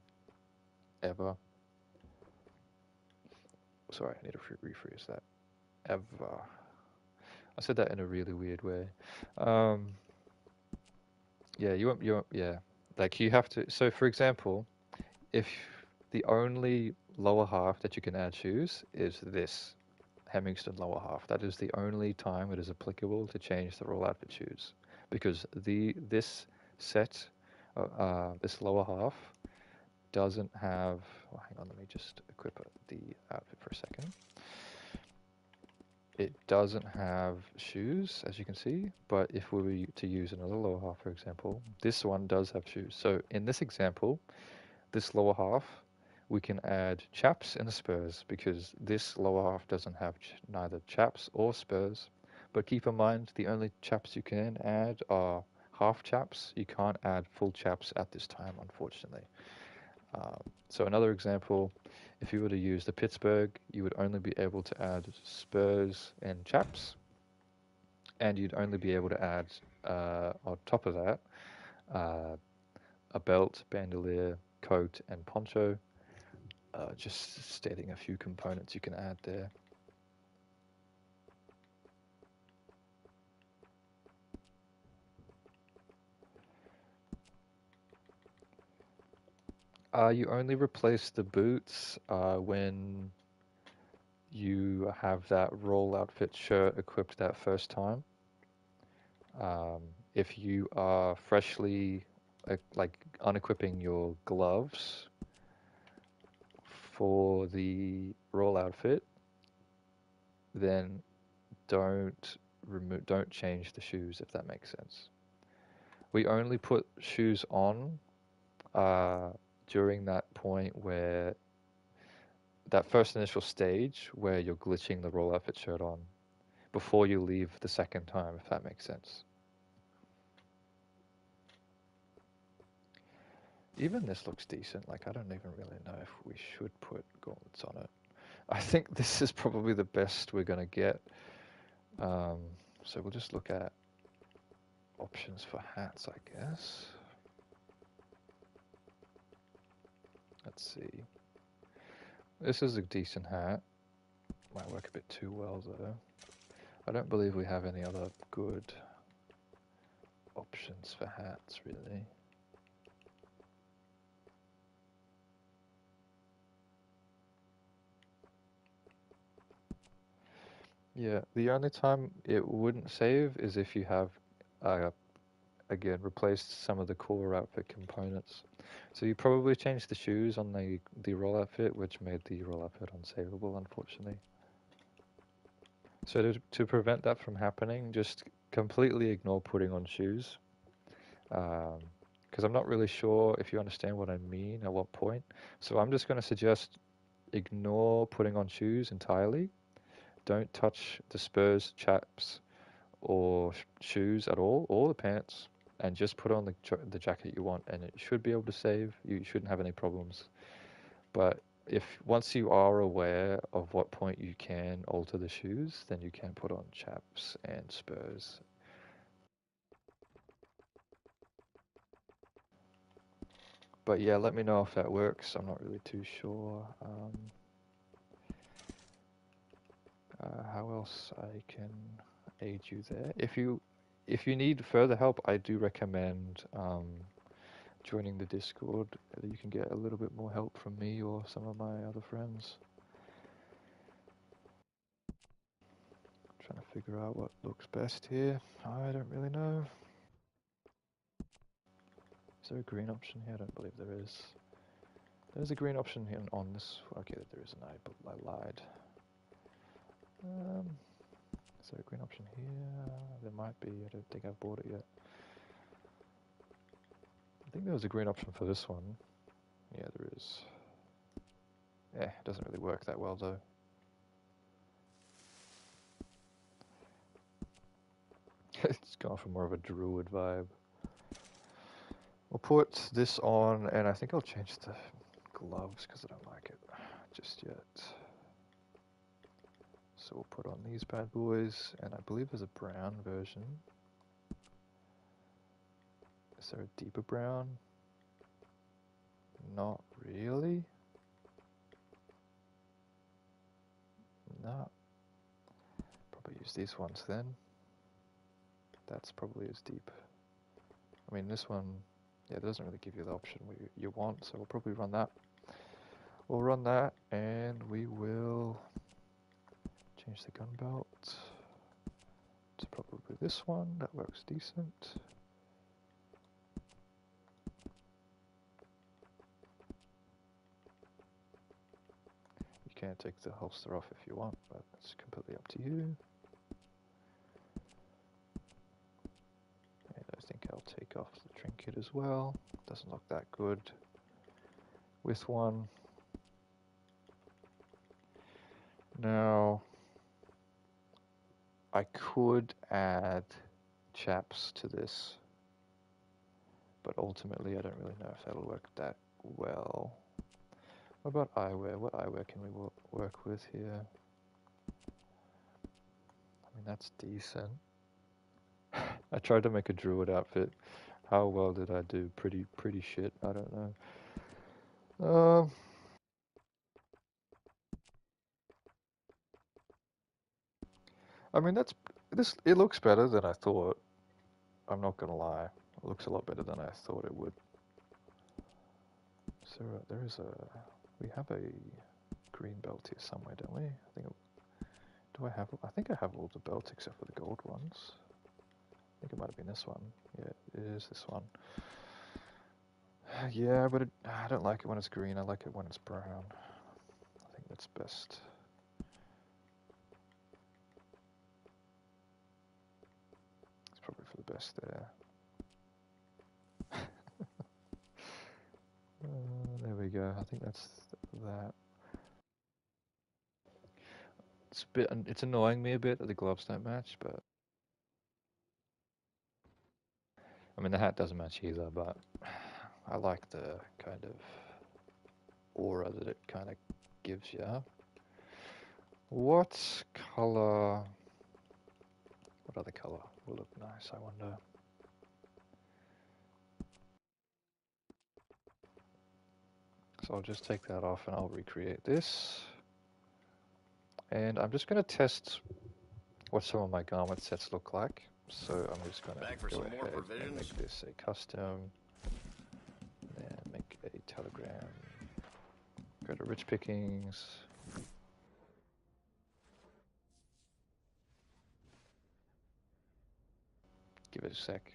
ever. Sorry, I need to rephrase that. Ever. I said that in a really weird way. Yeah, you won't, yeah. Like you have to, so for example, if the only lower half that you can add shoes is this Hemingston lower half, that is the only time it is applicable to change the roll outfit shoes. Because this set, this lower half, doesn't have, oh, hang on, let me just equip the outfit for a second. It doesn't have shoes, as you can see, but if we were to use another lower half, for example, this one does have shoes. So in this example, this lower half, we can add chaps and spurs because this lower half doesn't have neither chaps or spurs. But keep in mind, the only chaps you can add are half chaps. You can't add full chaps at this time, unfortunately. So another example, if you were to use the Pittsburgh, you would only be able to add spurs and chaps, and you'd only be able to add, on top of that, a belt, bandolier, coat, and poncho. Just stating a few components you can add there. You only replace the boots when you have that roll outfit shirt equipped that first time. If you are freshly like unequipping your gloves for the roll outfit, then don't change the shoes, if that makes sense. We only put shoes on during that point where that first initial stage where you're glitching the roll outfit shirt on before you leave the second time, if that makes sense. Even this looks decent. Like, I don't even really know if we should put gauntlets on it. I think this is probably the best we're going to get. So we'll just look at options for hats, I guess. Let's see. This is a decent hat. Might work a bit too well though. I don't believe we have any other good options for hats really. Yeah, the only time it wouldn't save is if you have, again, replaced some of the core outfit components. So you probably changed the shoes on the roll outfit, which made the roll outfit unsavable, unfortunately. So to prevent that from happening, just completely ignore putting on shoes. Because I'm not really sure if you understand what I mean at what point. So I'm just going to suggest ignore putting on shoes entirely. Don't touch the spurs, chaps, or shoes at all, or the pants, and just put on the jacket you want, and it should be able to save. You shouldn't have any problems. But if once you are aware of what point you can alter the shoes, then you can put on chaps and spurs. But yeah, let me know if that works. I'm not really too sure how else I can aid you there. If you need further help, I do recommend joining the Discord. You can get a little bit more help from me or some of my other friends. Trying to figure out what looks best here. I don't really know. Is there a green option here? I don't believe there is. There's a green option here on this. Okay, there isn't. I lied. Is there a green option here? There might be. I don't think I've bought it yet. I think there was a green option for this one. Yeah, there is. Yeah, it doesn't really work that well though. It's gone for more of a druid vibe. We'll put this on, and I think I'll change the gloves because I don't like it just yet. So we'll put on these bad boys, and I believe there's a brown version. Is there a deeper brown? Not really. No. Probably use these ones then. That's probably as deep. I mean, this one, yeah, it doesn't really give you the option you want, so we'll probably run that. We'll run that, and we will change the gun belt to probably this one. That works decent. You can take the holster off if you want, but it's completely up to you. And I think I'll take off the trinket as well. Doesn't look that good with one. Now, I could add chaps to this, but ultimately I don't really know if that'll work that well. What about eyewear? What eyewear can we work with here? I mean, that's decent. I tried to make a druid outfit. How well did I do? Pretty shit. I don't know. I mean, it looks better than I thought. I'm not gonna lie. It looks a lot better than I thought it would. So we have a green belt here somewhere, don't we? I think I have all the belts except for the gold ones. I think it might have been this one. Yeah, it is this one. Yeah, but I don't like it when it's green. I like it when it's brown. I think that's best. It's probably for the best there. There we go. I think that's that. It's annoying me a bit that the gloves don't match, but I mean the hat doesn't match either. But I like the kind of aura that it kind of gives you. What color? What other color will look nice? I wonder. So I'll just take that off and I'll recreate this. And I'm just going to test what some of my garment sets look like. So I'm just going Back for to go some more ahead and provisions? make this a custom. Then make a telegram. Go to rich pickings. Give it a sec.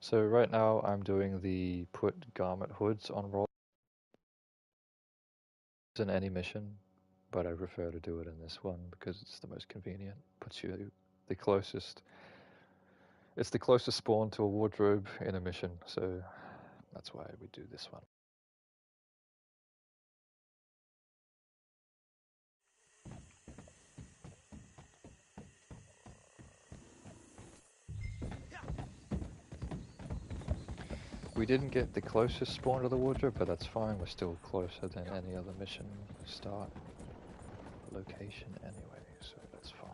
So right now I'm doing the put garment hoods on roll in any mission, but I prefer to do it in this one because it's the most convenient. Puts you the closest. It's the closest spawn to a wardrobe in a mission, so that's why we do this one. We didn't get the closest spawn to the wardrobe, but that's fine. We're still closer than any other mission start location anyway, so that's fine.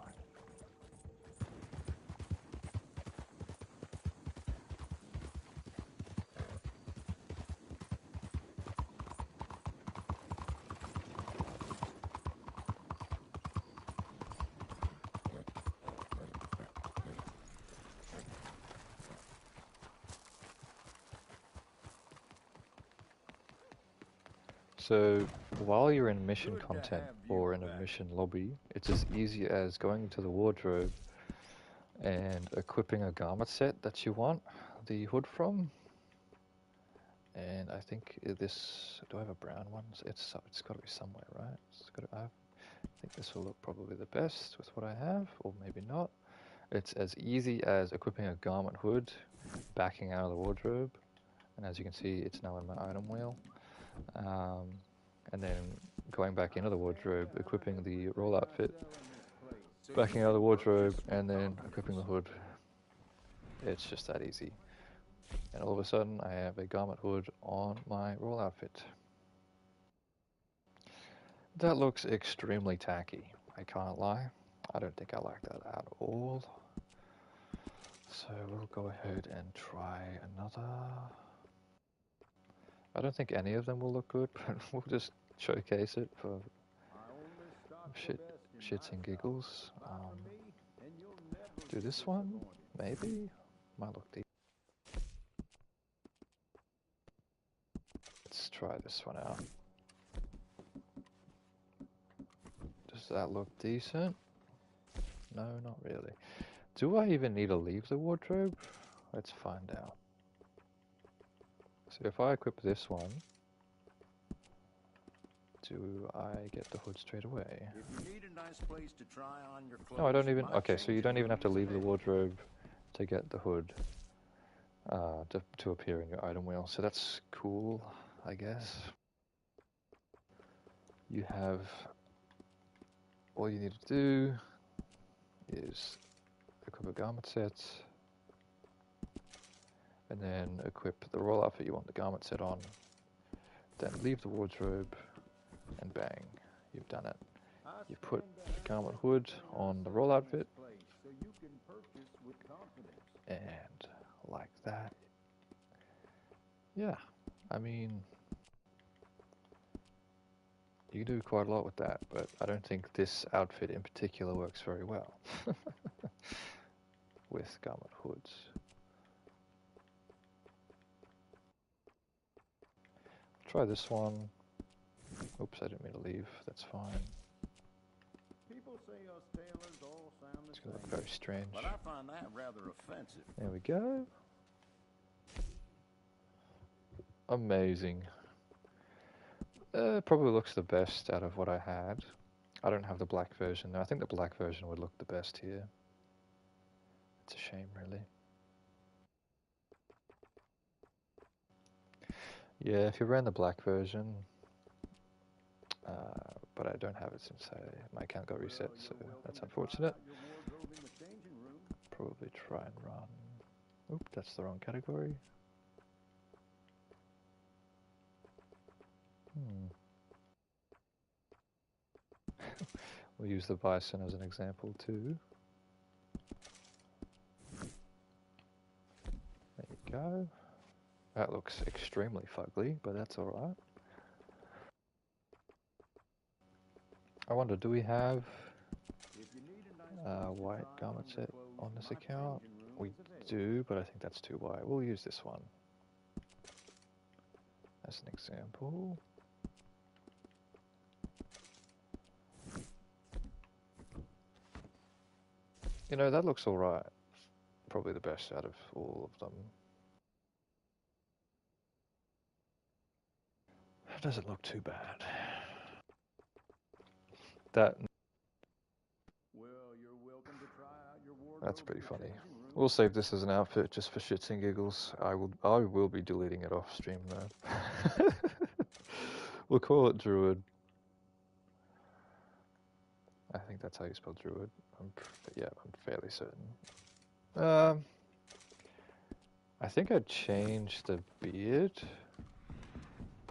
So while you're in mission content or in a mission lobby, it's as easy as going into the wardrobe and equipping a garment set that you want the hood from. And I think this, do I have a brown one? It's got to be somewhere, right? I think this will look probably the best with what I have, or maybe not. It's as easy as equipping a garment hood, backing out of the wardrobe, and as you can see, it's now in my item wheel. And then going back into the wardrobe, equipping the roll outfit, backing out of the wardrobe, and then equipping the hood. It's just that easy. And all of a sudden, I have a garment hood on my roll outfit. That looks extremely tacky, I can't lie. I don't think I like that at all. So we'll go ahead and try another. I don't think any of them will look good, but we'll just showcase it for shits and giggles. Do this one, maybe? Might look deep. Let's try this one out. Does that look decent? No, not really. Do I even need to leave the wardrobe? Let's find out. So if I equip this one, do I get the hood straight away? If you need a nice place to try on your clothes, No, I don't even. Okay, so you don't even have to leave the wardrobe to get the hood to appear in your item wheel. So that's cool, I guess. You have, all you need to do is equip a garment set, and then equip the roll outfit you want the garment set on, then leave the wardrobe, and bang, you've done it. You put the garment hood on the roll outfit, and like that. Yeah, I mean, you can do quite a lot with that, but I don't think this outfit in particular works very well with garment hoods. Try this one. Oops, I didn't mean to leave. That's fine. People say us tailors all sound the It's going to look very strange. but I find that rather offensive. There we go. Amazing. Probably looks the best out of what I had. I don't have the black version though. I think the black version would look the best here. It's a shame, really. Yeah, if you ran the black version, but I don't have it since my account got reset, so that's unfortunate. Probably try and run. Oop, that's the wrong category. We'll use the bison as an example too. There you go. That looks extremely fugly, but that's alright. I wonder, do we have white garment set on this account? We do, but I think that's too white. We'll use this one as an example. You know, that looks alright. Probably the best out of all of them. It doesn't look too bad. That's pretty funny. We'll save this as an outfit just for shits and giggles. I will be deleting it off stream though. We'll call it Druid. I think that's how you spell Druid. I'm fairly certain. I think I'd change the beard,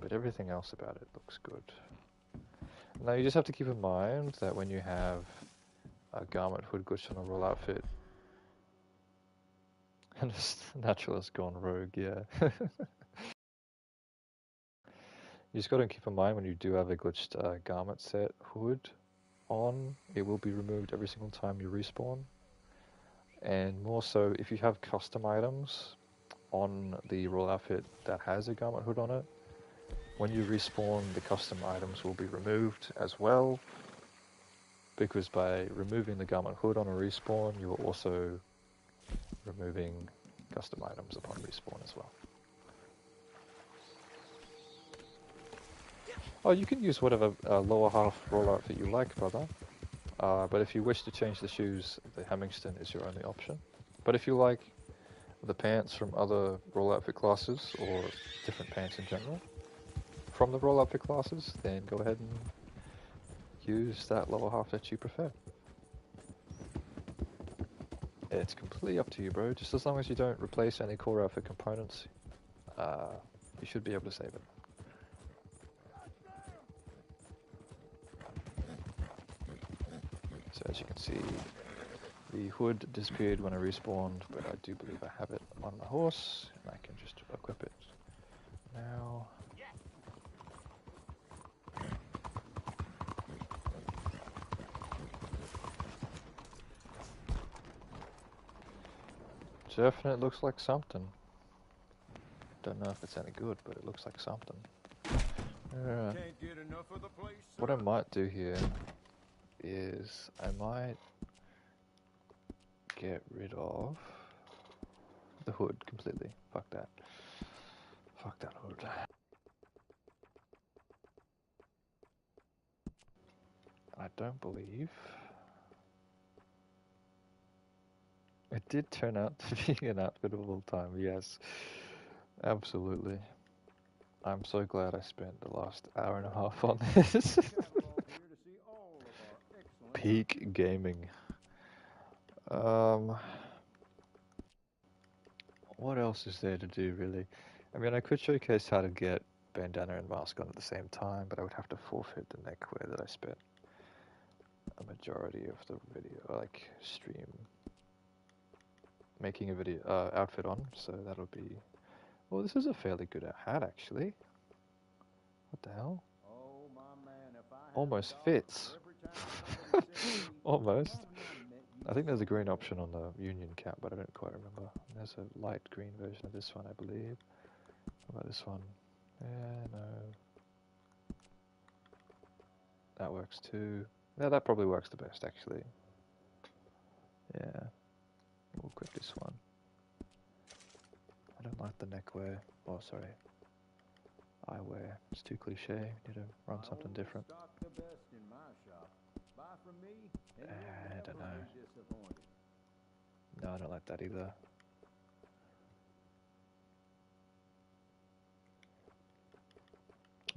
but everything else about it looks good. Now you just have to keep in mind that when you have a garment hood glitch on a roll outfit, and a naturalist gone rogue, yeah. You just got to keep in mind when you do have a glitched garment set hood on, it will be removed every single time you respawn. And more so, if you have custom items on the roll outfit that has a garment hood on it, when you respawn, the custom items will be removed as well, because by removing the garment hood on a respawn, you are also removing custom items upon respawn as well. Oh, you can use whatever lower half roll outfit you like, brother. But if you wish to change the shoes, the Hamingston is your only option. But if you like the pants from other roll outfit classes, or different pants in general, from the roll outfit classes, then go ahead and use that lower half that you prefer. It's completely up to you, bro. Just as long as you don't replace any core outfit components, you should be able to save it. So as you can see, the hood disappeared when I respawned, but I do believe I have it on my horse, and I can just equip it now. Definitely looks like something. Don't know if it's any good, but it looks like something. What I might do here is I might get rid of the hood completely. Fuck that. Fuck that hood. I don't believe it did turn out to be an outfit of all time. Yes, absolutely. I'm so glad I spent the last hour and a half on this. Peak gaming. What else is there to do, really? I mean, I could showcase how to get bandana and mask on at the same time, but I would have to forfeit the neckwear that I spent a majority of the video, like stream, making a video outfit on. So that'll be. Well, this is a fairly good hat, actually. What the hell? Almost fits. Almost. I think there's a green option on the Union cap, but I don't quite remember. There's a light green version of this one, I believe. What about this one? Yeah, no. That works too. Yeah, that probably works the best, actually. Yeah. We'll equip this one. I don't like the neckwear. Oh, sorry. Eyewear. It's too cliche. Need to run something different. I don't know. No, I don't like that either.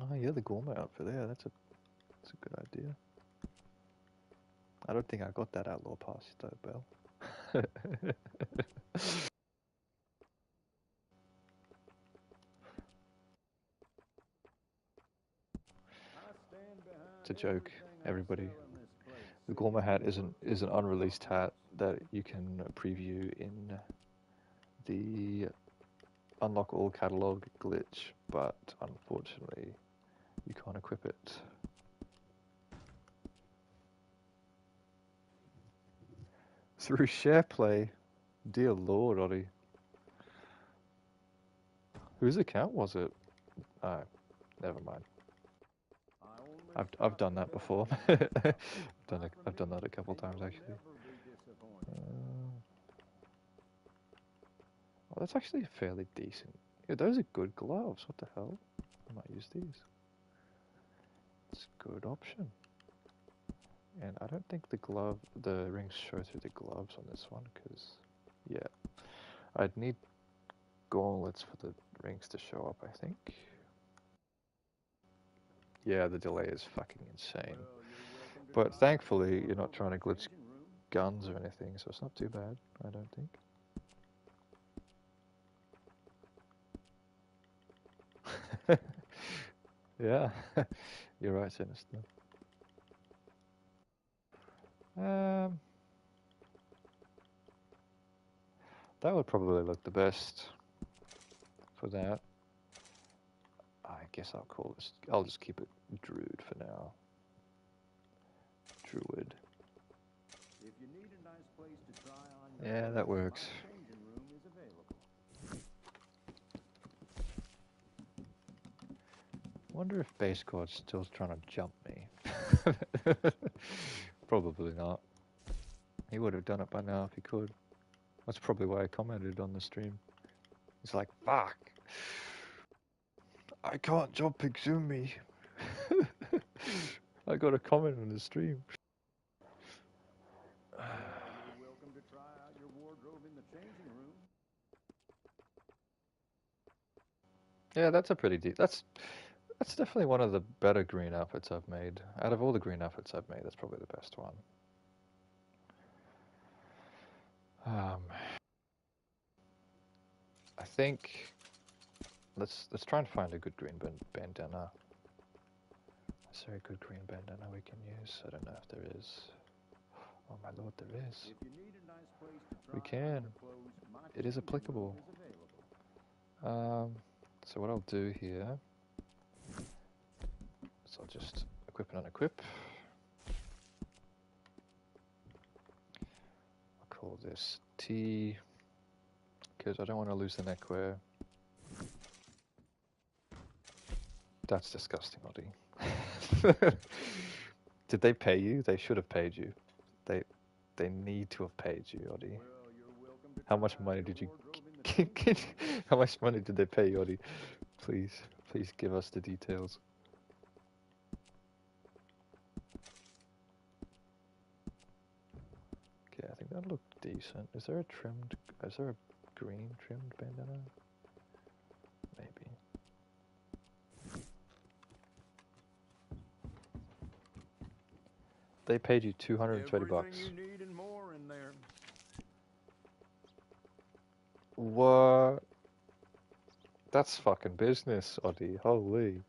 Oh yeah, the gourmet outfit there. That's a good idea. I don't think I got that outlaw pass though, Bell. It's a joke. everybody. The Gorma hat is an unreleased hat that you can preview in the unlock all catalog glitch, but unfortunately you can't equip it. Through share play, dear Lord, Oddie. Whose account was it? Oh, never mind. I've done that before. I've done that a couple times actually. Oh, that's actually fairly decent. Yeah, those are good gloves. What the hell? I might use these. It's a good option. And I don't think the rings show through the gloves on this one, because, yeah, I'd need gauntlets for the rings to show up, I think. Yeah, the delay is fucking insane. But thankfully, you're not trying to glitch guns or anything, so it's not too bad, I don't think. Yeah, you're right, Sinister. That would probably look the best for that. I guess I'll just keep it Druid for now. Druid. If you need a nice place to try on Yeah, that works. my changing room is available. Wonder if Base Court's still trying to jump me. Probably not. He would have done it by now if he could. That's probably why I commented on the stream. He's like, fuck! I can't jump Exumi! I got a comment on the stream. You're welcome to try out your wardrobe in the changing room. Yeah, that's a pretty deep. That's definitely one of the better green outfits I've made. Out of all the green outfits I've made, that's probably the best one. I think let's try and find a good green bandana. Is there a good green bandana we can use? I don't know if there is. Oh my lord, there is. If you need a nice place to try We can. It is applicable. So what I'll do here is I'll just equip and unequip. I'll call this T, because I don't want to lose the neckwear. That's disgusting, Oddie. Did they pay you? They should have paid you. They need to have paid you, Oddie. How much money did you... How much money did they pay you, Oddie? Please give us the details. Okay, I think that looked decent. Is there a green trimmed bandana? Maybe. They paid you $220 bucks. Everything you need and more in there. What? That's fucking business, Oddie. Holy.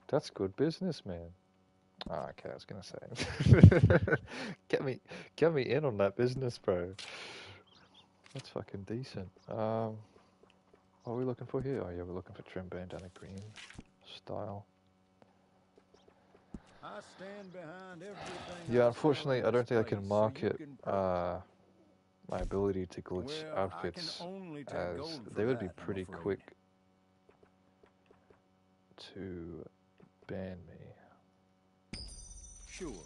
That's good business, man. Oh, okay, I was gonna say. Get me in on that business, bro. That's fucking decent. What are we looking for here? Oh yeah, we're looking for trim bandana green style. I stand behind everything. Yeah, unfortunately, I don't think I can market my ability to glitch outfits, as they would be pretty quick to ban me. Sure.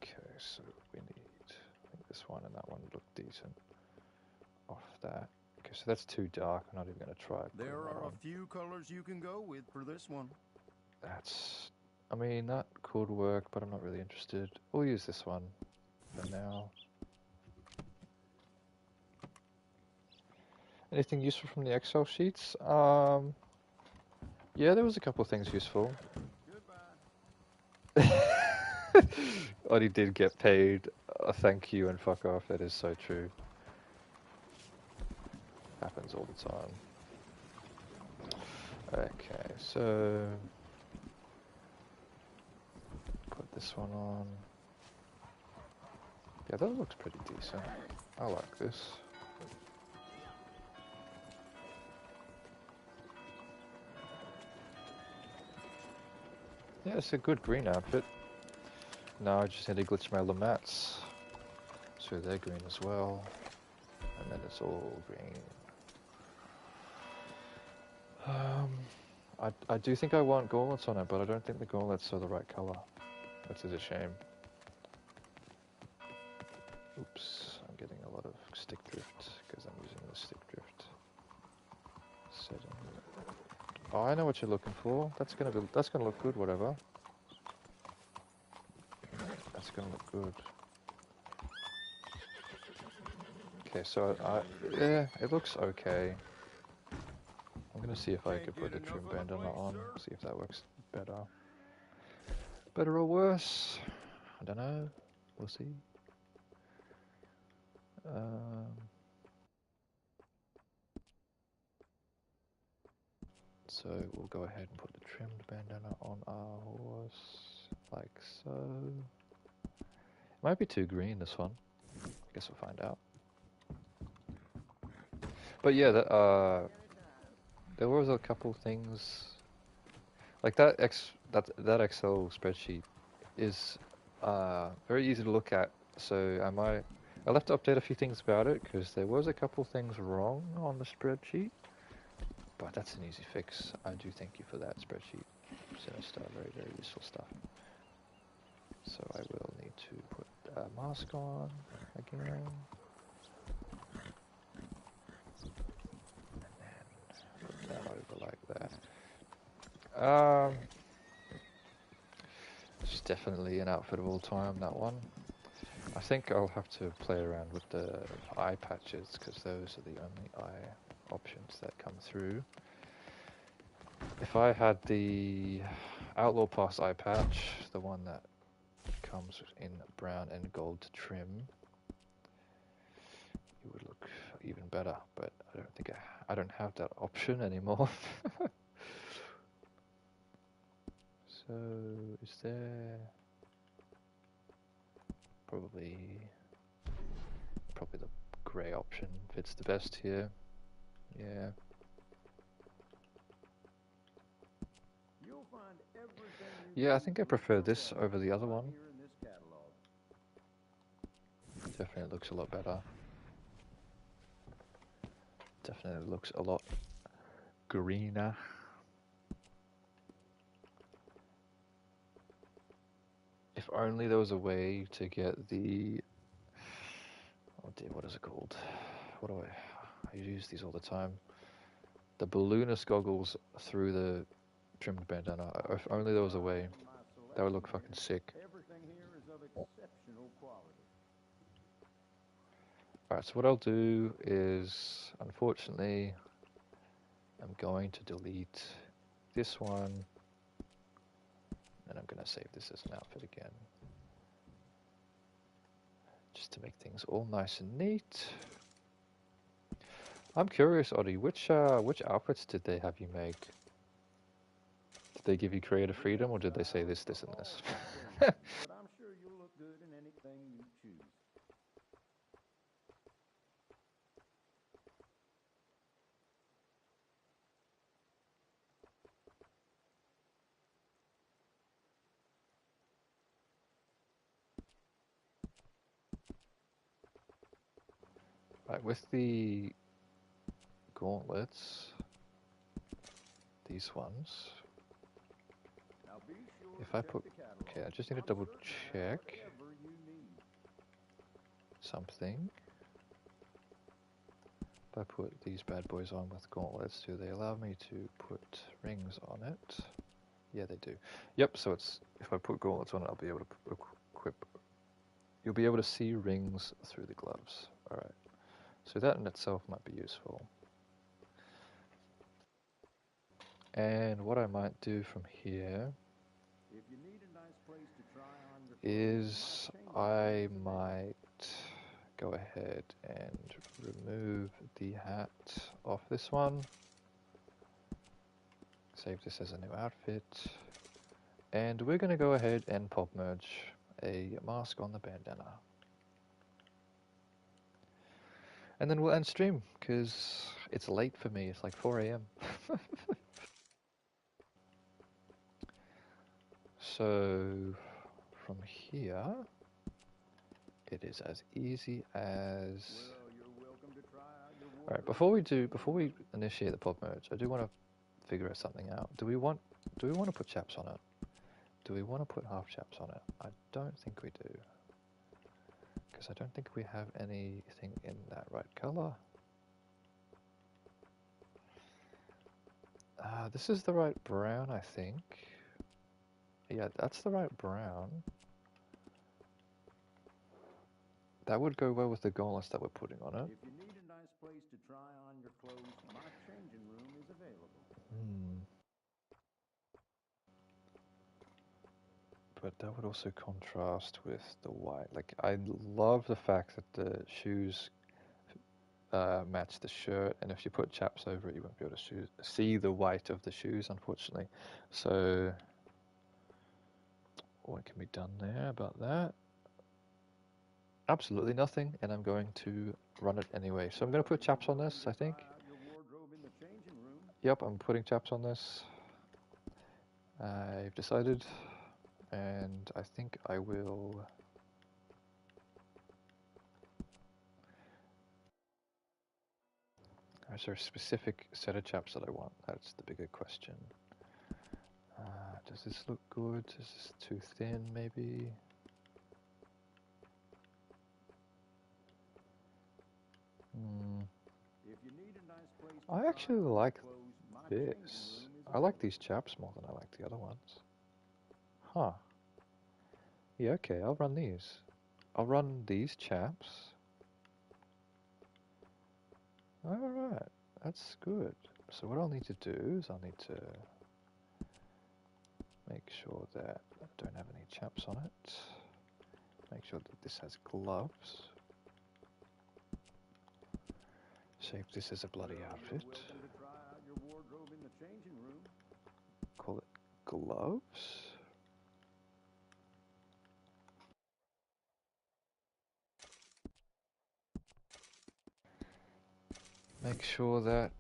Okay, so we need, I think this one and that one look decent off that. Okay, so that's too dark. I'm not even going to try it. There are a few colors you can go with for this one. I mean, that could work, but I'm not really interested. We'll use this one for now. Anything useful from the Excel sheets? Yeah, there was a couple of things useful. Odie did get paid a thank you and fuck off. That is so true. Happens all the time. Okay, so put this one on. Yeah, that looks pretty decent. I like this. Yeah, it's a good green outfit. Now I just need to glitch my lamats, so they're green as well, and then it's all green. I do think I want gauntlets on it, but I don't think the gauntlets are the right color. Which is a shame. Oops, I'm getting a lot of stick drift because I'm using the stick drift setting. Oh, I know what you're looking for. That's gonna look good, whatever. That's gonna look good. Okay, so yeah, it looks okay. I'm gonna see if I could put a trim bandana on, see if that works better. Better or worse? I don't know. We'll see. So we'll go ahead and put the trimmed bandana on our horse, like so. Might be too green, this one. I guess we'll find out. But yeah, there was a couple things like that. That Excel spreadsheet is very easy to look at. So I'll have to update a few things about it because there was a couple things wrong on the spreadsheet. But that's an easy fix. I do thank you for that spreadsheet, Sinister. Very, very useful stuff. So I will need to put a mask on again. And then put that over like that. It's definitely an outfit of all time, that one. I think I'll have to play around with the eye patches because those are the only eye options that come through. If I had the Outlaw Pass eye patch, the one that comes in brown and gold trim, it would look even better, but I don't think I don't have that option anymore. So is there probably the grey option fits the best here. Yeah. Yeah, I think I prefer this over the other one. Definitely looks a lot better. Definitely looks a lot greener. If only there was a way to get the... Oh dear, what is it called? I use these all the time. The balloonist goggles through the trimmed bandana. If only there was a way. That would look fucking sick. Alright, so what I'll do is, unfortunately, I'm going to delete this one, and I'm going to save this as an outfit again. Just to make things all nice and neat. I'm curious, Oddie, which outfits did they have you make? Did they give you creative freedom, or did they say this, this, and this? But I'm sure you'll look good in anything you choose. Right, with the gauntlets, these ones, if I put... Okay, I just need to double check something. If I put these bad boys on with gauntlets, do they allow me to put rings on it? Yeah, they do. Yep, so it's... If I put gauntlets on it, I'll be able to equip... You'll be able to see rings through the gloves. Alright. So that in itself might be useful. And what I might do from here is I might go ahead and remove the hat off this one. Save this as a new outfit. And we're going to go ahead and pop merge a mask on the bandana. And then we'll end stream, because it's late for me. It's like 4 a.m. So, from here, it is as easy as... Well, you're welcome to try out your Alright, wardrobe. before we initiate the pop merge, I do want to figure out something out. Do we want to put chaps on it? Do we want to put half chaps on it? I don't think we do. Because I don't think we have anything in that right color. This is the right brown, I think. Yeah, that's the right brown. That would go well with the gauntlets that we're putting on it. If you need a nice place to try on your clothes, my changing room is available. But that would also contrast with the white. Like, I love the fact that the shoes match the shirt, and if you put chaps over it, you won't be able to see the white of the shoes, unfortunately. So, what can be done there about that? Absolutely nothing, and I'm going to run it anyway. So I'm going to put chaps on this, I think. Try out your wardrobe in the changing room. Yep, I'm putting chaps on this. I've decided, and I think I will... Is there a specific set of chaps that I want? That's the bigger question. Does this look good? Is this too thin, maybe? If you need a nice place to I try actually on your like clothes, my changing this. room is I like available. these chaps more than I like the other ones. Huh. Yeah, okay, I'll run these. I'll run these chaps. Alright, that's good. So what I'll need to do is I'll need to make sure that I don't have any chaps on it. Make sure that this has gloves. Shape this as a bloody Well, outfit. you're welcome to try out your wardrobe in the changing room. Call it gloves. Make sure that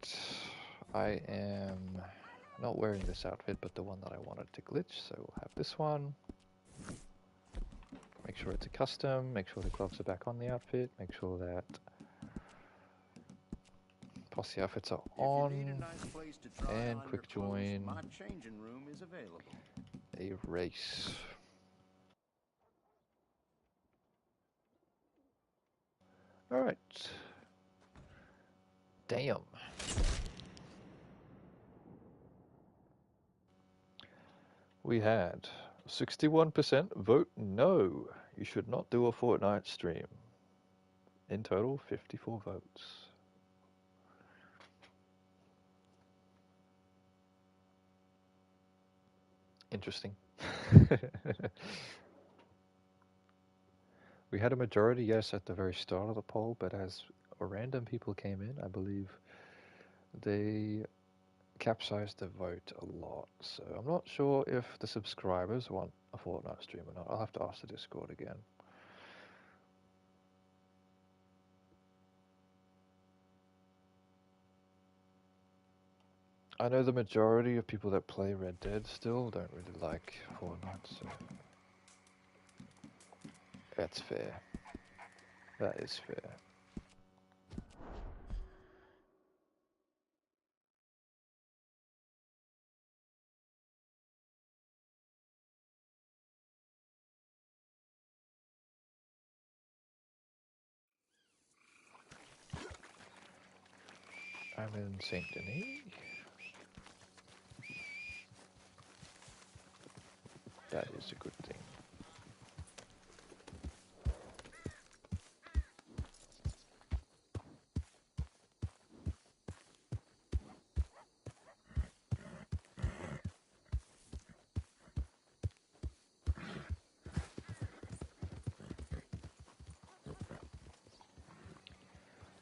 I am not wearing this outfit, but the one that I wanted to glitch, so we'll have this one. Make sure it's a custom, make sure the gloves are back on the outfit, make sure that posse outfits are If you on, need a nice place to try and on quick your clothes, join my changing room is available. a race. Alright. Damn. We had 61% vote no. You should not do a Fortnite stream. In total, 54 votes. Interesting. We had a majority yes at the very start of the poll, but as random people came in, I believe they capsized the vote a lot. So I'm not sure if the subscribers want a Fortnite stream or not. I'll have to ask the Discord again. I know the majority of people that play Red Dead still don't really like Fortnite, so that's fair. That is fair. I'm in Saint Denis. That is a good thing.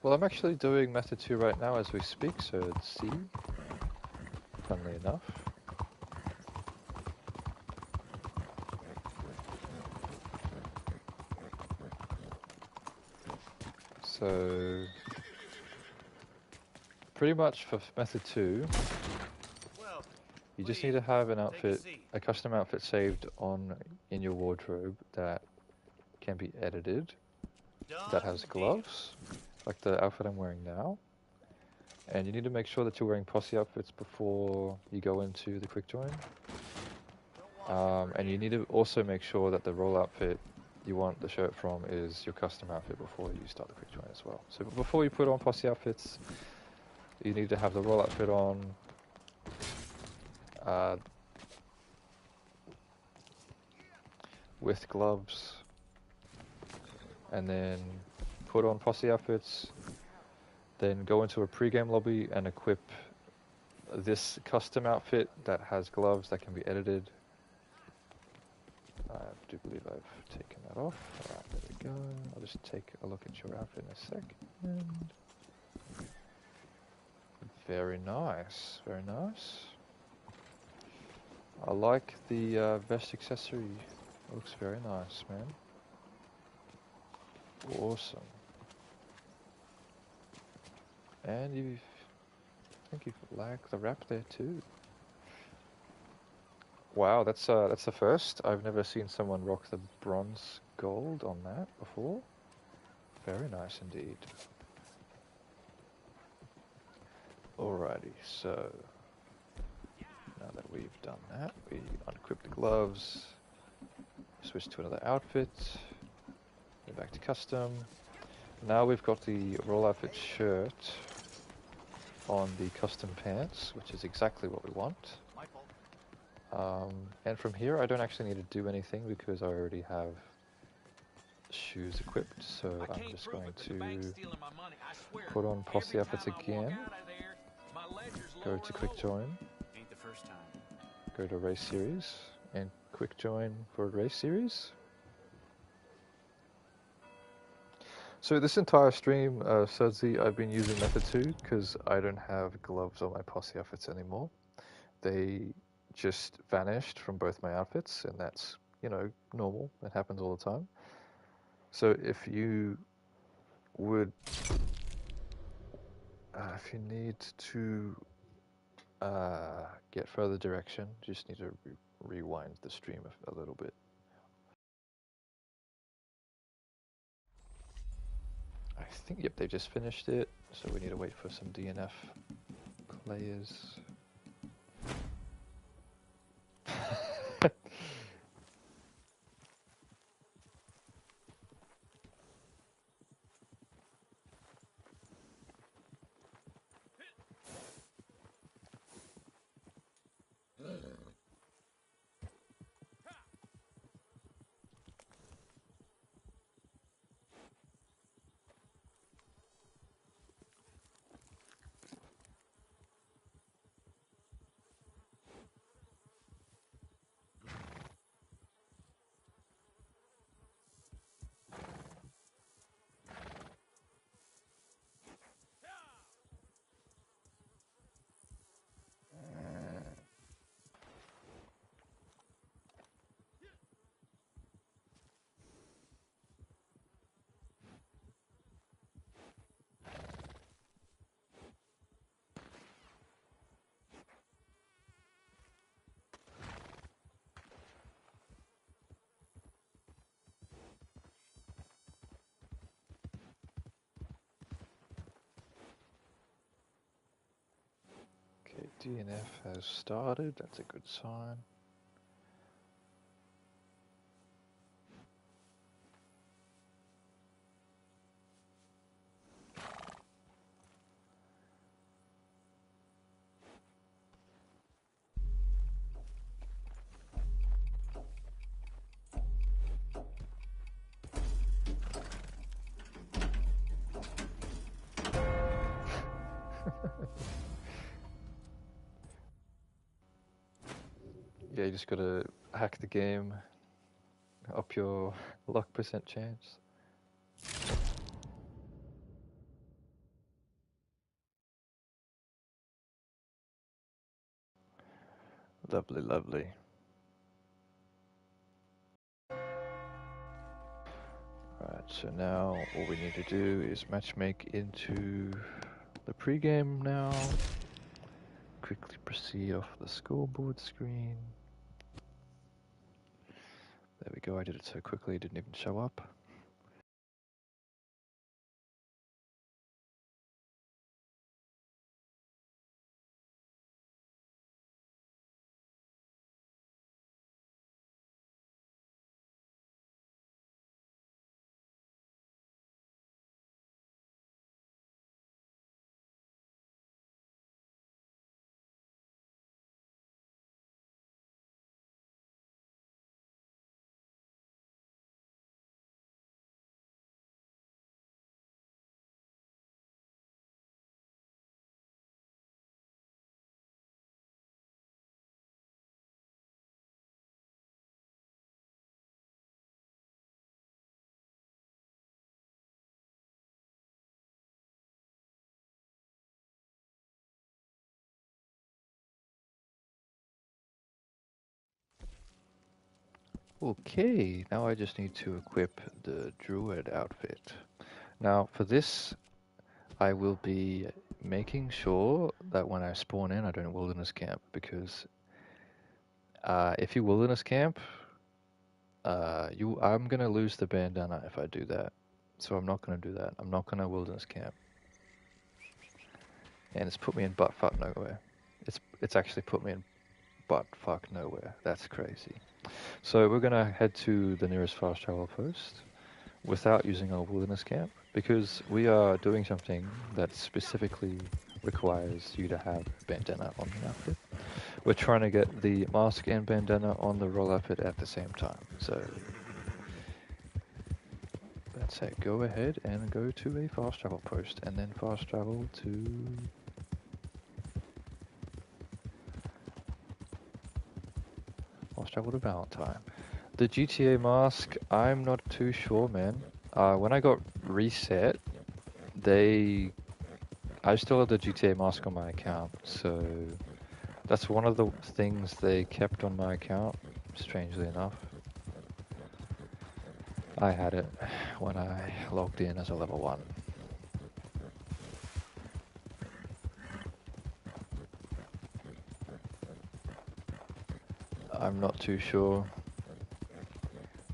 Well, I'm actually doing method 2 right now as we speak, so it's C, funnily enough. So, pretty much for method 2, Well, you just need to please, have an take a outfit, seat. a custom outfit saved in your wardrobe that can be edited, that Done has deal. gloves, like the outfit I'm wearing now. And you need to make sure that you're wearing posse outfits before you go into the quick join. Don't want And you need to also make sure that the role outfit you want the shirt from is your custom outfit before you start the quick join as well. So before you put on posse outfits, you need to have the role outfit on, with gloves, and then put on posse outfits, then go into a pre-game lobby and equip this custom outfit that has gloves that can be edited. I do believe I've taken that off. Alright, there we go. I'll just take a look at your outfit in a second. Very nice, very nice. I like the vest accessory. It looks very nice, man. Awesome. And I think you've lagged the wrap there too. Wow, that's the first. I've never seen someone rock the bronze gold on that before. Very nice indeed. Alrighty, so now that we've done that, we unequip the gloves, switch to another outfit, go back to custom. Now we've got the roll outfit shirt on the custom pants, which is exactly what we want. My fault. And from here I don't actually need to do anything because I already have shoes equipped, so I'm just going to put on posse outfits again, go to quick join, Ain't the first time. go to race series, and quick join for race series. So this entire stream, Sudsy, I've been using method 2 because I don't have gloves on my posse outfits anymore. They just vanished from both my outfits, and that's, you know, normal. It happens all the time. So if you would, if you need to get further direction, you just need to rewind the stream a little bit. I think, yep, they just finished it, so we need to wait for some DNF players. Okay, DNF has started, that's a good sign. Yeah, you just gotta hack the game, up your luck percent chance. Lovely, lovely. Right, so now all we need to do is matchmake into the pregame now. Quickly proceed off the scoreboard screen. There we go, I did it so quickly it didn't even show up. Okay, now I just need to equip the druid outfit. Now for this, I will be making sure that when I spawn in, I don't wilderness camp, because if you wilderness camp, I'm gonna lose the bandana if I do that. So I'm not gonna do that. I'm not gonna wilderness camp. And it's put me in butt fuck nowhere. It's actually put me in butt fuck nowhere. That's crazy. So we're gonna head to the nearest fast travel post without using our wilderness camp, because we are doing something that specifically requires you to have bandana on the outfit. We're trying to get the mask and bandana on the roll outfit at the same time. So that's it. Go ahead and go to a fast travel post, and then fast travel to Valentine. The GTA mask, I'm not too sure, man. When I got reset, I still had the GTA mask on my account, so that's one of the things they kept on my account, strangely enough. I had it when I logged in as a level 1. I'm not too sure.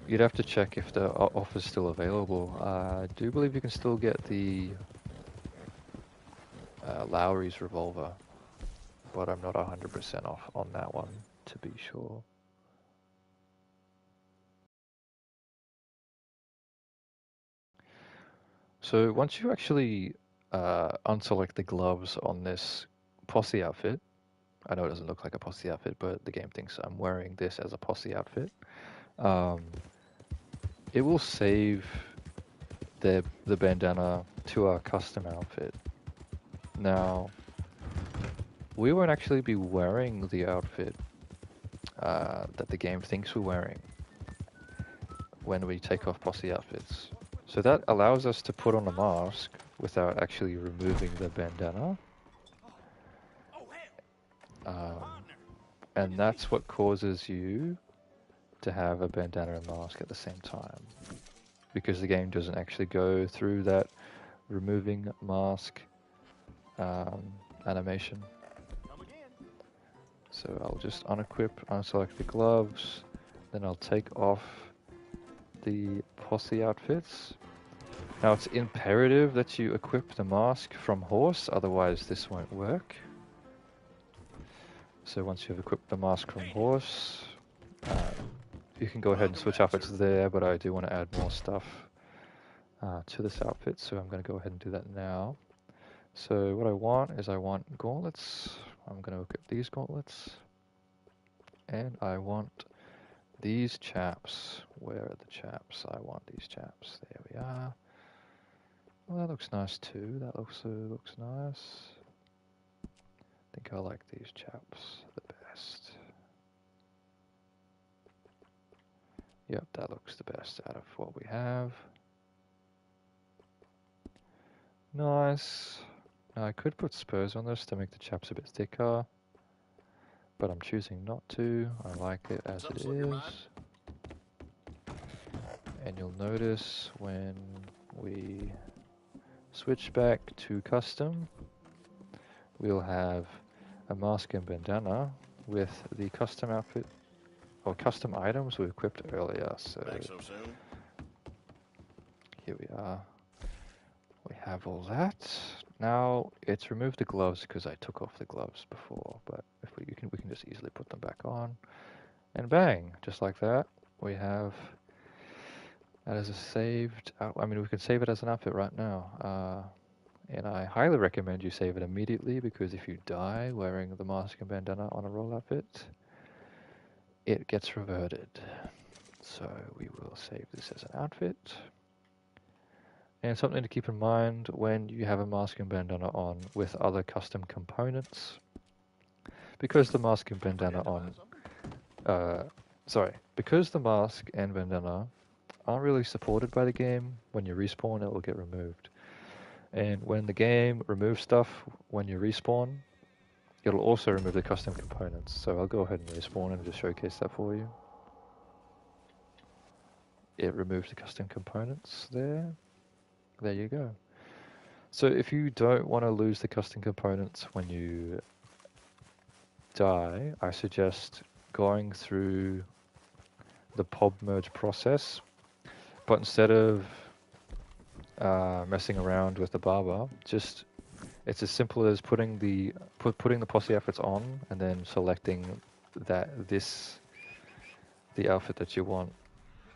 You'd have to check if the offer's still available. I do believe you can still get the Lowry's revolver, but I'm not 100% off on that one, to be sure. So once you actually unselect the gloves on this posse outfit, I know it doesn't look like a posse outfit, but the game thinks I'm wearing this as a posse outfit. It will save the bandana to our custom outfit. Now, we won't actually be wearing the outfit that the game thinks we're wearing when we take off posse outfits. So that allows us to put on a mask without actually removing the bandana. And that's what causes you to have a bandana and mask at the same time, because the game doesn't actually go through that removing mask animation. So I'll just unequip, unselect the gloves, then I'll take off the posse outfits. Now it's imperative that you equip the mask from horse, otherwise this won't work. So once you've equipped the mask from horse, you can go ahead and switch outfits there, but I do want to add more stuff to this outfit, so I'm going to go ahead and do that now. So what I want is gauntlets. I'm going to equip these gauntlets. And I want these chaps. Where are the chaps? I want these chaps. There we are. Well, that looks nice too. That also looks nice. I think I like these chaps the best. Yep, that looks the best out of what we have. Nice. Now I could put spurs on this to make the chaps a bit thicker. but I'm choosing not to. I like it as Something it slip your mind? is. And you'll notice when we switch back to custom, we'll have a mask and bandana with the custom outfit or custom items we equipped earlier. So Back so soon? here we are. We have all that. Now it's removed the gloves because I took off the gloves before, but if we can just easily put them back on, and bang, just like that, we have that as a saved. I mean, we can save it as an outfit right now. And I highly recommend you save it immediately because if you die wearing the mask and bandana on a roll outfit, it gets reverted. So we will save this as an outfit. And something to keep in mind when you have a mask and bandana on with other custom components, because the mask and bandana because the mask and bandana aren't really supported by the game, when you respawn it will get removed. And when the game removes stuff when you respawn, it'll also remove the custom components. So I'll go ahead and respawn and just showcase that for you. It removes the custom components there. There you go. So if you don't want to lose the custom components when you die, I suggest going through the POB merge process, but instead of messing around with the barber, it's as simple as putting the posse outfits on and then selecting the outfit that you want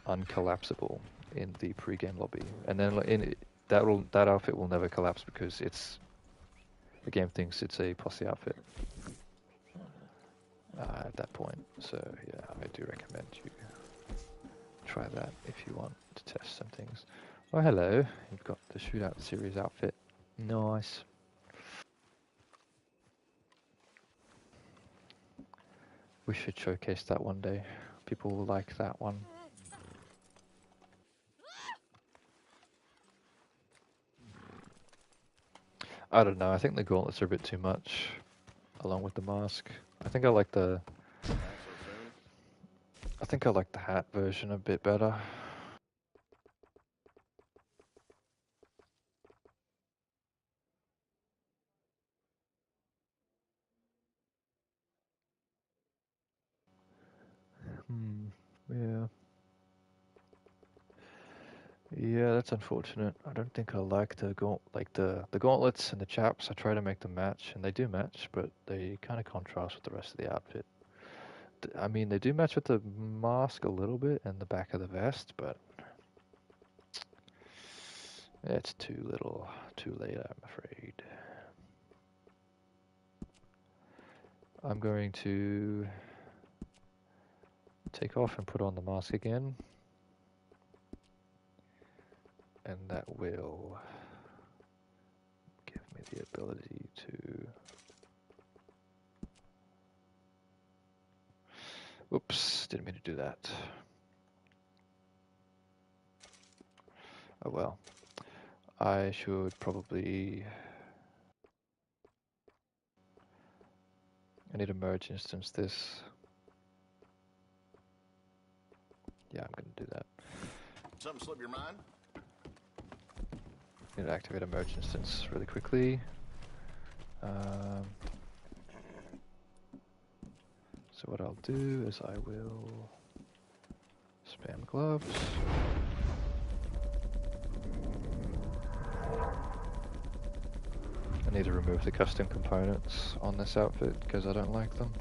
uncollapsible in the pre-game lobby, and then that outfit will never collapse because the game thinks it's a posse outfit at that point. So yeah, I do recommend you try that if you want to test some things. Oh hello, you've got the Shootout series outfit. Nice. We should showcase that one day. People will like that one. I don't know, I think the gauntlets are a bit too much, along with the mask. I think I like the hat version a bit better. Yeah. Yeah, that's unfortunate. I don't think I like the gauntlets and the chaps. I try to make them match, and they do match, but they kind of contrast with the rest of the outfit. I mean, they do match with the mask a little bit and the back of the vest, but it's too late, I'm afraid. I'm going to take off and put on the mask again, and that will give me the ability to... Oops, didn't mean to do that. Oh well. I should probably... I need to merge instance this. Yeah, I'm gonna do that. Something slip your mind? Need to activate a merge instance really quickly. So what I'll do is I will spam gloves. I need to remove the custom components on this outfit because I don't like them.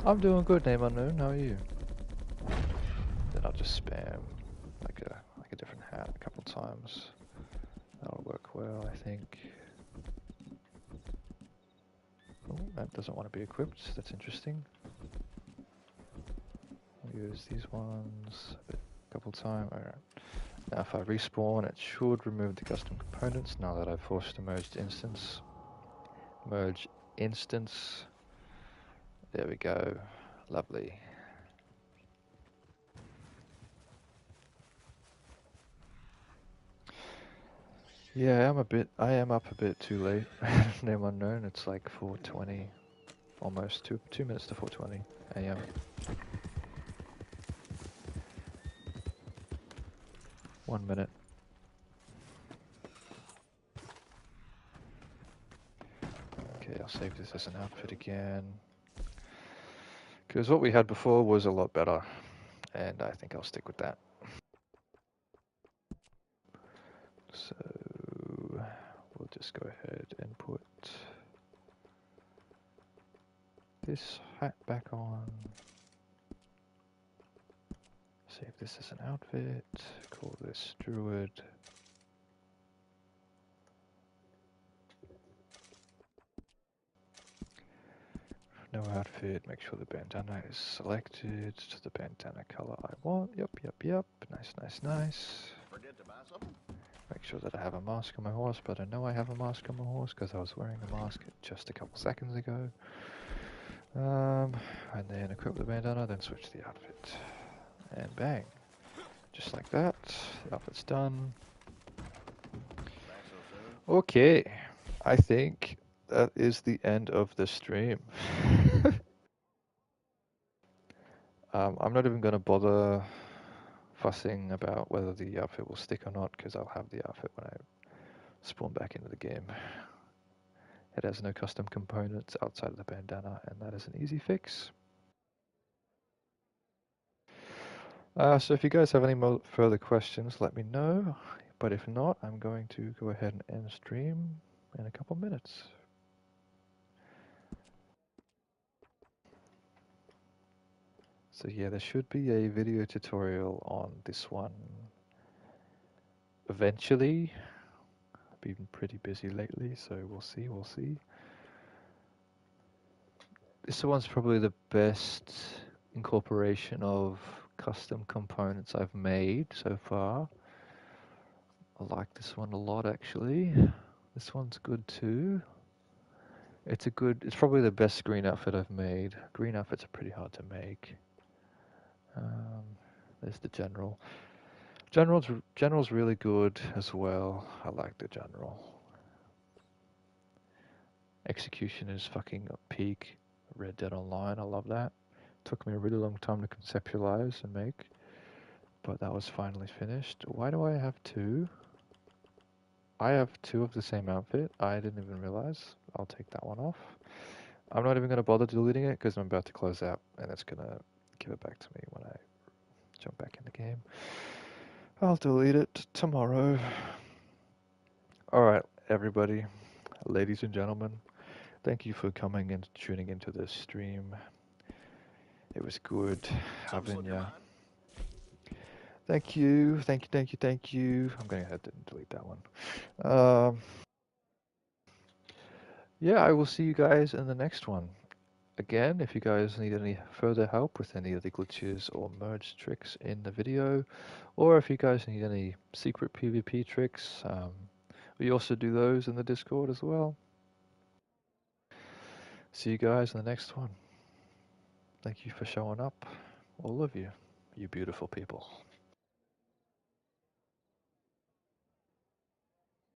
I'm doing good, Name Unknown. How are you? Then I'll just spam like a different hat a couple times. That'll work well, I think. Oh, that doesn't want to be equipped. That's interesting. I'll use these ones a couple times. Alright. Now if I respawn, it should remove the custom components now that I've forced a merged instance. Merge instance. There we go. Lovely. Yeah, I am up a bit too late. Name unknown, it's like 4:20, almost 2 minutes to 4:20 a.m. One minute. Okay, I'll save this as an outfit again. Because what we had before was a lot better, and I think I'll stick with that. So we'll just go ahead and put this hat back on. Save this as an outfit. Call this Druid. No outfit. Make sure the bandana is selected to the bandana color I want. Yep. Nice. Forget to buy something? Make sure that I have a mask on my horse, but I know I have a mask on my horse because I was wearing a mask just a couple seconds ago. And then equip the bandana, then switch the outfit. And bang. Just like that. The outfit's done. Back so soon? Okay. I think that is the end of the stream. I'm not even going to bother fussing about whether the outfit will stick or not because I'll have the outfit when I spawn back into the game. It has no custom components outside of the bandana, and that is an easy fix. So if you guys have any further questions, let me know. But if not, I'm going to go ahead and end stream in a couple minutes. So yeah, there should be a video tutorial on this one eventually. I've been pretty busy lately, so we'll see. This one's probably the best incorporation of custom components I've made so far. I like this one a lot actually. This one's good too. It's probably the best green outfit I've made. Green outfits are pretty hard to make. There's the general. General's really good as well. I like the general. Execution is fucking peak. Red Dead Online, I love that. Took me a really long time to conceptualize and make, but that was finally finished. Why do I have two? I have two of the same outfit. I didn't even realize. I'll take that one off. I'm not even going to bother deleting it because I'm about to close out and it's going to give it back to me when I jump back in the game. I'll delete it tomorrow. Alright, everybody, ladies and gentlemen, thank you for coming and tuning into this stream. It was good Something having slip your you. mind? Thank you. I'm going to head and delete that one. Yeah, I will see you guys in the next one. Again, if you guys need any further help with any of the glitches or merge tricks in the video, or if you guys need any secret PvP tricks, we also do those in the Discord as well. See you guys in the next one. Thank you for showing up, all of you, you beautiful people.